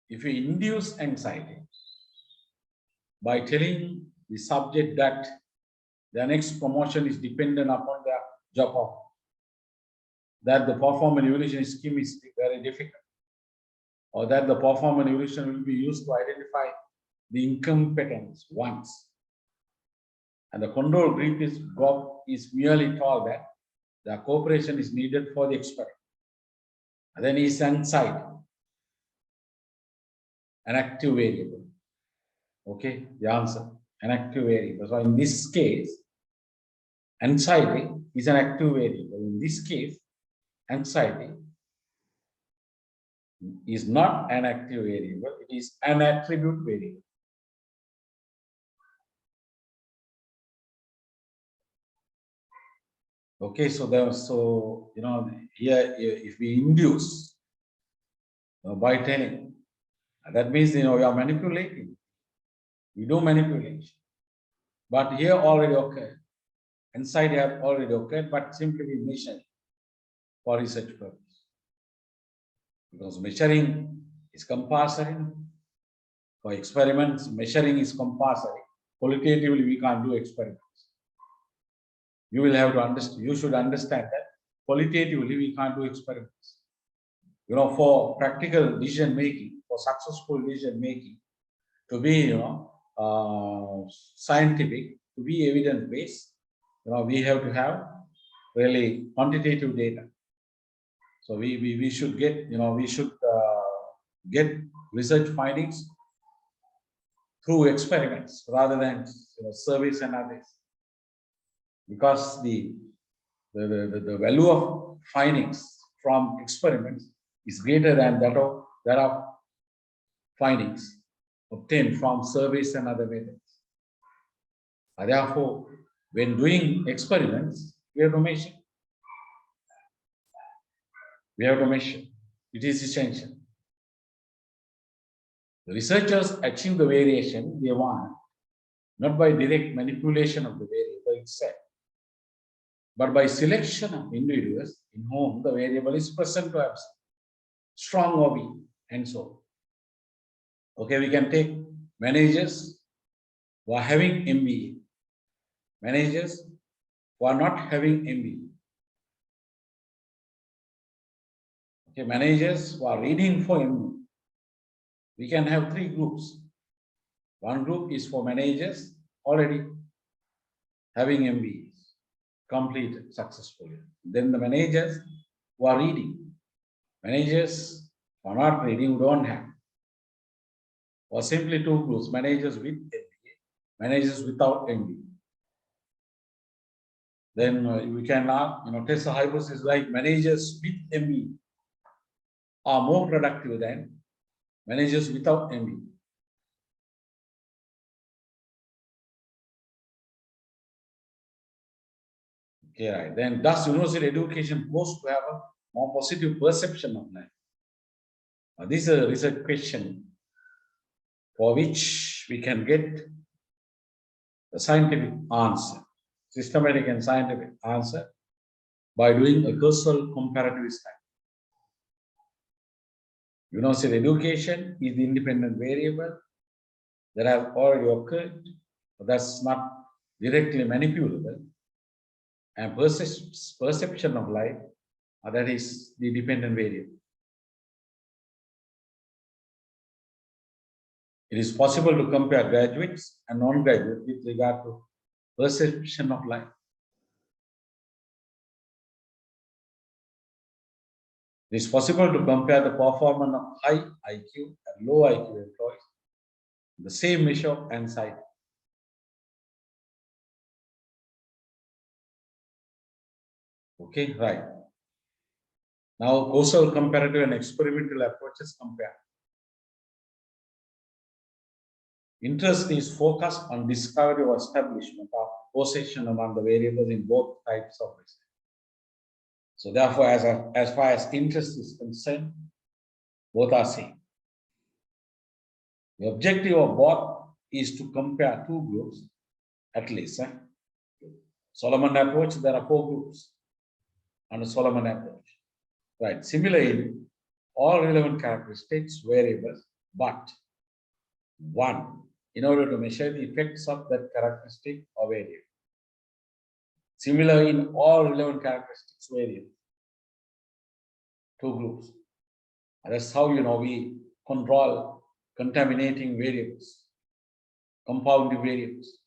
if you induce anxiety by telling the subject that their next promotion is dependent upon their job offer, that the performance evaluation scheme is very difficult, or that the performance evaluation will be used to identify the incompetence once, and the control group is merely told that the cooperation is needed for the experiment, and then is anxiety an active variable? Okay, the answer, an active variable. So in this case, anxiety is an active variable. In this case, anxiety is not an active variable, it is an attribute variable. Okay, so here if we induce by telling, that means we are manipulating. We do manipulation. But here already occurred. Anxiety have already occurred, but simply we measure for research purpose. Because measuring is compulsory. For experiments, measuring is compulsory. qualitatively we can't do experiments. You will have to understand, you should understand that qualitatively we can't do experiments. You know, for practical decision making, for successful decision making, to be, scientific, to be evidence based, we have to have really quantitative data. So we should get, get research findings through experiments rather than surveys and others, because the value of findings from experiments is greater than that of findings obtained from surveys and other methods. Therefore, when doing experiments, we have to measure. We have to measure. It is essential. The researchers achieve the variation they want, not by direct manipulation of the variable itself, but by selection of individuals in whom the variable is present to have strong or weak, and so on. Okay, we can take managers who are having MBA, managers who are not having MBA. Okay, managers who are reading for MBA. We can have three groups. One group is for managers already having MBAs completed successfully. Then the managers who are reading, managers who are not reading, who don't have, or simply two groups: managers with MBA, managers without MBA. Then we can test the hypothesis like managers with MBA are more productive than managers without MBA. Okay, right. Then does university education pose to have a more positive perception of life? This is a research question for which we can get a scientific answer, systematic and scientific answer, by doing a causal comparative study. University education is the independent variable that have already occurred, but that's not directly manipulable. And perception of life, that is the dependent variable. It is possible to compare graduates and non-graduates with regard to perception of life. It is possible to compare the performance of high IQ and low IQ employees, the same measure of anxiety. Okay, right. Now, causal comparative and experimental approaches compare. Interest is focused on discovery or establishment of causation among the variables in both types of research. So therefore, as far as interest is concerned, both are same. The objective of both is to compare two groups, at least. Solomon approach, there are 4 groups under Solomon approach. Right. Similarly, all relevant characteristics, variables, but one, in order to measure the effects of that characteristic or variable. Similar in all relevant characteristics, variables. 2 groups. And that's how we control contaminating variables, compounding variables.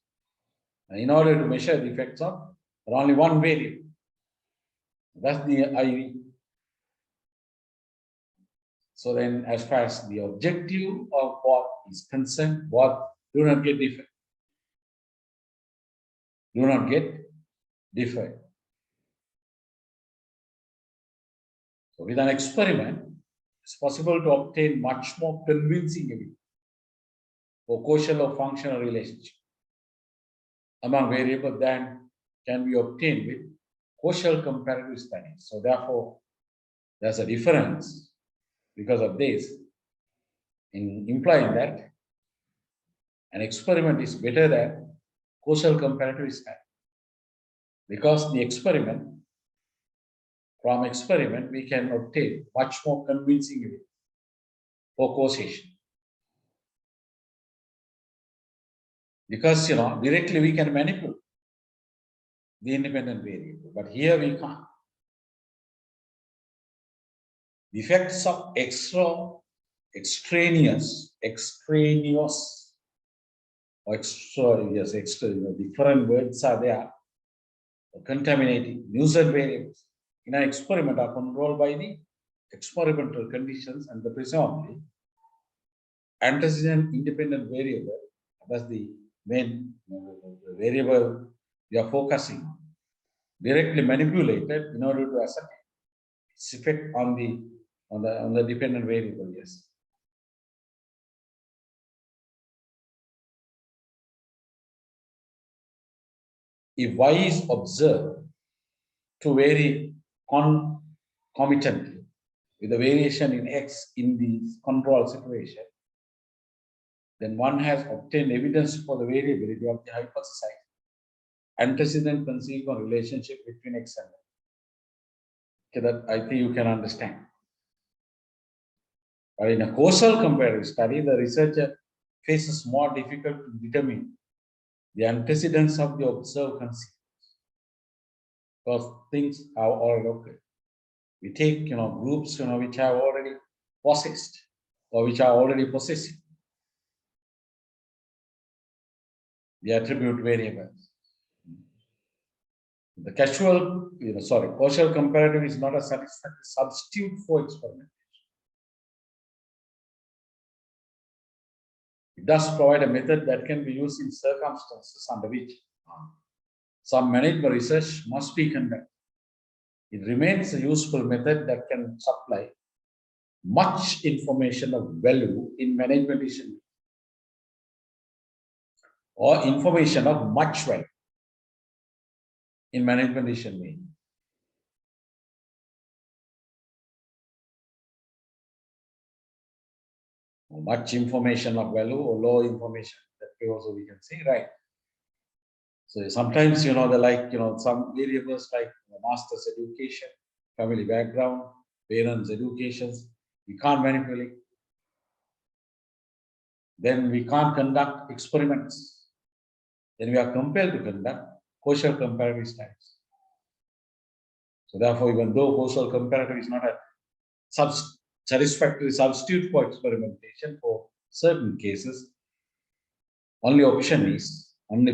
And in order to measure the effects of only one variable. That's the IV. So then, as far as the objective of what is concerned, what do not get different. Do not get different. So with an experiment, it's possible to obtain much more convincing evidence for causal or functional relationship among variables than can be obtained with causal comparative studies. So therefore, there's a difference because of this, in implying that an experiment is better than causal comparative study. Because the experiment, from experiment, we can obtain much more convincing evidence for causation. Because, directly we can manipulate the independent variable, but here we can't. The effects of extraneous, or different words are there, contaminating nuisance variables in an experiment are controlled by the experimental conditions and the presumably antecedent independent variable, that's the main variable we are focusing on, directly manipulated in order to ascertain its effect on the dependent variable. Yes. If y is observed to vary concomitantly with a variation in x in the control situation, then one has obtained evidence for the variability of the hypothesized antecedent consequent relationship between x and y. Okay, that I think you can understand. But in a causal comparative study, the researcher faces more difficult to determine the antecedents of the observed consequence, because things are all local. We take groups which have already possessed or which are already possessing the attribute variables. The causal comparative is not a satisfactory substitute for experimentation. It does provide a method that can be used in circumstances under which some management research must be conducted. It remains a useful method that can supply much information of value in management decision, or information of much value in management decision making. Much information of value or low information, that way also we can say, right? So sometimes, some variables like master's education, family background, parents' educations, we can't manipulate. Then we can't conduct experiments. Then we are compelled to conduct causal comparative studies. So therefore, even though causal comparative is not a satisfactory substitute for experimentation for certain cases, only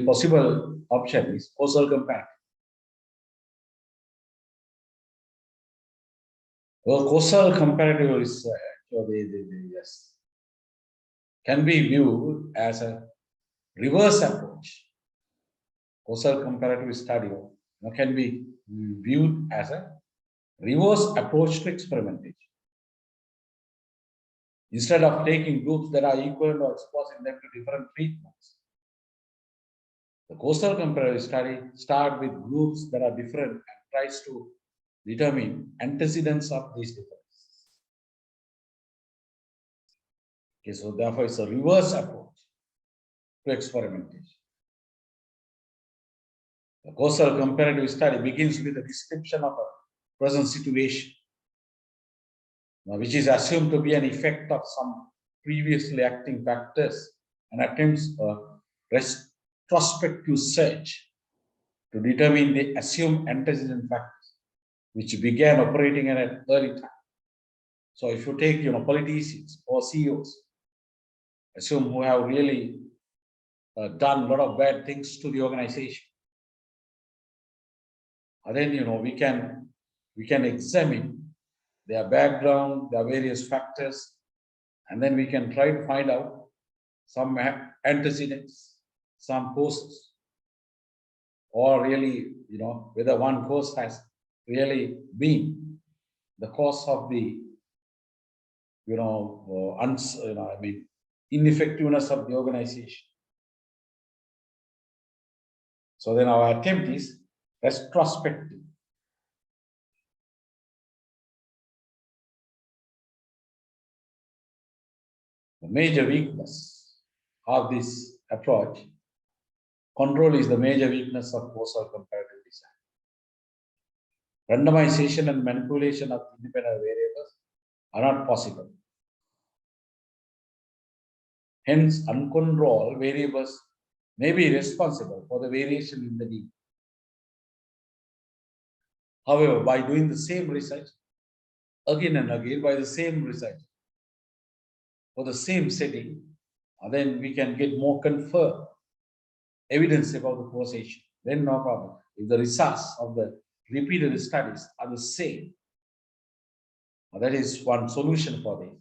possible option is causal comparative. Well, causal comparative research can be viewed as a reverse approach. Causal comparative study can be viewed as a reverse approach to experimentation. Instead of taking groups that are equal or exposing them to different treatments, the causal comparative study starts with groups that are different and tries to determine antecedents of these differences. Okay, so therefore it's a reverse approach to experimentation. The causal comparative study begins with a description of a present situation, which is assumed to be an effect of some previously acting factors, and attempts a retrospective search to determine the assumed antecedent factors which began operating at an early time. So if you take politicians or CEOs, assume who have really done a lot of bad things to the organization, and then we can examine their background, their various factors, and then we can try to find out some antecedents, some causes, or really, whether one cause has really been the cause of the, ineffectiveness of the organization. So then our attempt is retrospective. The major weakness of this approach, control is the major weakness of causal comparative design. Randomization and manipulation of independent variables are not possible. Hence, uncontrolled variables may be responsible for the variation in the need. However, by doing the same research again and again by the same research for the same setting, then we can get more confirmed evidence about the causation. Then no problem. If the results of the repeated studies are the same, that is one solution for this.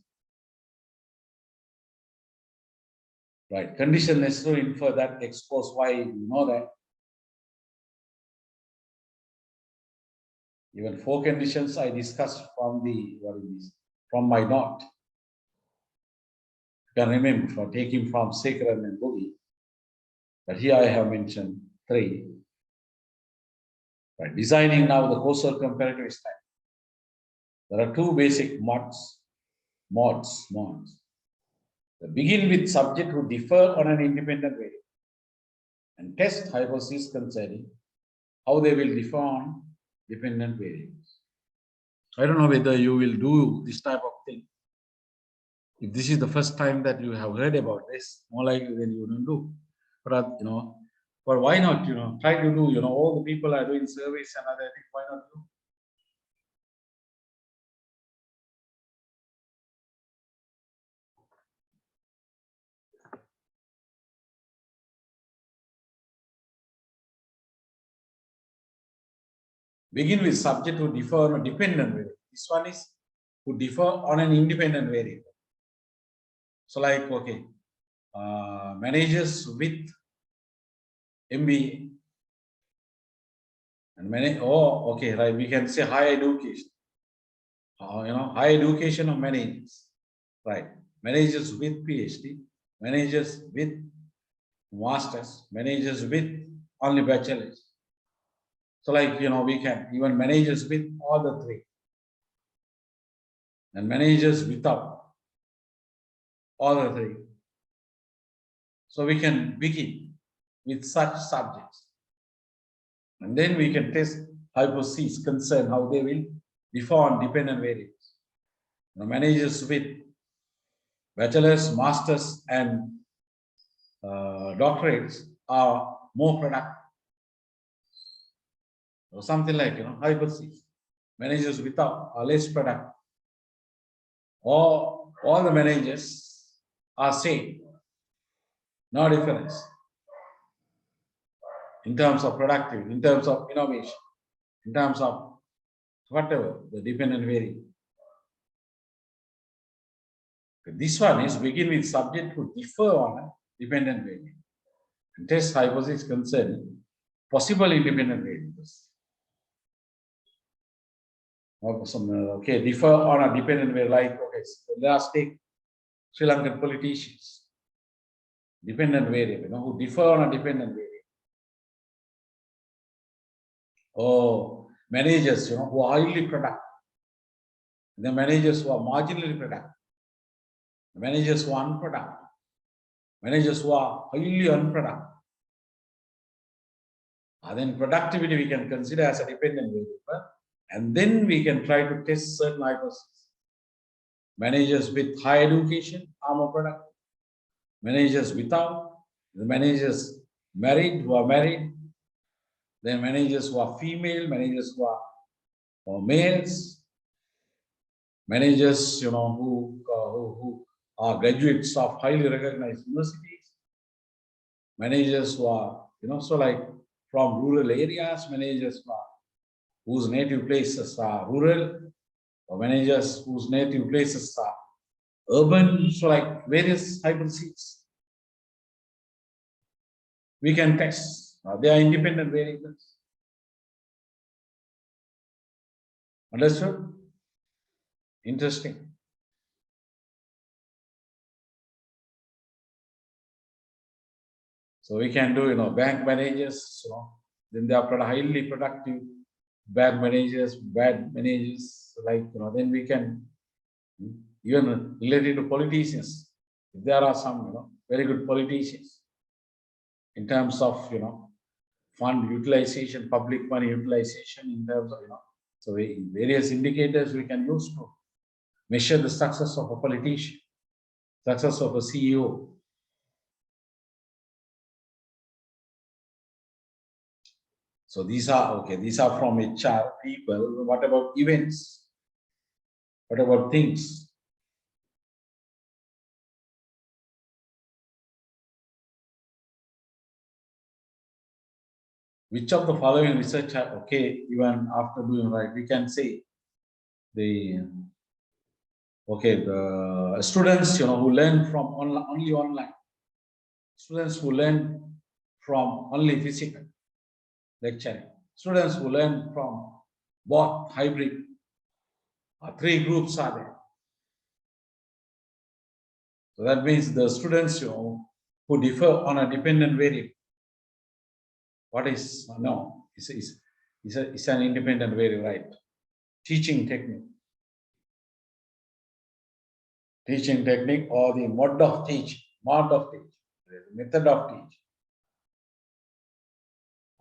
Right. Condition necessary to infer that expose why you know that. Even 4 conditions I discussed from the from my note. You can remember for taking from Sekharan and Boogie. But here I have mentioned 3. Right. Designing now the causal comparative study. There are 2 basic mods. They begin with subject who differ on an independent variable and test hypotheses concerning how they will differ on dependent variables. I don't know whether you will do this type of thing. If this is the first time that you have heard about this, more likely than you don't do. But but why not? Try to do. All the people are doing surveys and other things. Why not do? Begin with subject who differ on a dependent variable. This one is who differ on an independent variable. So like, okay, managers with MBA and right, we can say higher education. Higher education of managers, right? Managers with PhD, managers with masters, managers with only bachelors. So like, we can even managers with all the 3 and managers without all the 3. So we can begin with such subjects and then we can test hypotheses concern how they will differ on dependent variables. Managers with bachelors, masters and doctorates are more productive. Or something like, hypotheses. Managers without are less productive. Or all the managers are same. No difference. In terms of productivity, in terms of innovation, in terms of whatever, the dependent variable. This one is begin with subject who differ on a dependent variable. And test hypothesis concerning possible independent variables. Okay, differ on a dependent variable, like, okay, so let's take Sri Lankan politicians. Dependent variable, who differ on a dependent variable. Or managers, who are highly productive. The managers who are marginally productive. The managers who are unproductive. Managers who are highly unproductive. And then productivity we can consider as a dependent variable. And then we can try to test certain hypotheses. Managers with high education are more productive. Managers without, the managers married, who are married, then managers who are female, managers who are males, managers, who are graduates of highly recognized universities, managers who are, so like from rural areas, managers whose native places are rural, or managers whose native places are urban, so like various hypotheses. We can test. They are independent variables. Understood? Interesting. So we can do, bank managers, then they are highly productive. Bad managers, like, then we can even related to politicians. If there are some, very good politicians in terms of, fund utilization, public money utilization, in terms of, so various indicators we can use to measure the success of a politician, success of a CEO. So these are, okay, these are from HR people. What about events? What about things? Which of the following research have, okay, even after doing right, we can say the, okay, the students, who learn from only online, students who learn from only physical lecturing, students who learn from both hybrid, three groups are there. So that means the students, who differ on a dependent variable. What is, no, it's an independent variable, right? Teaching technique. Teaching technique or the mode of teaching, method of teaching.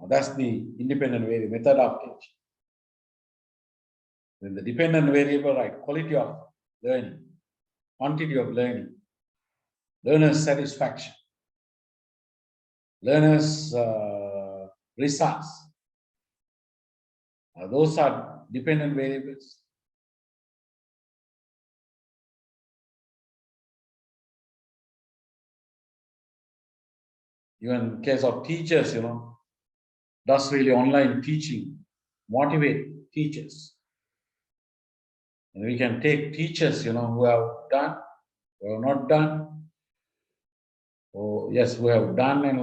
That's the independent variable, method of teaching. Then the dependent variable, right? Quality of learning, quantity of learning, learner's satisfaction, learner's results. Those are dependent variables. Even in case of teachers, does really online teaching motivate teachers? And we can take teachers, who have done, who have not done, or yes, who have done, and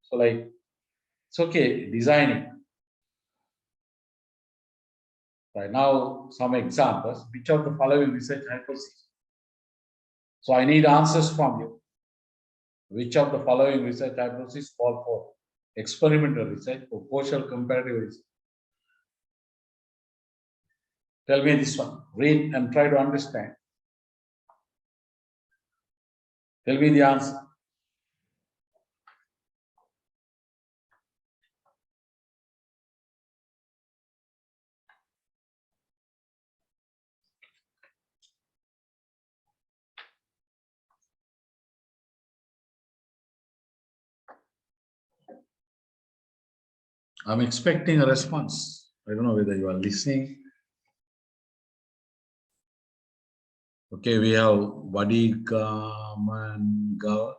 so like, it's okay, designing. Right now, some examples, which of the following research hypotheses? So I need answers from you. Which of the following research hypotheses call for experimental research or social comparative research? Tell me this one. Read and try to understand. Tell me the answer. I'm expecting a response. I don't know whether you are listening. Okay, we have Vadigamangava.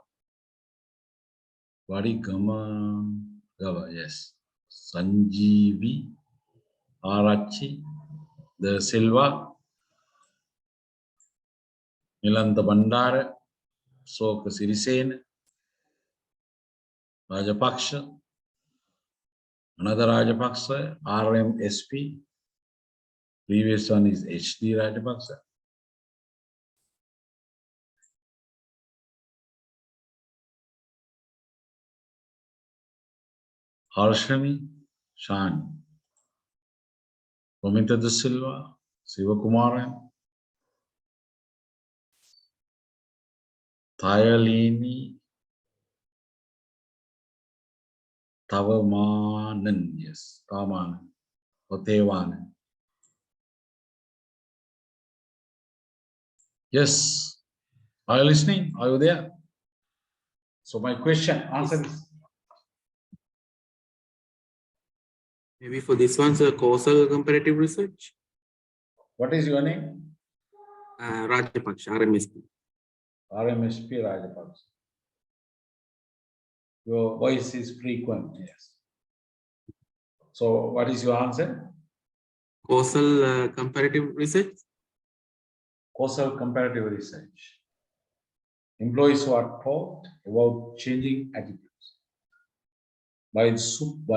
Vadigamangava, yes. Sanjeevi Arachi, the Silva, Nilanda Bandara, Soka Sirisen, Rajapaksha, another Rajapaksa, RMSP, previous one is HD Rajapaksa. Harshani, Shan, Romita da Silva, Sivakumaran, Thayalini, Tavamanan, yes, Tamanan, or Tevanan. Yes, are you listening? Are you there? So my question, answer Yes. is, Maybe for this one's a causal comparative research. what is your name? Rajapaksha, RMSP. RMSP Rajapaksa. Your voice is frequent, yes. So what is your answer? Causal comparative research. Causal comparative research. Employees who are taught about changing attitudes by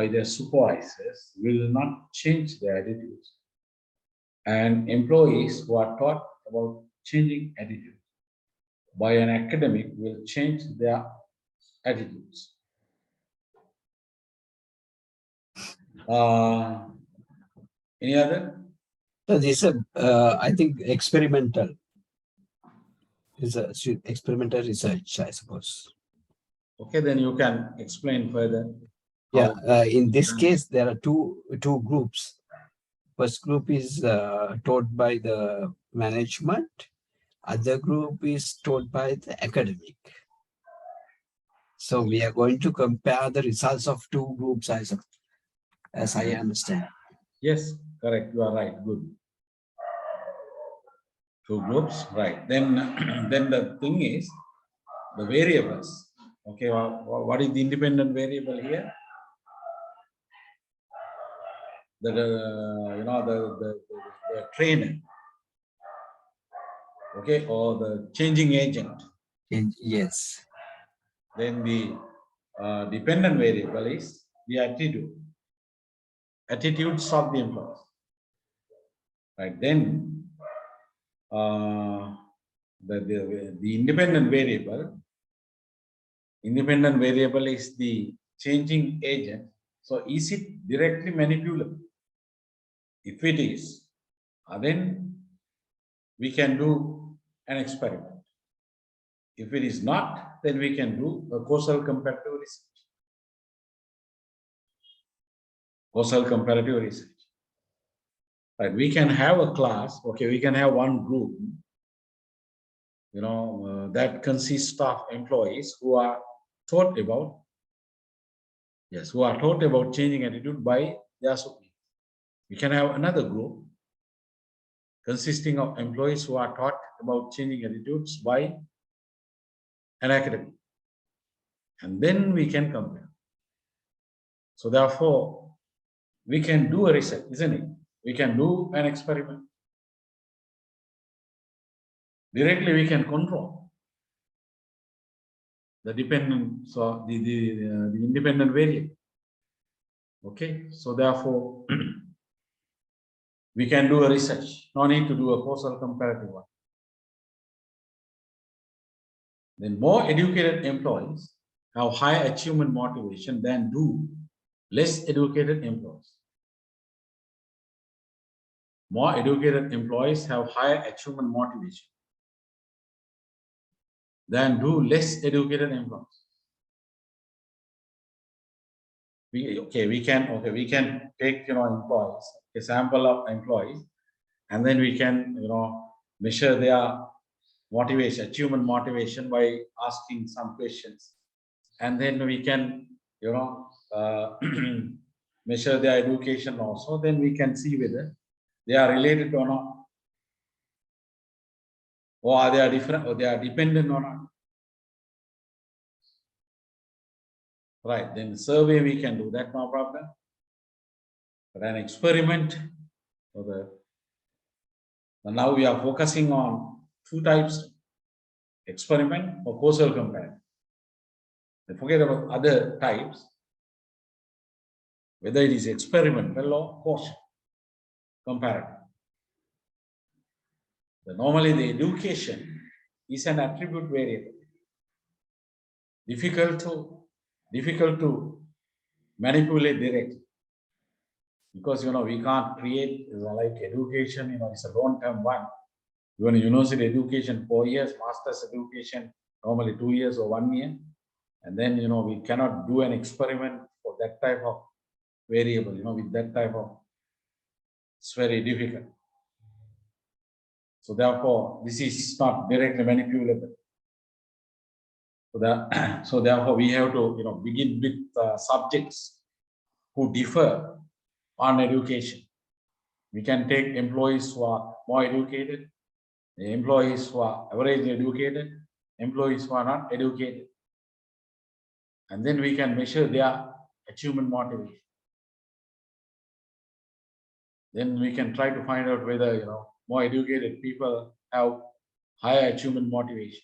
their supervisors will not change their attitudes. And employees who are taught about changing attitudes by an academic will change their attitudes. Any other? So this is, I think, experimental. Is a experimental research, I suppose. Okay, then you can explain further. Yeah, in this case, there are two groups. First group is taught by the management. Other group is taught by the academic. So we are going to compare the results of two groups, I suppose. as I understand. Yes, correct. You are right. Good. Two groups, right? Then, then the thing is the variables. Okay, what is the independent variable here? The the trainer. Okay, or the changing agent. Yes. Then the dependent variable is the attitudes of the employees. Right, then the independent variable is the changing agent. So is it directly manipulable? If it is, then we can do an experiment. If it is not, then we can do a causal comparative research. Causal comparative research. Right, we can have a class, okay, we can have one group, that consists of employees who are taught about, who are taught about changing attitude by their superiors. We can have another group consisting of employees who are taught about changing attitudes by an academic. And then we can compare. So therefore, we can do a research, isn't it? We can do an experiment. Directly we can control the dependent, so the independent variable. Okay, so therefore we can do a research. No need to do a causal comparative one. Then more educated employees have high achievement motivation than do less educated employees. More educated employees have higher achievement motivation than do less educated employees. We can take employees, a sample of employees, and then we can measure their motivation, achievement motivation by asking some questions, and then we can measure their education also. Then we can see whether they are related or not, or they are different, or they are dependent or not. Right, then survey we can do that, no problem. But an experiment, now we are focusing on two types: experiment or causal comparison. Then forget about other types, whether it is experimental or causal comparative. Normally the education is an attribute variable. Difficult to manipulate directly, because we can't create like education. It's a long-term one. Even university education 4 years, master's education normally 2 years or 1 year, and then we cannot do an experiment for that type of variable. With that type of, it's very difficult. So therefore, this is not directly manipulable. So therefore, we have to begin with subjects who differ on education. We can take employees who are more educated, the employees who are averagely educated, employees who are not educated, and then we can measure their achievement motivation. Then we can try to find out whether more educated people have higher achievement motivation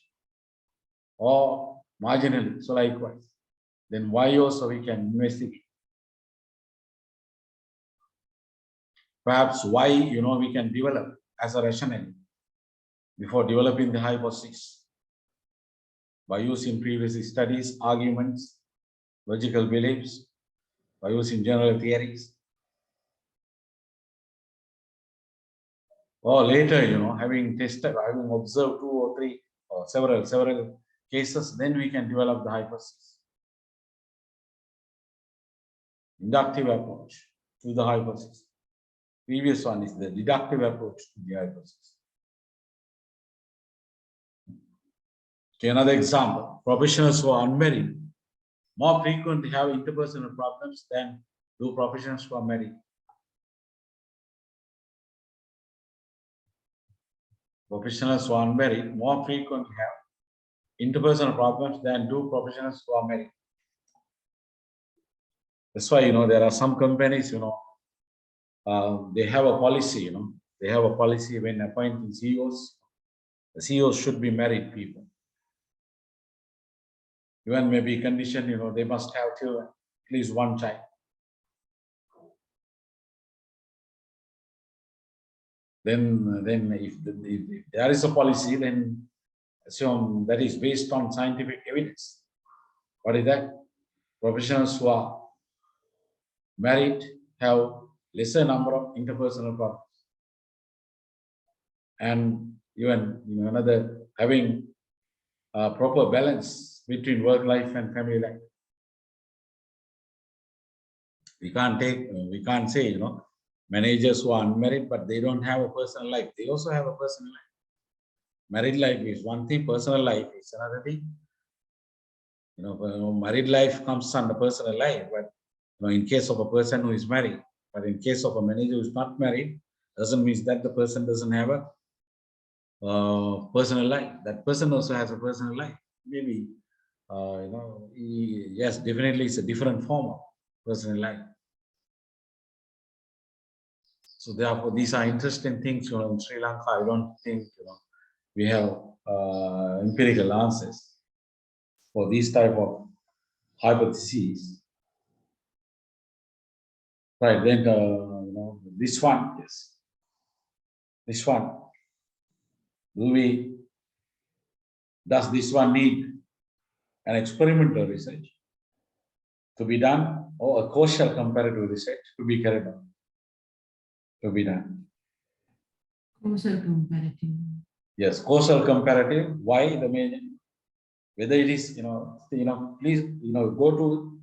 or marginally. So likewise, then why also we can investigate. Perhaps why we can develop as a rationale before developing the hypothesis by using previous studies, arguments, logical beliefs, by using general theories, or later having tested, having observed 2 or 3 or several cases, then we can develop the hypothesis. Inductive approach to the hypothesis. Previous one is the deductive approach to the hypothesis. Okay, another example: professionals who are unmarried more frequently have interpersonal problems than Do professionals who are married? Professionals who are unmarried more frequently have interpersonal problems than do professionals who are married. That's why, there are some companies, they have a policy, they have a policy when appointing CEOs, the CEOs should be married people. Even maybe condition, they must have children, at least one child. Then if there is a policy, then assume that is based on scientific evidence. What is that? Professionals who are married have lesser number of interpersonal problems. And even another having a proper balance between work life and family life. We can't say, managers who are unmarried, but they don't have a personal life. They also have a personal life. Married life is one thing, personal life is another thing. Married life comes under personal life, but in case of a person who is married, but in case of a manager who is not married, doesn't mean that the person doesn't have a personal life. That person also has a personal life. Maybe, yes, definitely it's a different form of personal life. So therefore, these are interesting things. In Sri Lanka, I don't think we have empirical answers for these type of hypotheses. Right, then this one, yes. This one. Does this one need an experimental research to be done, or a causal comparative research to be carried out? To be done. Causal comparative. Yes, causal comparative. Why the main? Whether it is, please, go to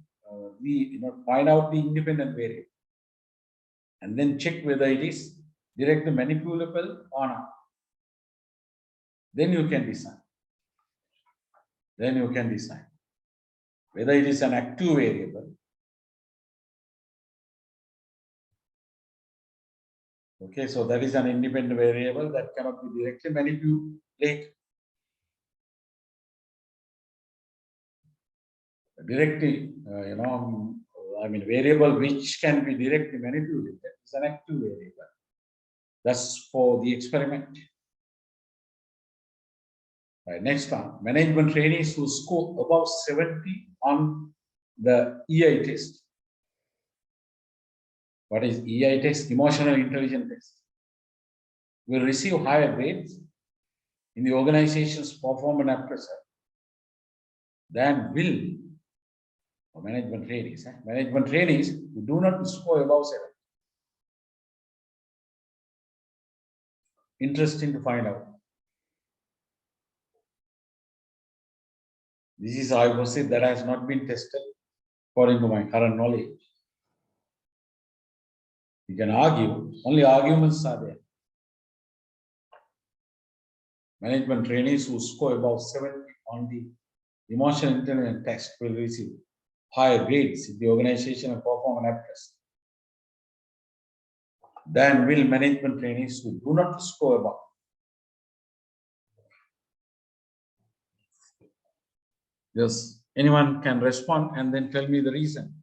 find out the independent variable, and then check whether it is directly manipulable or not. Then you can decide. Whether it is an active variable. Okay, so that is an independent variable that cannot be directly manipulated. Directly, variable which can be directly manipulated is an active variable. That's for the experiment. Right, next one, management trainees who score above 70 on the EI test. What is EI test? Emotional intelligence test. Will receive higher grades in the organization's performance appraisal than will management trainees. Management trainees who do not score above 70. Interesting to find out. This is a hypothesis that has not been tested according to my current knowledge. You can argue, only arguments are there. Management trainees who score above 70 on the emotional intelligence test will receive higher grades in the organization and performance appraisal than will management trainees who do not score above. Yes, anyone can respond and then tell me the reason.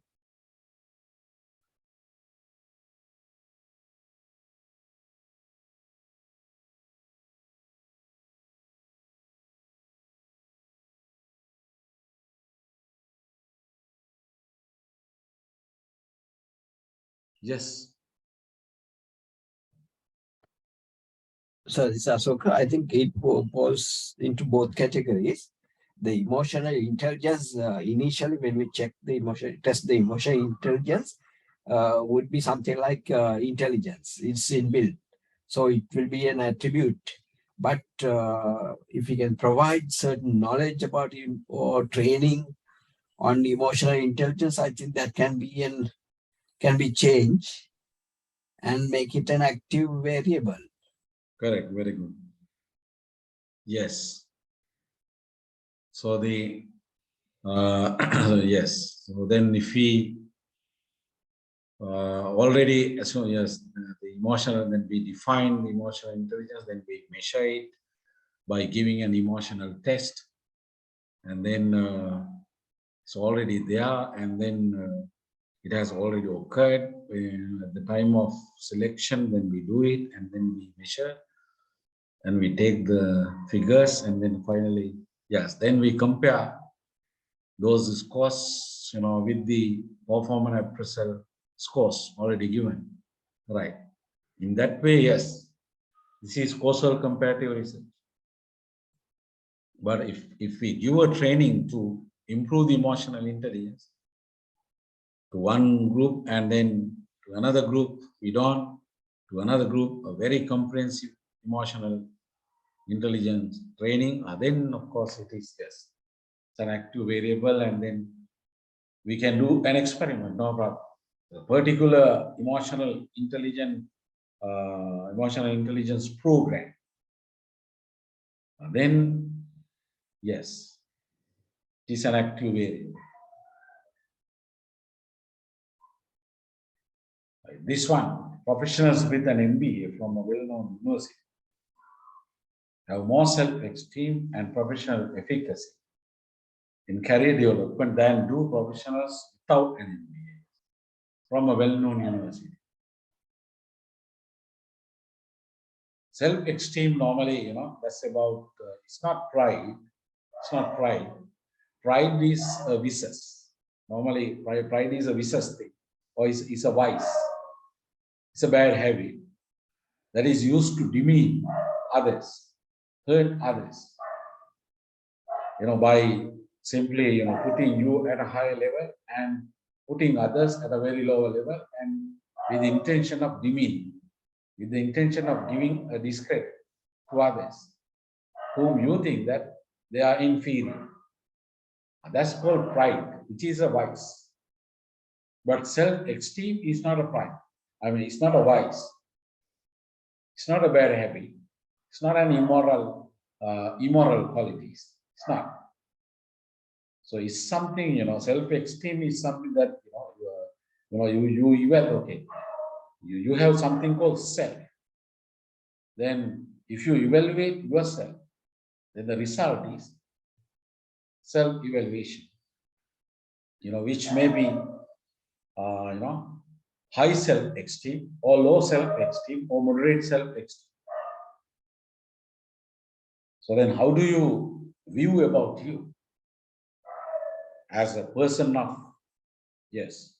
Yes. So this Asoka, I think it falls into both categories. The emotional intelligence, initially when we test the emotional intelligence, would be something like intelligence. It's inbuilt. So it will be an attribute. But if we can provide certain knowledge about it or training on emotional intelligence, I think that can be changed and make it an active variable. Correct, very good. Yes. So the yes. So then if we already, as soon as the emotional, then we define the emotional intelligence, then we measure it by giving an emotional test, and then it's already there, and then it has already occurred at the time of selection. Then we do it, and then we measure, and we take the figures, and then finally, yes, then we compare those scores, with the performance appraisal scores already given, right? In that way, yes, this is causal comparative research. But if we give a training to improve the emotional intelligence to one group and then to another group, we don't, to another group, a very comprehensive emotional intelligence training, then of course it is, yes, it's an active variable, and then we can do an experiment, no problem. A particular emotional intelligence program, then yes, it is an active variable. This one, professionals with an MBA from a well-known university have more self-esteem and professional efficacy in career development than do professionals without an MBA from a well-known university. Self-esteem normally, that's about, it's not pride. It's not pride. Pride is a vicious. Normally, pride is a vicious thing, or is a vice. It's a bad habit that is used to demean others, hurt others. By simply, putting you at a higher level and putting others at a very lower level, and with the intention of demeaning, with the intention of giving a discredit to others, whom you think that they are inferior. That's called pride, which is a vice. But self-esteem is not a pride. It's not a vice. It's not a bad habit. It's not an immoral qualities. It's not. So it's something, self-esteem is something that, you have something called self. Then if you evaluate yourself, then the result is self-evaluation, which may be, high self-esteem or low self-esteem or moderate self-esteem. So then how do you view about you as a person of, yes,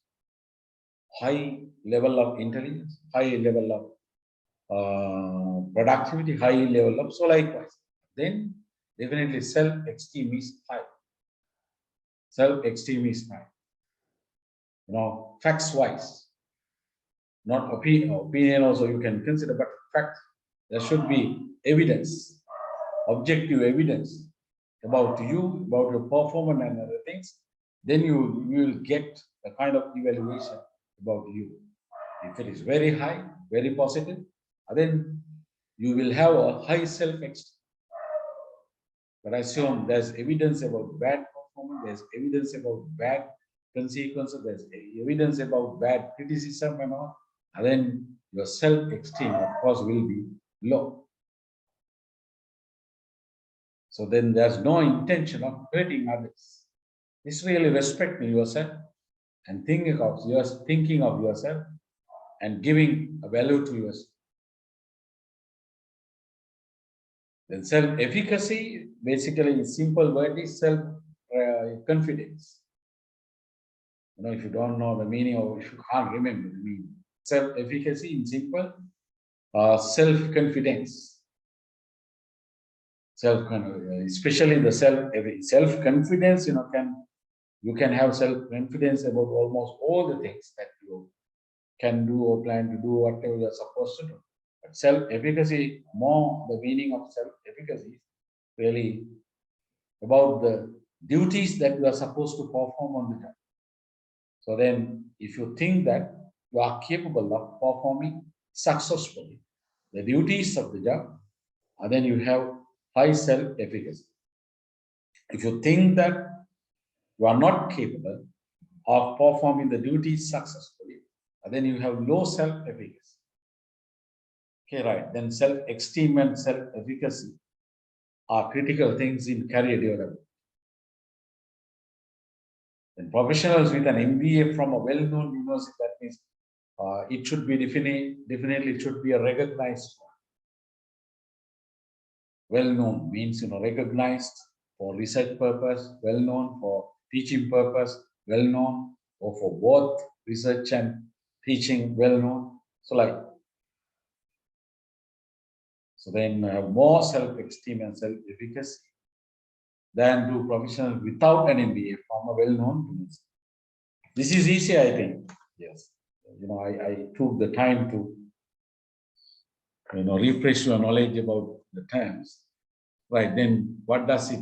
high level of intelligence, high level of productivity, high level of, so likewise, then definitely self-esteem is high. Self-esteem is high. Facts-wise, not opinion also you can consider, but fact, there should be evidence, objective evidence about you, about your performance and other things. Then you will get a kind of evaluation about you. If it is very high, very positive, then you will have a high self-esteem. But I assume there's evidence about bad performance, there's evidence about bad consequences, there's evidence about bad criticism and all, and then your self-esteem, of course, will be low. So then there's no intention of hurting others. It's really respecting yourself and thinking of yourself and giving a value to yourself. Then self-efficacy, basically in simple word, is self-confidence. If you don't know the meaning, or if you can't remember the meaning, self-efficacy in simple, self-confidence. Especially the self-confidence, you can have self-confidence about almost all the things that you can do or plan to do, whatever you're supposed to do. But self-efficacy, more the meaning of self-efficacy is really about the duties that you are supposed to perform on the job. So then, if you think that you are capable of performing successfully the duties of the job, then you have high self-efficacy. If you think that you are not capable of performing the duties successfully, And then you have low self-efficacy. Okay, right. Then self-esteem and self-efficacy are critical things in career development. Then professionals with an MBA from a well-known university, that means it should be definitely it should be a recognized one. Well-known means, recognized for research purpose, well-known for teaching purpose, well-known, or for both research and teaching, well-known. So then more self-esteem and self-efficacy than do professionals without an MBA from a well-known university. This is easy, I think. Yes. I took the time to, refresh your knowledge about the terms. Right, then what does it,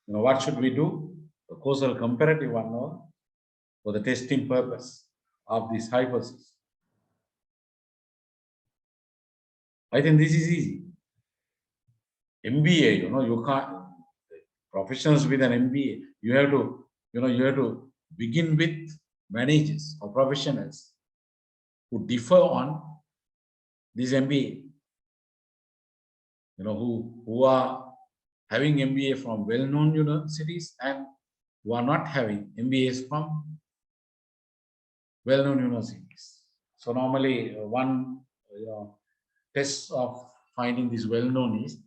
what should we do? The causal comparative one, or for the testing purpose of this hypothesis. I think this is easy. MBA, you can't, professionals with an MBA, you have to begin with managers or professionals who differ on this MBA, who are having MBA from well-known universities and who are not having MBAs from well-known universities. So normally one test of finding this well-known is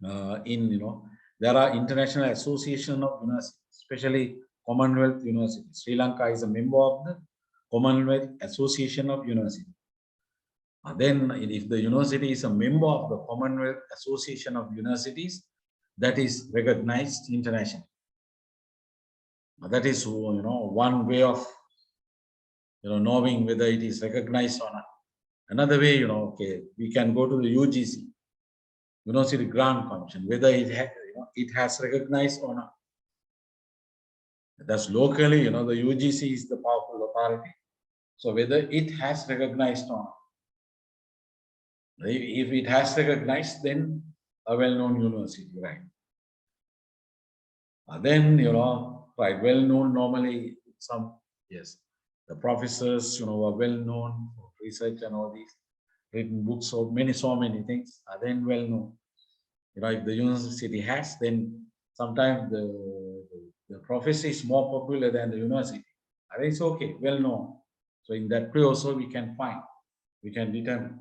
there are international association of universities, especially Commonwealth universities. Sri Lanka is a member of the Commonwealth Association of Universities. Then if the university is a member of the Commonwealth Association of Universities, that is recognized internationally. That is one way of knowing whether it is recognized or not. Another way, okay, we can go to the UGC, University Grant Commission, whether it has recognized or not. That's locally, the UGC is the powerful authority. So whether it has recognized or not. If it has recognized, then a well-known university, right? Then, right, well-known normally yes, the professors, are well-known for research and all these written books, so many things are then well-known. If the university has, then sometimes the professor is more popular than the university. I think it's okay, well-known. So in that way also we can determine.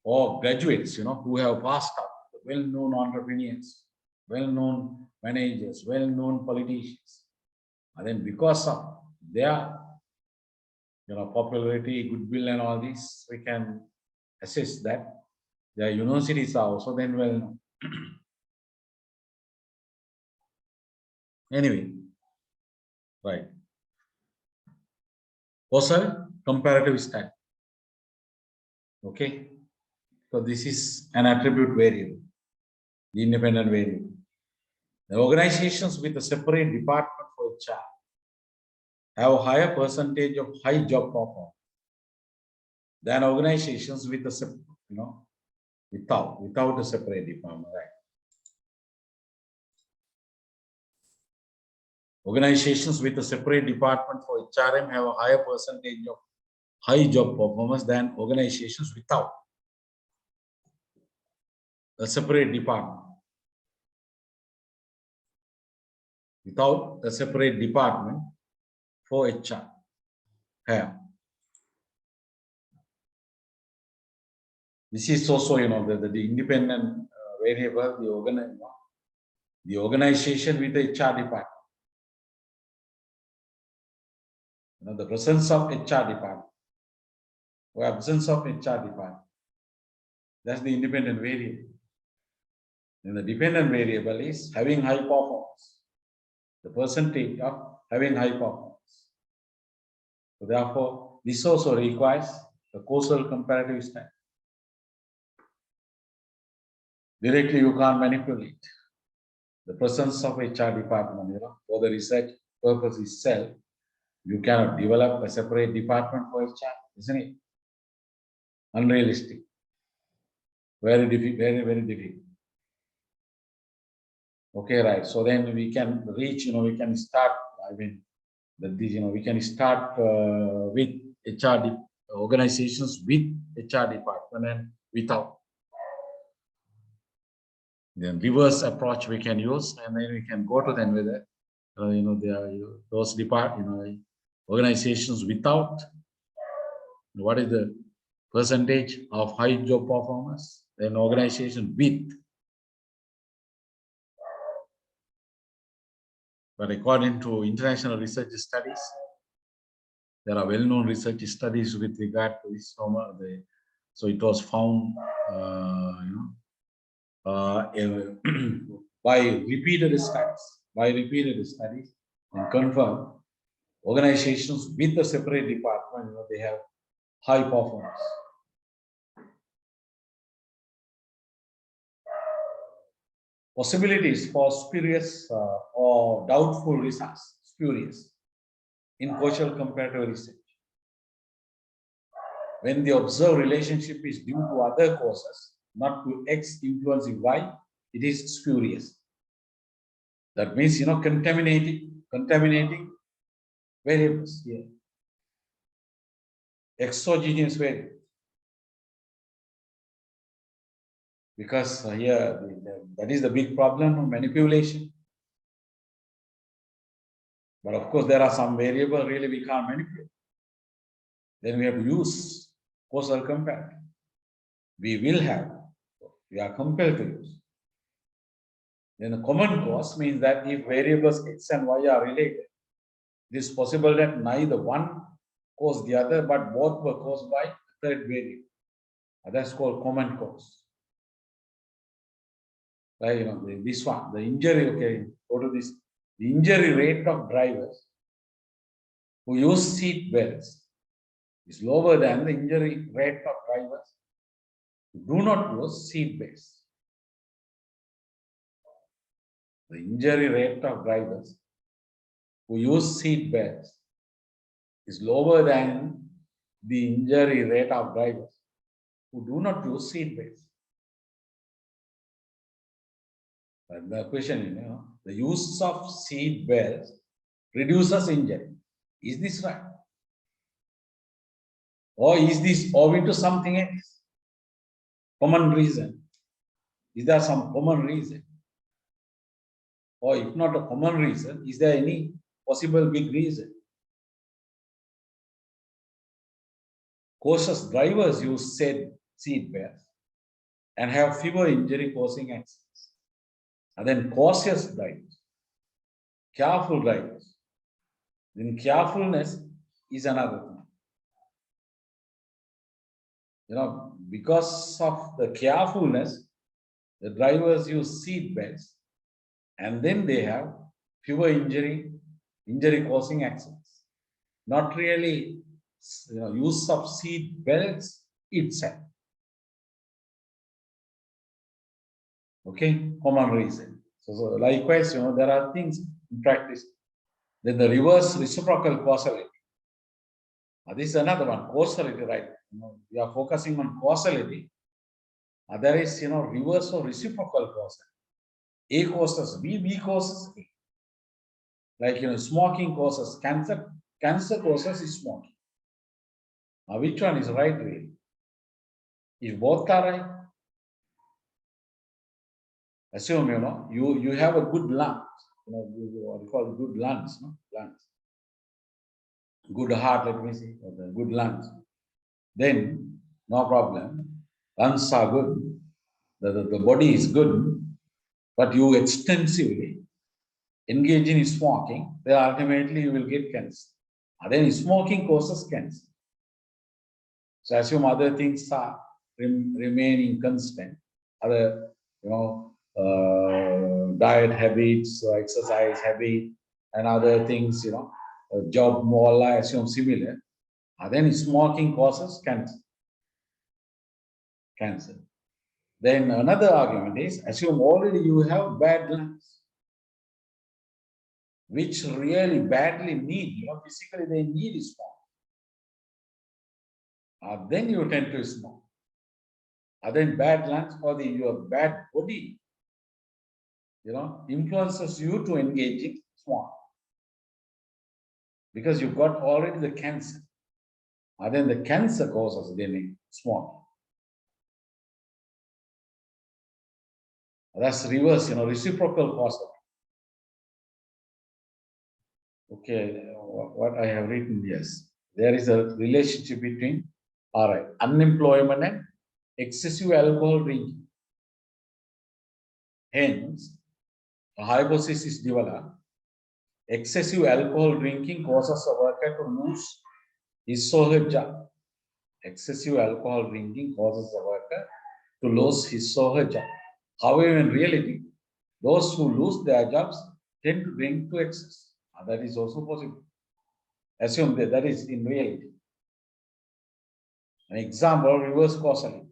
Or graduates, who have passed out, well-known entrepreneurs, well-known managers, well-known politicians. And then because of their, popularity, goodwill and all this, we can assess that their universities are also then well-known. Anyway, right. Also, comparative study. Okay. So this is an attribute variable, the independent variable. The organizations with a separate department for HR have a higher percentage of high job performance than organizations with a without a separate department, right? Organizations with a separate department for HRM have a higher percentage of high job performance than organizations without a separate department. Without a separate department for HR have. This is also, the independent variable, the organization with the HR department. The presence of HR department or absence of HR department. That's the independent variable. And the dependent variable is having high performance. The percentage of having high performance. So therefore, this also requires the causal comparative study. Directly you can't manipulate the presence of HR department, for the research purpose itself. You cannot develop a separate department for HR, isn't it? Unrealistic. Very difficult, very difficult. Okay, right. So then we can reach, we can start, that these, we can start with HR organizations with HR department and without. Then reverse approach we can use, and then we can go to them with it. There are those organizations without. What is the percentage of high job performance? Then organization with. But according to international research studies, there are well-known research studies with regard to this. So it was found, by repeated studies, and confirmed organizations with a separate department, they have high performance. Possibilities for spurious or doubtful results, spurious, in causal comparative research. When the observed relationship is due to other causes, not to X influencing Y, it is spurious. That means, contaminating variables here. Exogenous variables. Because here, that is the big problem of manipulation. But of course, there are some variables really we can't manipulate. Then we have to use causal comparative. We are compelled to use. Then the common cause means that if variables X and Y are related, it is possible that neither one caused the other, but both were caused by a third variable. That's called common cause. Like, this one, the injury, okay, go to this. The injury rate of drivers who use seat belts is lower than the injury rate of drivers who do not use seat belts. The injury rate of drivers who use seat belts is lower than the injury rate of drivers who do not use seat belts. And the question is, the use of seat belts reduces injury. Is this right? Or is this owing to something else? Common reason. Is there some common reason? Or if not a common reason, is there any possible big reason? Cautious drivers use seat belts and have fewer injury-causing accidents. And then cautious drivers, careful drivers. Then carefulness is another thing. Because of the carefulness, the drivers use seat belts, and then they have fewer injury-causing accidents. Not really, use of seat belts itself. Okay, common reason. So likewise, there are things in practice. Then the reverse reciprocal causality. This is another one, causality, right? We are focusing on causality. There is, reverse or reciprocal causality. A causes B, B causes A. Like, smoking causes cancer. Cancer causes is smoking. Now, which one is right, really? If both are right, assume, you have a good lungs. What we call good lungs, lungs. Good heart, let me see, or the good lungs. Then, no problem. Lungs are good. The body is good. But you extensively engage in smoking, then ultimately you will get cancer. And then smoking causes cancer. So assume other things are remaining constant. Other, diet habits, exercise habit, and other things, job more, I assume similar. And then smoking causes cancer. Then another argument is, assume already you have bad lungs, which really badly need, physically they need smoke. Then you tend to smoke. Then bad lungs or your bad body, influences you to engage in smoke. because you got already the cancer. And then the cancer causes then small. That's reverse, reciprocal causality. Okay, what I have written, yes. There is a relationship between, all right, unemployment and excessive alcohol drinking. Hence, a hypothesis is developed. Excessive alcohol drinking causes a worker to lose his or her job. Excessive alcohol drinking causes a worker to lose his or her job. However, in reality, those who lose their jobs tend to drink to excess. That is also possible. Assume that is in reality. An example, reverse causality.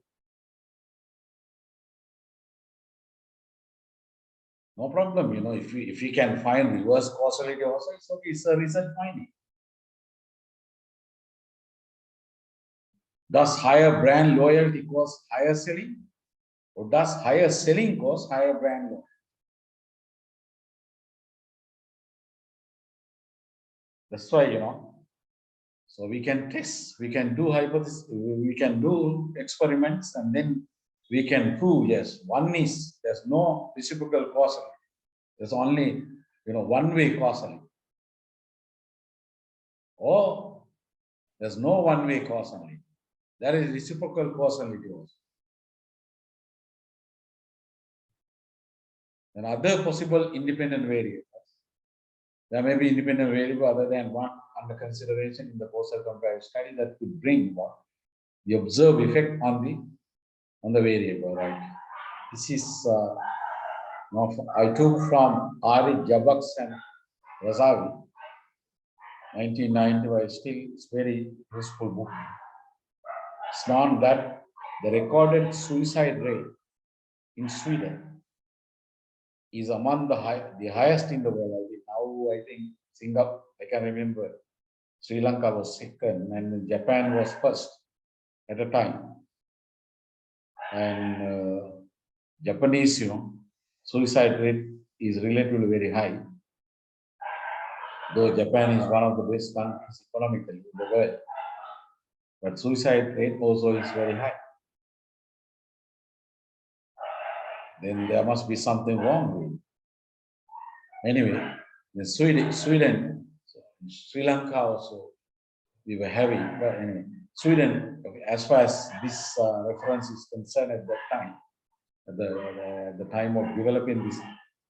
No problem, if we can find reverse causality also, it's okay, it's a research finding. Does higher brand loyalty cause higher selling? Or does higher selling cause higher brand loyalty? That's why, so we can test, we can do hypothesis, we can do experiments, and then we can prove, yes, there's no reciprocal causality. There's only, one-way causality. Or there's no one-way causality. There is reciprocal causality also. And other possible independent variables. There may be independent variable other than one under consideration in the causal comparative study that could bring about the observed effect on the variable, right? This is I took from Ari Jabaks and Razavi, 1990. It's very useful book. It's known that the recorded suicide rate in Sweden is among the highest in the world. Now I think Singapore, I can remember, Sri Lanka was second and Japan was first at a time. And Japanese, suicide rate is relatively very high. Though Japan is one of the best countries economically in the world, but suicide rate also is very high. Then there must be something wrong with it. Anyway, in Sweden, Sri Lanka also, we were having, but anyway, Sweden, as far as this reference is concerned at that time, at the time of developing this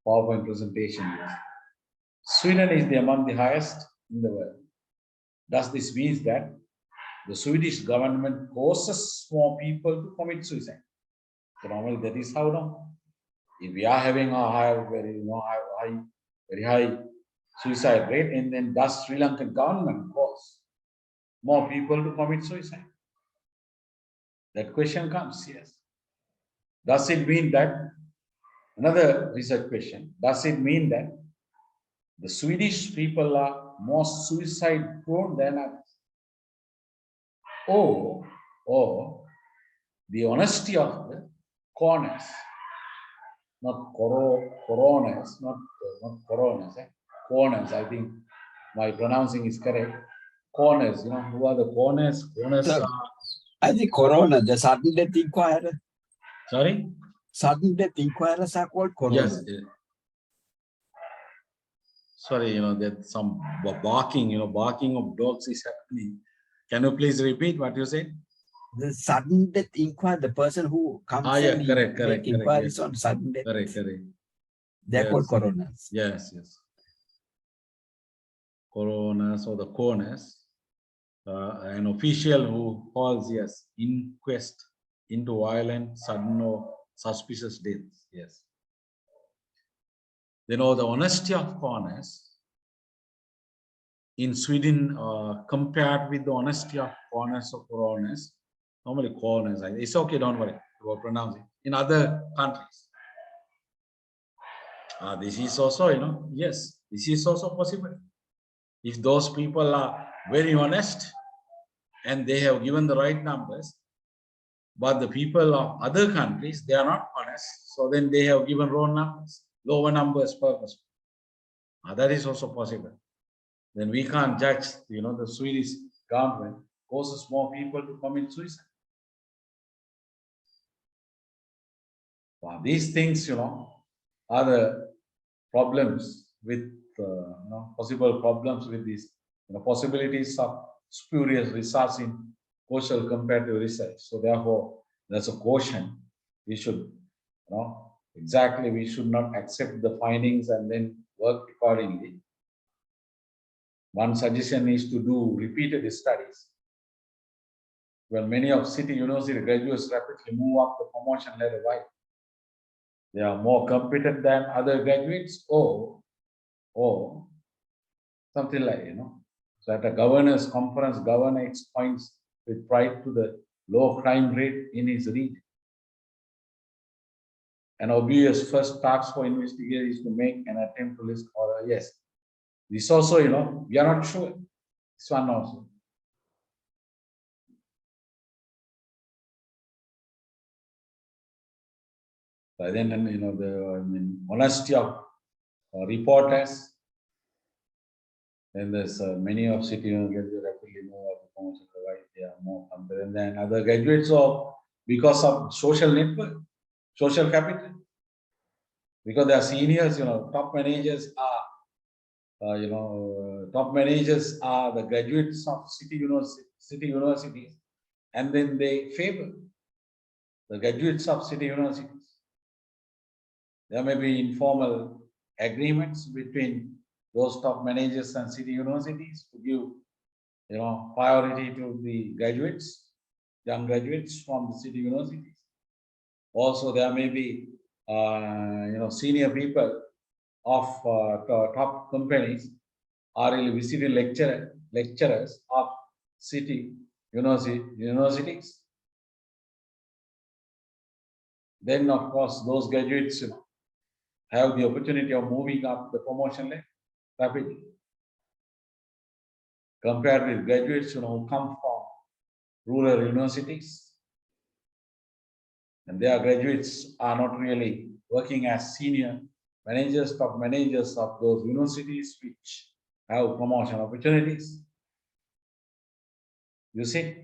PowerPoint presentation, yes, Sweden is among the highest in the world. Does this mean that the Swedish government forces more people to commit suicide? So normally that is how now. If we are having a very high suicide rate, and then does Sri Lankan government force more people to commit suicide? That question comes, yes. Does it mean that, another research question, does it mean that the Swedish people are more suicide prone than others? Or the honesty of the corners, not coroners, not coroners, corners, I think my pronouncing is correct. Corners, who are the corners? Corners Sir, are... I think corona, the sudden death inquirer. Sorry? Sudden death inquirers are called corona. Yes. Sorry, that some barking of dogs is happening. Can you please repeat what you said? The sudden death inquiry, the person who comes and make inquiries on sudden death. Correct. They're called coroners. Yes. Coroners or the corners. An official who calls, yes, inquest into violent, sudden or suspicious deaths. Yes. The honesty of corners in Sweden compared with the honesty of corners or coroners. Normally corners, it's okay, don't worry about pronouncing. In other countries, this is also, yes, this is also possible. If those people are very honest and they have given the right numbers, but the people of other countries, they are not honest, so then they have given wrong numbers, lower numbers purposely. That is also possible. then we can't judge, the Swedish government causes more people to commit suicide. Well, these things, are the problems with, possible problems with these, possibilities of spurious results in social comparative research. So therefore, there's a caution. We should, we should not accept the findings and then work accordingly. One suggestion is to do repeated studies. Well, many of city university graduates rapidly move up the promotion ladder. Why? They are more competent than other graduates, or something like, So at a governors conference, governor points with pride to the low crime rate in his region. An obvious first task for investigators is to make an attempt to list or yes. This also, we are not sure. This one also. But then, the honesty of reporters. Then there's many of city graduates rapidly move up the promotion, right? They are more competent than other graduates, or because of social network, social capital. Because they are seniors, top managers are, top managers are the graduates of city universities, and then they favor the graduates of city universities. There may be informal agreements between those top managers and city universities to give, priority to the graduates, young graduates from the city universities. Also, there may be, senior people of top companies are really visiting lecturers of city universities. Then, of course, those graduates, have the opportunity of moving up the promotion ladder rapidly, compared with graduates, who come from rural universities. And their graduates are not really working as senior managers, top managers of those universities which have promotion opportunities. You see?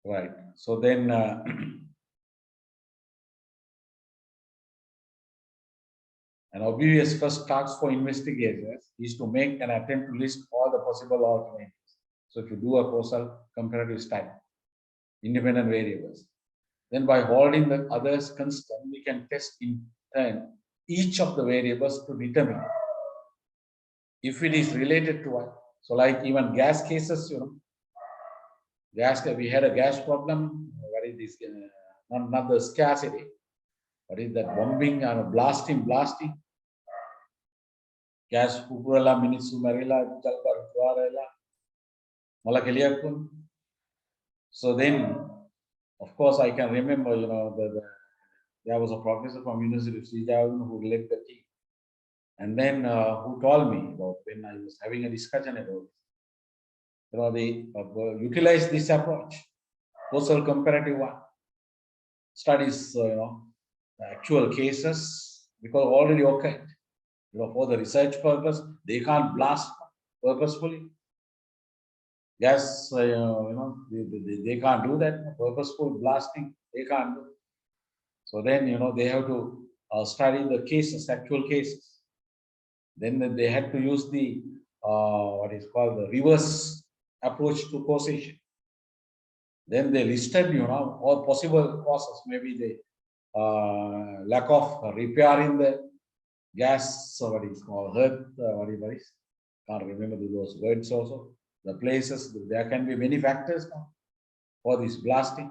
Right. So then, an obvious first task for investigators is to make an attempt to list all the possible alternatives. So if you do a causal comparative study, independent variables, then by holding the others constant, we can test in turn each of the variables to determine if it is related to what. So like even gas cases, we had a gas problem. What is this? Not the scarcity. What is that? Bombing and blasting. Gas pupurala, minisu marila, jalpa tuarela, molakeliakun. So then, of course, I can remember, there was a professor from University of Sri Jayewardenepura who led the team, and then who told me about when I was having a discussion about this. They utilize this approach, causal comparative one, studies, the actual cases, because already occurred. For the research purpose, they can't blast purposefully. Yes, they can't do that. Purposeful blasting, they can't do. So then, they have to study the cases, actual cases. Then they had to use the what is called the reverse approach to causation. Then they listed, all possible causes. Maybe the lack of repair in the gas, what is called earth, whatever is. Can't remember those words also. The places, there can be many factors for this blasting.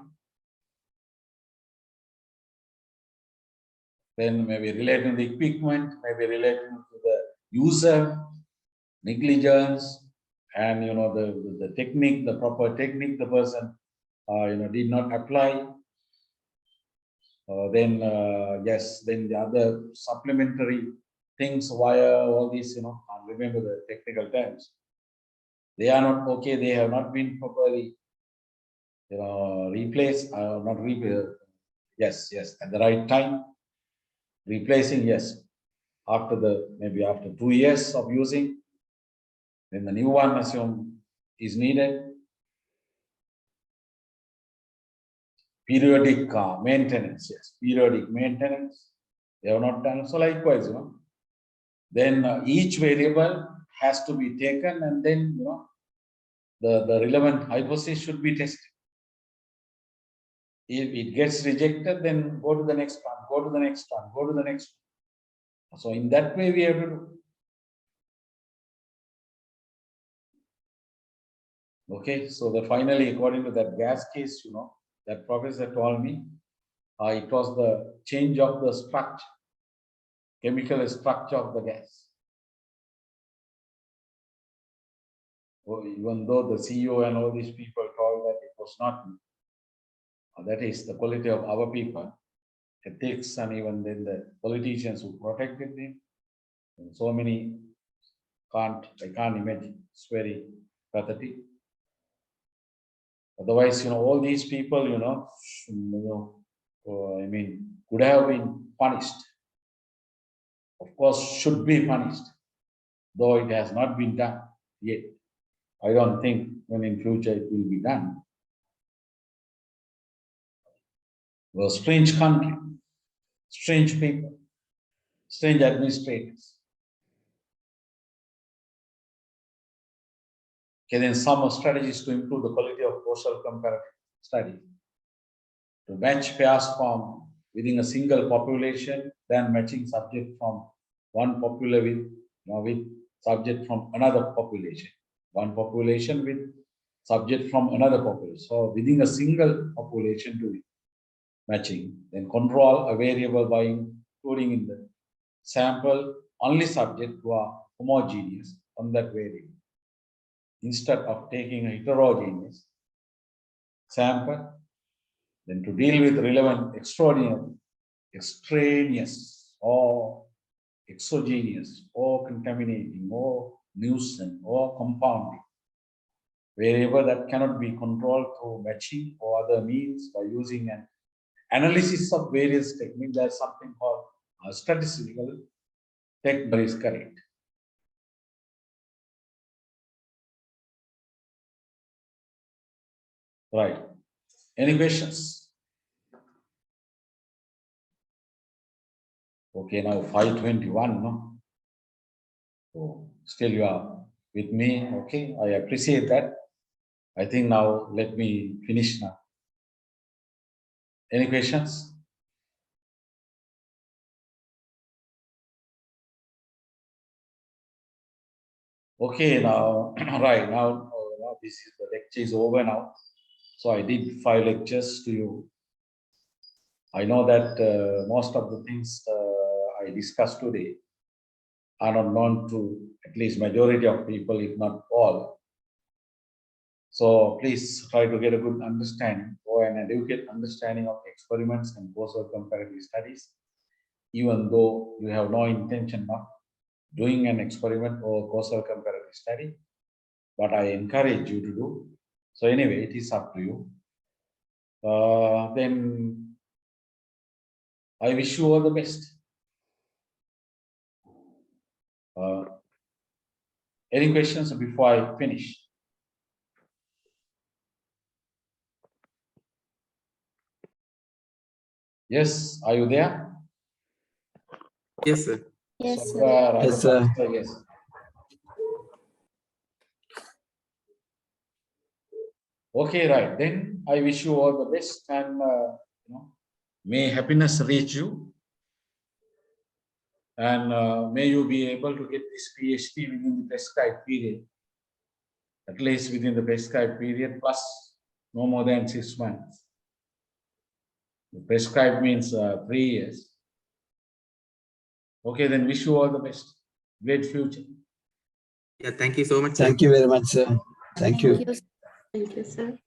Then maybe relating to the equipment, maybe relating to the user, negligence, and the technique, the proper technique the person did not apply. Then yes, then the other supplementary things via all these, I remember the technical terms. They are not okay. They have not been properly, replaced. Not replaced. Yes, at the right time. Replacing, yes. maybe after 2 years of using, then the new one assume is needed. Periodic maintenance, yes, periodic maintenance, they have not done. So likewise, then each variable has to be taken, and then, the relevant hypothesis should be tested. If it gets rejected, then go to the next one, go to the next one, go to the next one. So in that way, we have to do. Okay, so finally, according to that gas case, that professor told me, it was the change of the structure, chemical structure of the gas. Even though the CEO and all these people told that it was not, that is the quality of our people, ethics, and even then the politicians who protected them. And so many I can't imagine. It's very pathetic. Otherwise, all these people, could have been punished. Of course, should be punished, though it has not been done yet. I don't think when in future it will be done. Well, strange country, strange people, strange administrators. Okay, then some strategies to improve the quality of causal comparative studies. To match pairs from within a single population, then matching subject from one population with subject from another population. One population with subject from another population. So within a single population to matching, then control a variable by including in the sample only subject who are homogeneous on that variable, instead of taking a heterogeneous sample. Then to deal with relevant extraneous or exogenous or contaminating or nuisance or compounding variable that cannot be controlled through matching or other means by using an analysis of various techniques. There's something called statistical technique is correct. Right. Any questions? Okay, now 5:21, no? So still you are with me, okay? I appreciate that. I think now let me finish now. Any questions? Okay, now, right, now this is the lecture is over now. So I did 5 lectures to you. I know that most of the things I discussed today are not known to at least majority of people, if not all. So please try to get a good understanding or an adequate understanding of experiments and causal comparative studies, even though you have no intention of doing an experiment or causal comparative study, but I encourage you to do. So anyway, it is up to you. Then I wish you all the best. Any questions before I finish? Yes, are you there? Yes, sir. Yes, sir. Yes, sir. Yes. Okay, right. Then I wish you all the best, and may happiness reach you, and may you be able to get this PhD within the prescribed period, at least within the prescribed period, plus no more than 6 months. The prescribed means 3 years. Okay, then wish you all the best. Great future. Yeah, thank you so much, sir. Thank you very much, sir. Thank you. Thank you. Thank you, sir.